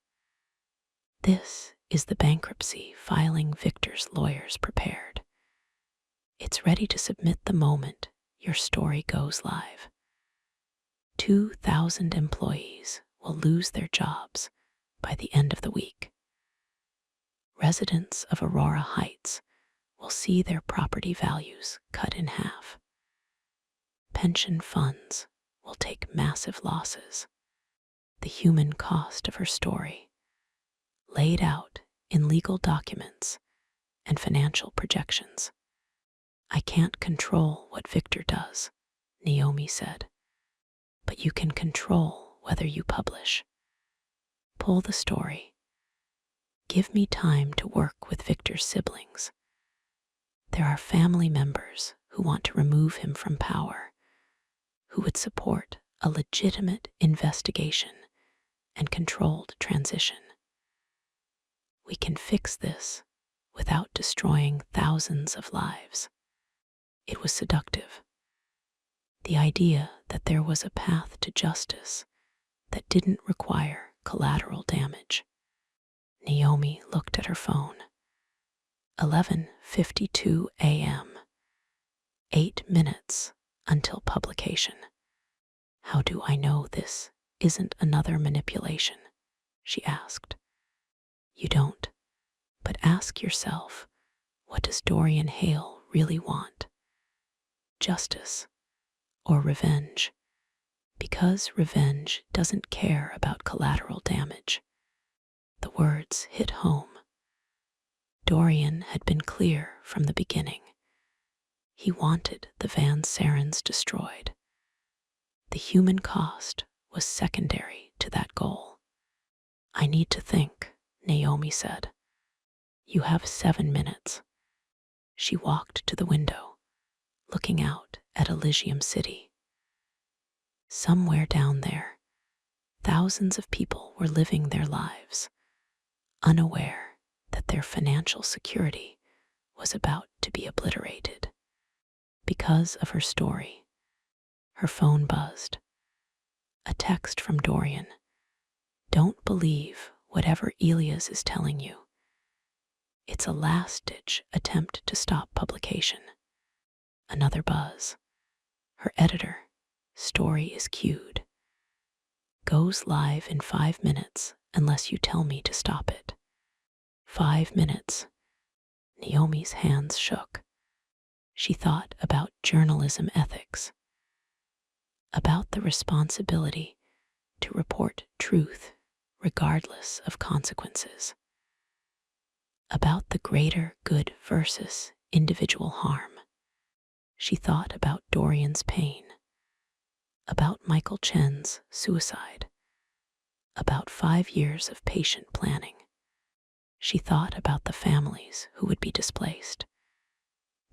"This is the bankruptcy filing Victor's lawyers prepared. It's ready to submit the moment your story goes live. 2,000 employees will lose their jobs by the end of the week. Residents of Aurora Heights will see their property values cut in half. Pension funds will take massive losses. The human cost of her story, laid out in legal documents and financial projections. "I can't control what Victor does," Naomi said, "but you can control whether you publish. Pull the story. Give me time to work with Victor's siblings. There are family members who want to remove him from power, who would support a legitimate investigation and controlled transition. We can fix this without destroying thousands of lives." It was seductive. The idea that there was a path to justice that didn't require collateral damage. Naomi looked at her phone. 11:52 a.m. 8 minutes until publication. "How do I know this isn't another manipulation?" she asked. "You don't, but ask yourself, what does Dorian Hale really want? Justice or revenge? Because revenge doesn't care about collateral damage." The words hit home. Dorian had been clear from the beginning. He wanted the Van Sarens destroyed. The human cost was secondary to that goal. "I need to think," Naomi said. "You have 7 minutes." She walked to the window, looking out at Elysium City. Somewhere down there, thousands of people were living their lives, unaware their financial security was about to be obliterated. Because of her story, her phone buzzed. A text from Dorian. Don't believe whatever Elias is telling you. It's a last-ditch attempt to stop publication. Another buzz. Her editor. Story is queued. Goes live in 5 minutes unless you tell me to stop it. 5 minutes. Naomi's hands shook. She thought about journalism ethics, about the responsibility to report truth regardless of consequences, about the greater good versus individual harm. She thought about Dorian's pain, about Michael Chen's suicide, about 5 years of patient planning. She thought about the families who would be displaced,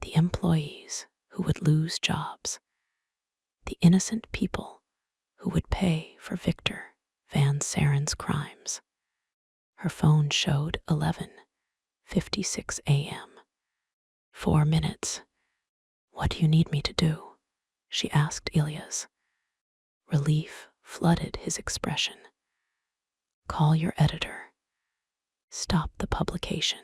the employees who would lose jobs, the innocent people who would pay for Victor Van Saren's crimes. Her phone showed 11:56 a.m. 4 minutes. What do you need me to do? She asked Elias. Relief flooded his expression. Call your editor. Stop the publication.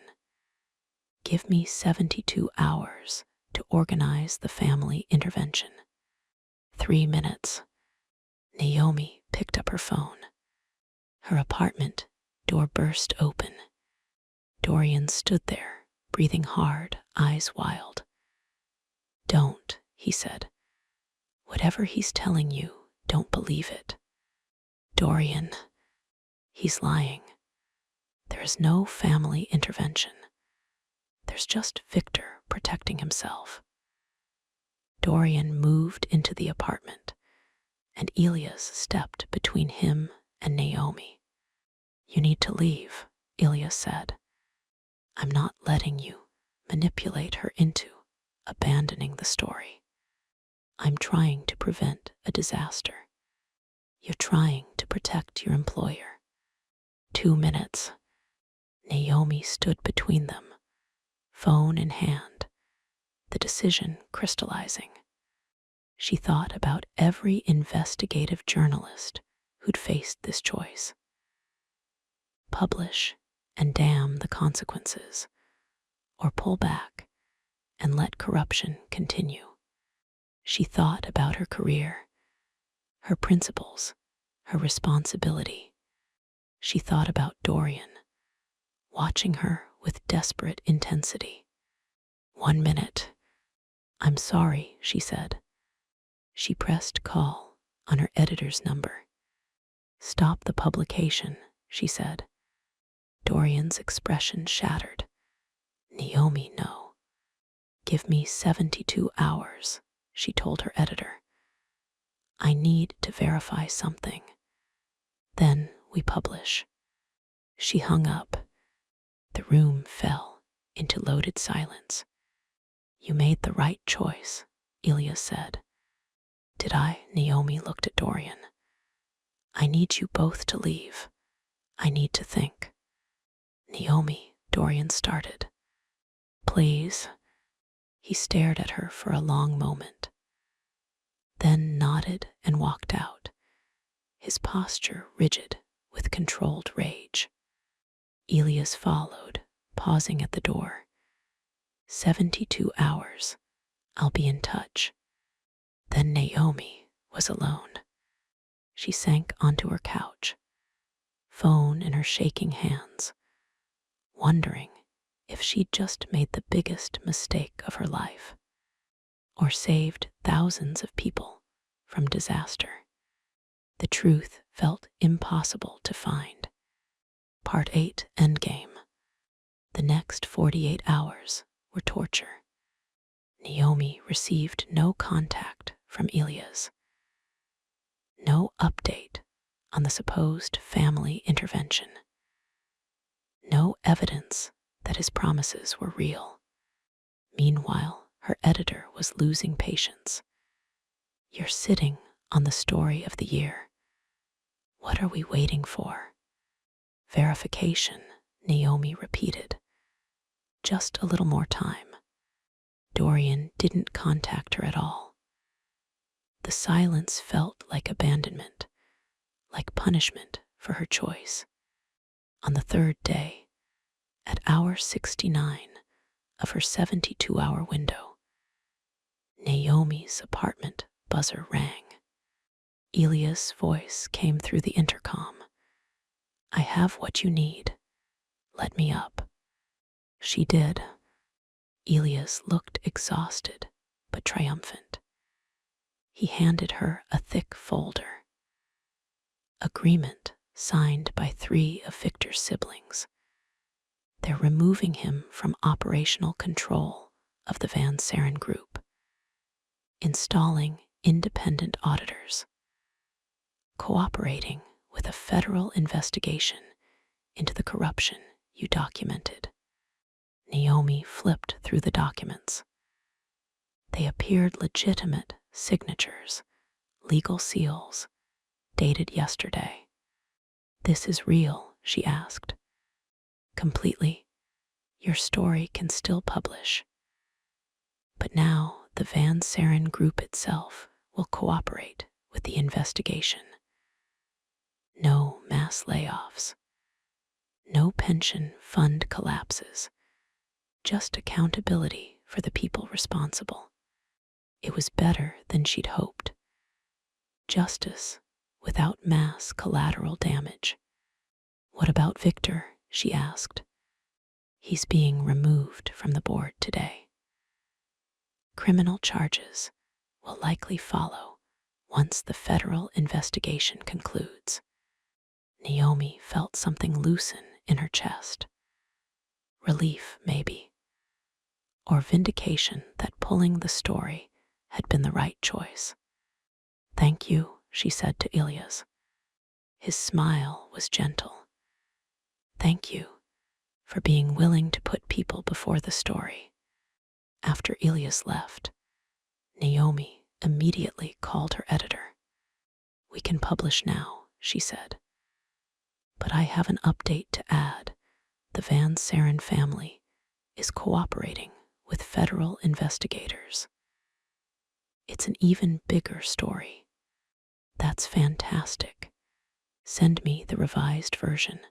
Give me 72 hours to organize the family intervention. 3 minutes. Naomi picked up her phone. Her apartment door burst open. Dorian stood there, breathing hard, eyes wild. Don't, he said. Whatever he's telling you, don't believe it. Dorian, he's lying. There is no family intervention. There's just Victor protecting himself. Dorian moved into the apartment, and Elias stepped between him and Naomi. You need to leave, Elias said. I'm not letting you manipulate her into abandoning the story. I'm trying to prevent a disaster. You're trying to protect your employer. 2 minutes. Naomi stood between them, phone in hand, the decision crystallizing. She thought about every investigative journalist who'd faced this choice. Publish and damn the consequences, or pull back and let corruption continue. She thought about her career, her principles, her responsibility. She thought about Dorian, watching her with desperate intensity. 1 minute. I'm sorry, she said. She pressed call on her editor's number. Stop the publication, she said. Dorian's expression shattered. Naomi, no. Give me 72 hours, she told her editor. I need to verify something. Then we publish. She hung up. The room fell into loaded silence. You made the right choice, Elias said. Did I? Naomi looked at Dorian. I need you both to leave. I need to think. Naomi, Dorian started. Please. He stared at her for a long moment, then nodded and walked out, his posture rigid with controlled rage. Elias followed, pausing at the door. 72 hours. I'll be in touch. Then Naomi was alone. She sank onto her couch, phone in her shaking hands, wondering if she'd just made the biggest mistake of her life, or saved thousands of people from disaster. The truth felt impossible to find. Part 8, Endgame. The next 48 hours were torture. Naomi received no contact from Elias. No update on the supposed family intervention. No evidence that his promises were real. Meanwhile, her editor was losing patience. You're sitting on the story of the year. What are we waiting for? Verification, Naomi repeated. just a little more time. Dorian didn't contact her at all. The silence felt like abandonment, like punishment for her choice. On the third day, at hour 69 of her 72-hour window, Naomi's apartment buzzer rang. Elia's voice came through the intercom. "I have what you need. Let me up." She did. Elias looked exhausted but triumphant. He handed her a thick folder. Agreement signed by 3 of Victor's siblings. They're removing him from operational control of the Van Saren Group, installing independent auditors, cooperating with a federal investigation into the corruption you documented. Naomi flipped through the documents. They appeared legitimate signatures, legal seals, dated yesterday. "This is real?" she asked. "Completely. Your story can still publish. But now the Van Saren Group itself will cooperate with the investigation. No mass layoffs. No pension fund collapses. Just accountability for the people responsible." It was better than she'd hoped. Justice without mass collateral damage. "What about Victor?" she asked. "He's being removed from the board today. Criminal charges will likely follow once the federal investigation concludes." Naomi felt something loosen in her chest. Relief, maybe. Or vindication that pulling the story had been the right choice. "Thank you," she said to Elias. His smile was gentle. "Thank you for being willing to put people before the story." After Elias left, Naomi immediately called her editor. "We can publish now," she said. "But I have an update to add. The Van Saren family is cooperating with federal investigators. It's an even bigger story." "That's fantastic. Send me the revised version.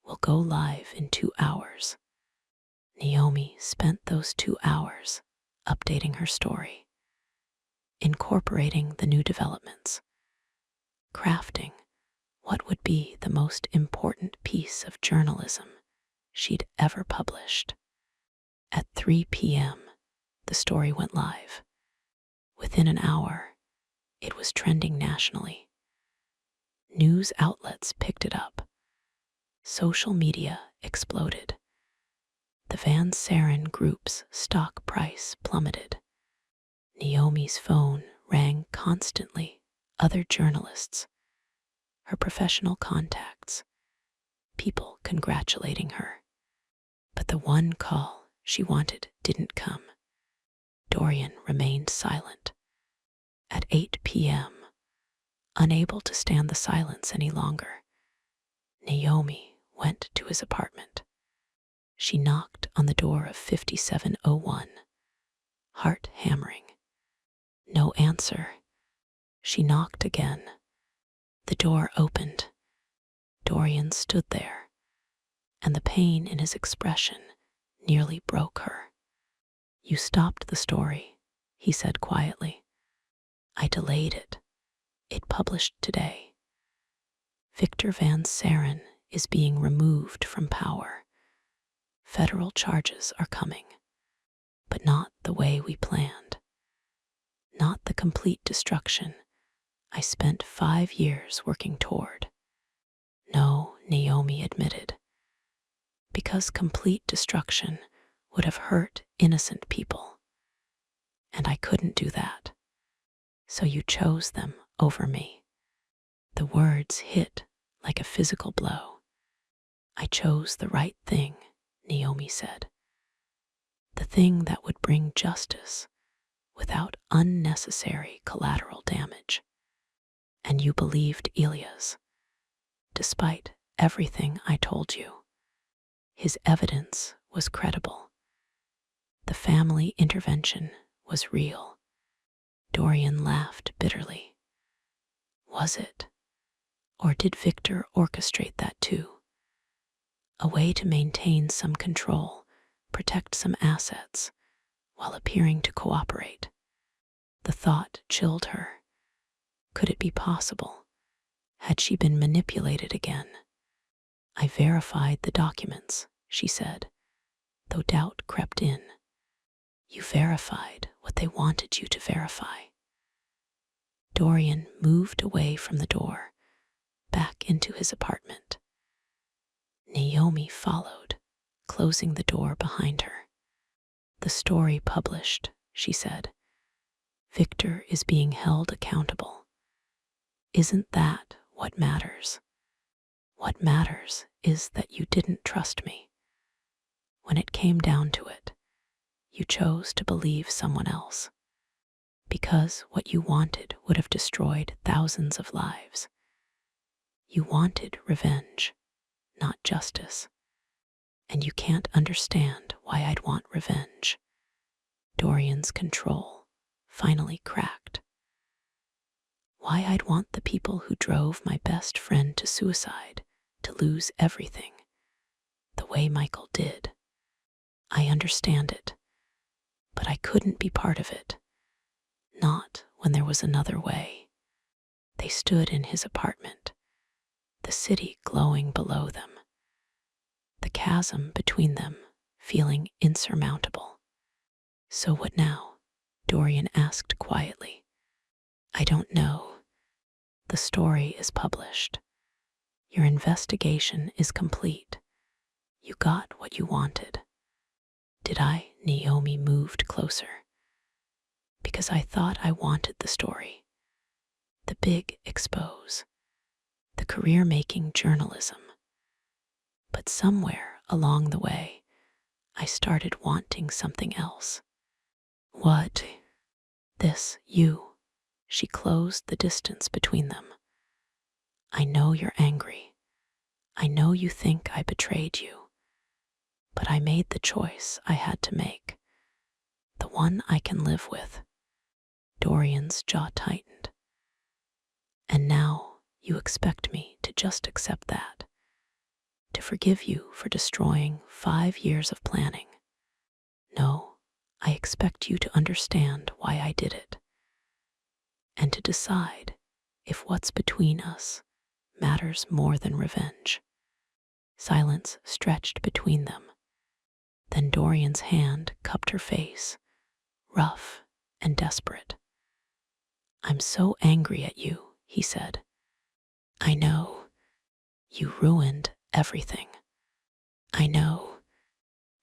We'll go live in 2 hours." Naomi spent those 2 hours updating her story, incorporating the new developments, crafting what would be the most important piece of journalism she'd ever published. At 3 p.m., the story went live. Within an hour, it was trending nationally. News outlets picked it up. Social media exploded. The Van Saren Group's stock price plummeted. Naomi's phone rang constantly. Other journalists, her professional contacts, people congratulating her. But the one call she wanted didn't come. Dorian remained silent. At 8 p.m., unable to stand the silence any longer, Naomi went to his apartment. She knocked on the door of 5701, heart hammering. No answer. She knocked again. The door opened. Dorian stood there, and the pain in his expression nearly broke her. "You stopped the story," he said quietly. "I delayed it. It published today. Victor Van Saren is being removed from power. Federal charges are coming, but not the way we planned. Not the complete destruction I spent 5 years working toward." "No," Naomi admitted, "because complete destruction would have hurt innocent people. And I couldn't do that. So you chose them over me." The words hit like a physical blow. "I chose the right thing," Naomi said. "The thing that would bring justice without unnecessary collateral damage. And you believed Elias, despite everything I told you. His evidence was credible. The family intervention was real. Dorian laughed bitterly. Was it? Or did Victor orchestrate that too? A way to maintain some control, protect some assets, while appearing to cooperate. The thought chilled her. Could it be possible? Had she been manipulated again? I verified the documents, she said, though doubt crept in. You verified what they wanted you to verify. Dorian moved away from the door, back into his apartment. Naomi followed, closing the door behind her. The story published, she said. Victor is being held accountable. Isn't that what matters? What matters is that you didn't trust me. When it came down to it, you chose to believe someone else. Because what you wanted would have destroyed thousands of lives. You wanted revenge, not justice. And you can't understand why I'd want revenge. Dorian's control finally cracked. Why I'd want the people who drove my best friend to suicide to lose everything, the way Michael did. I understand it, but I couldn't be part of it. Not when there was another way. They stood in his apartment, the city glowing below them, the chasm between them feeling insurmountable. So what now? Dorian asked quietly. I don't know. The story is published. Your investigation is complete. You got what you wanted. Did I? Naomi moved closer. Because I thought I wanted the story. The big expose. The career-making journalism. But somewhere along the way, I started wanting something else. What? This, you. She closed the distance between them. I know you're angry. I know you think I betrayed you. But I made the choice I had to make. The one I can live with. Dorian's jaw tightened. And now you expect me to just accept that. To forgive you for destroying 5 years of planning. No, I expect you to understand why I did it. And to decide if what's between us matters more than revenge. Silence stretched between them. Then Dorian's hand cupped her face, rough and desperate. I'm so angry at you, he said. I know. You ruined everything. I know.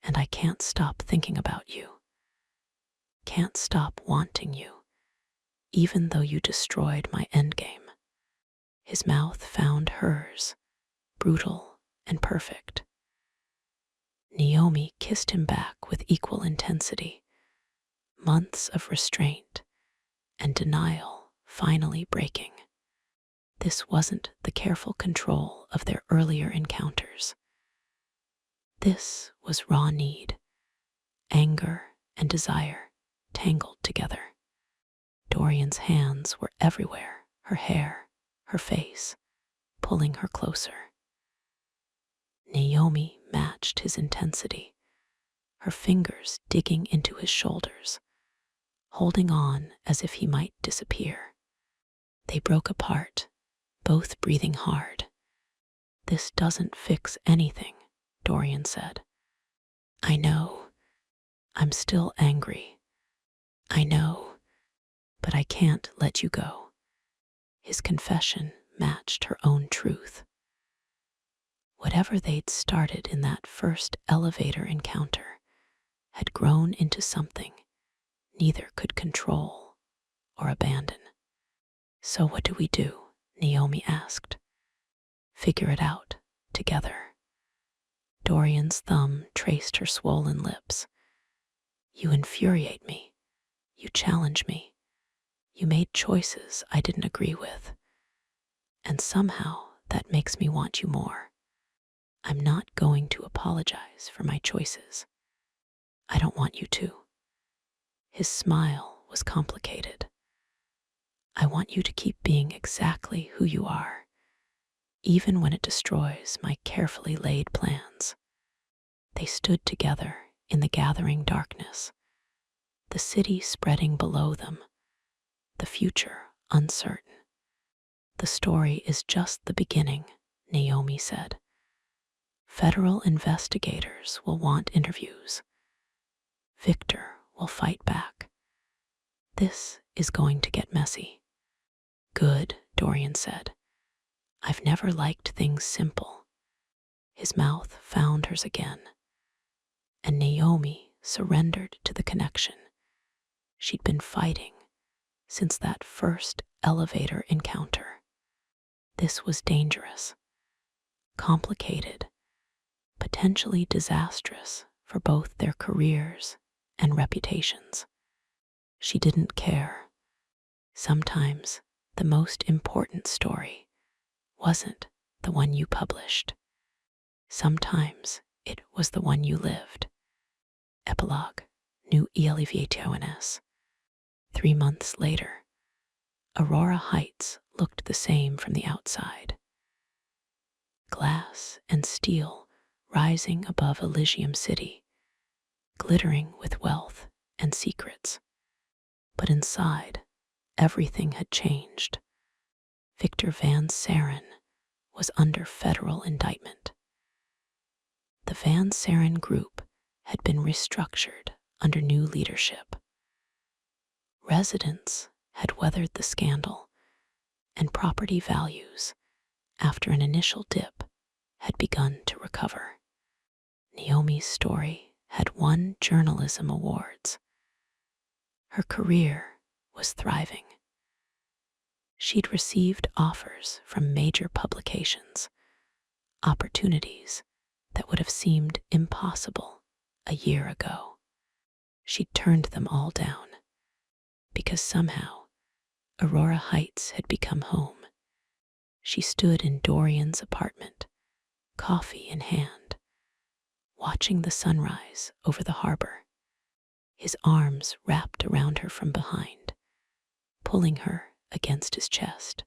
And I can't stop thinking about you. Can't stop wanting you. Even though you destroyed my endgame. His mouth found hers, brutal and perfect. Naomi kissed him back with equal intensity. Months of restraint and denial finally breaking. This wasn't the careful control of their earlier encounters. This was raw need, anger and desire tangled together. Dorian's hands were everywhere, her hair, her face, pulling her closer. Naomi matched his intensity, her fingers digging into his shoulders, holding on as if he might disappear. They broke apart, both breathing hard. This doesn't fix anything, Dorian said. I know. I'm still angry. I know. But I can't let you go. His confession matched her own truth. Whatever they'd started in that first elevator encounter had grown into something neither could control or abandon. So what do we do? Naomi asked. Figure it out together. Dorian's thumb traced her swollen lips. You infuriate me. You challenge me. You made choices I didn't agree with. And somehow that makes me want you more. I'm not going to apologize for my choices. I don't want you to. His smile was complicated. I want you to keep being exactly who you are, even when it destroys my carefully laid plans. They stood together in the gathering darkness, the city spreading below them, the future uncertain. The story is just the beginning, Naomi said. Federal investigators will want interviews. Victor will fight back. This is going to get messy. Good, Dorian said. I've never liked things simple. His mouth found hers again, and Naomi surrendered to the connection. She'd been fighting since that first elevator encounter. This was dangerous, complicated, potentially disastrous for both their careers and reputations. She didn't care. Sometimes the most important story wasn't the one you published. Sometimes it was the one you lived. Epilogue, New Eliviationes. 3 months later, Aurora Heights looked the same from the outside. Glass and steel rising above Elysium City, glittering with wealth and secrets. But inside, everything had changed. Victor Van Saren was under federal indictment. The Van Saren Group had been restructured under new leadership. Residents had weathered the scandal, and property values, after an initial dip, had begun to recover. Naomi's story had won journalism awards. Her career was thriving. She'd received offers from major publications, opportunities that would have seemed impossible a year ago. She'd turned them all down because somehow Aurora Heights had become home. She stood in Dorian's apartment, coffee in hand, watching the sunrise over the harbor, his arms wrapped around her from behind, pulling her against his chest.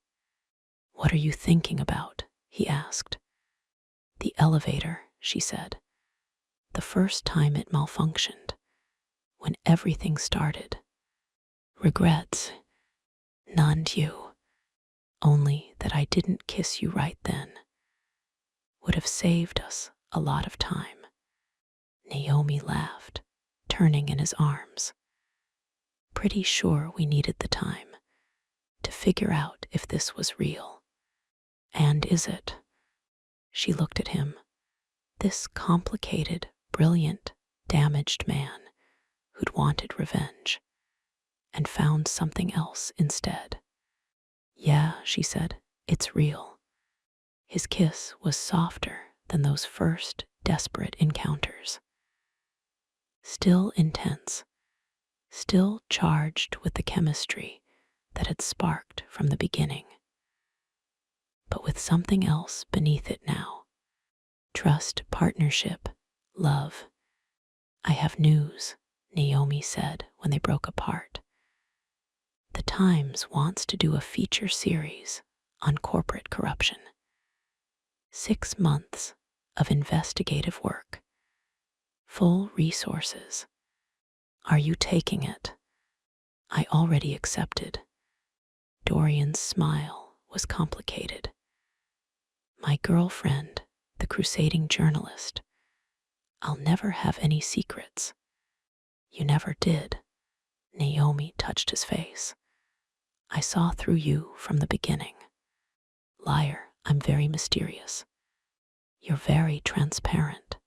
"What are you thinking about?" he asked. "The elevator," she said. "The first time it malfunctioned, when everything started. Regrets? None, you. Only that I didn't kiss you right then. Would have saved us a lot of time." Naomi laughed, turning in his arms. "Pretty sure we needed the time to figure out if this was real. And is it?" She looked at him, this complicated, brilliant, damaged man who'd wanted revenge and found something else instead. "Yeah," she said, "it's real." His kiss was softer than those first desperate encounters. Still intense, still charged with the chemistry that had sparked from the beginning, but with something else beneath it now. Trust, partnership, love. "I have news," Naomi said when they broke apart. "The Times wants to do a feature series on corporate corruption. 6 months of investigative work. Full resources. Are you taking it?" "I already accepted." Dorian's smile was complicated. "My girlfriend, the crusading journalist. I'll never have any secrets." "You never did." Naomi touched his face. "I saw through you from the beginning." "Liar, I'm very mysterious." "You're very transparent.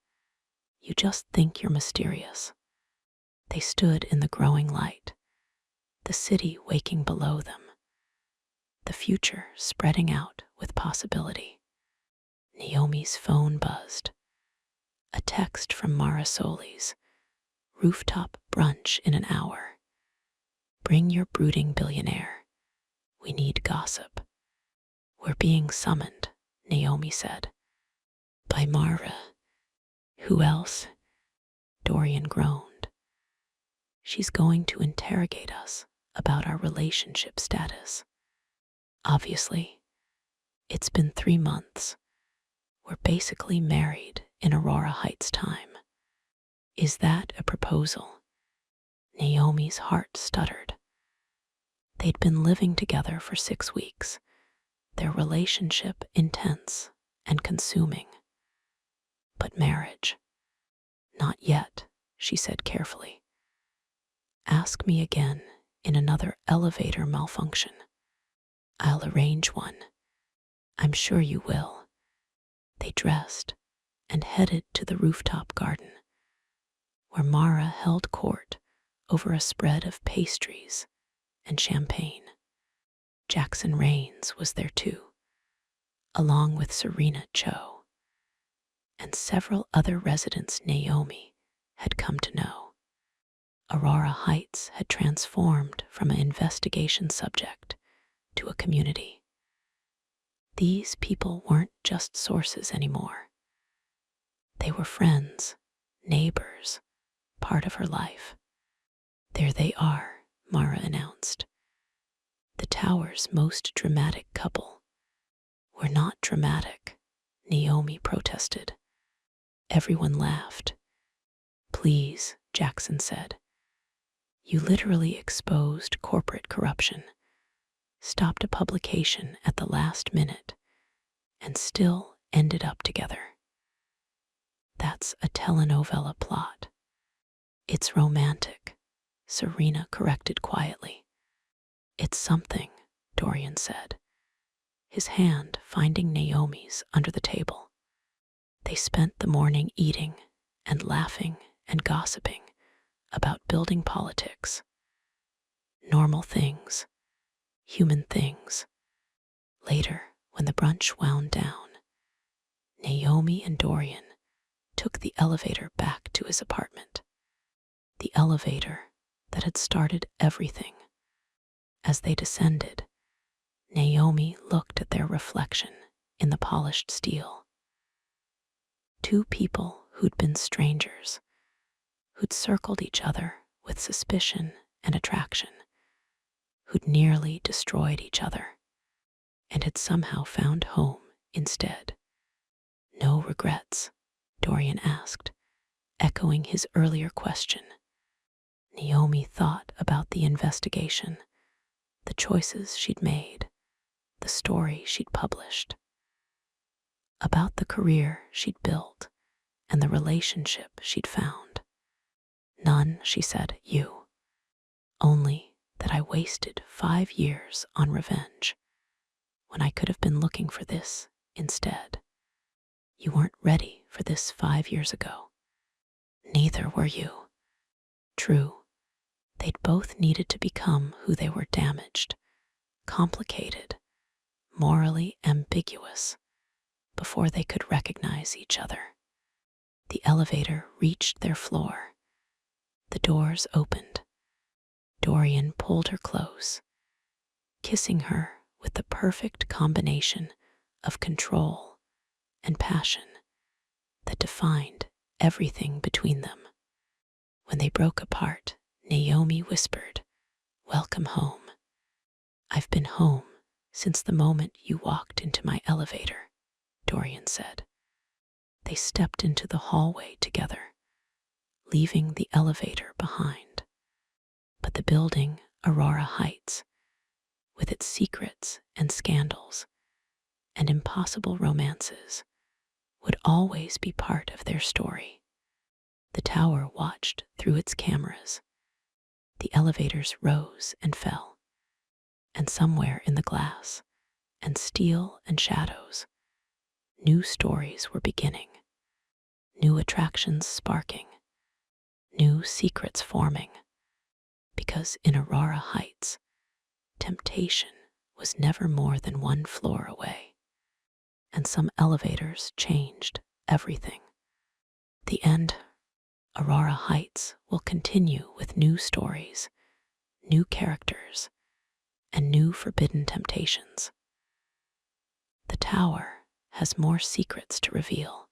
You just think you're mysterious." They stood in the growing light, the city waking below them, the future spreading out with possibility. Naomi's phone buzzed. A text from Marasoli's. "Rooftop brunch in an hour. Bring your brooding billionaire. We need gossip." "We're being summoned," Naomi said. By Mara. Who else? Dorian groaned. She's going to interrogate us about our relationship status. Obviously, it's been 3 months. We're basically married in Aurora Heights time. Is that a proposal? Naomi's heart stuttered. They'd been living together for 6 weeks, their relationship intense and consuming. But marriage? Not yet, she said carefully. Ask me again in another elevator malfunction. I'll arrange one. I'm sure you will. They dressed and headed to the rooftop garden, where Mara held court over a spread of pastries and champagne. Jackson Rains was there too, along with Serena Cho, and several other residents Naomi had come to know. Aurora Heights had transformed from an investigation subject to a community. These people weren't just sources anymore. They were friends, neighbors, part of her life. There they are, Mara announced. The tower's most dramatic couple. We're not dramatic, Naomi protested. Everyone laughed. Please, Jackson said. You literally exposed corporate corruption, stopped a publication at the last minute, and still ended up together. That's a telenovela plot. It's romantic, Serena corrected quietly. It's something, Dorian said, his hand finding Naomi's under the table. They spent the morning eating and laughing and gossiping about building politics. Normal things, human things. Later, when the brunch wound down, Naomi and Dorian took the elevator back to his apartment. The elevator that had started everything. As they descended, Naomi looked at their reflection in the polished steel. 2 people who'd been strangers, who'd circled each other with suspicion and attraction, who'd nearly destroyed each other, and had somehow found home instead. No regrets, Dorian asked, echoing his earlier question. Naomi thought about the investigation, the choices she'd made, the story she'd published, about the career she'd built and the relationship she'd found. None, she said, you. Only that I wasted 5 years on revenge when I could have been looking for this instead. You weren't ready for this 5 years ago. Neither were you. True, they'd both needed to become who they were: damaged, complicated, morally ambiguous, before they could recognize each other. The elevator reached their floor. The doors opened. Dorian pulled her close, kissing her with the perfect combination of control and passion that defined everything between them. When they broke apart, Naomi whispered, "Welcome home." "I've been home since the moment you walked into my elevator," Dorian said. They stepped into the hallway together, leaving the elevator behind. But the building, Aurora Heights, with its secrets and scandals and impossible romances, would always be part of their story. The tower watched through its cameras. The elevators rose and fell, and somewhere in the glass and steel and shadows, new stories were beginning, new attractions sparking, new secrets forming, because in Aurora Heights, temptation was never more than 1 floor away, and some elevators changed everything. The end. Aurora Heights will continue with new stories, new characters, and new forbidden temptations. The tower has more secrets to reveal,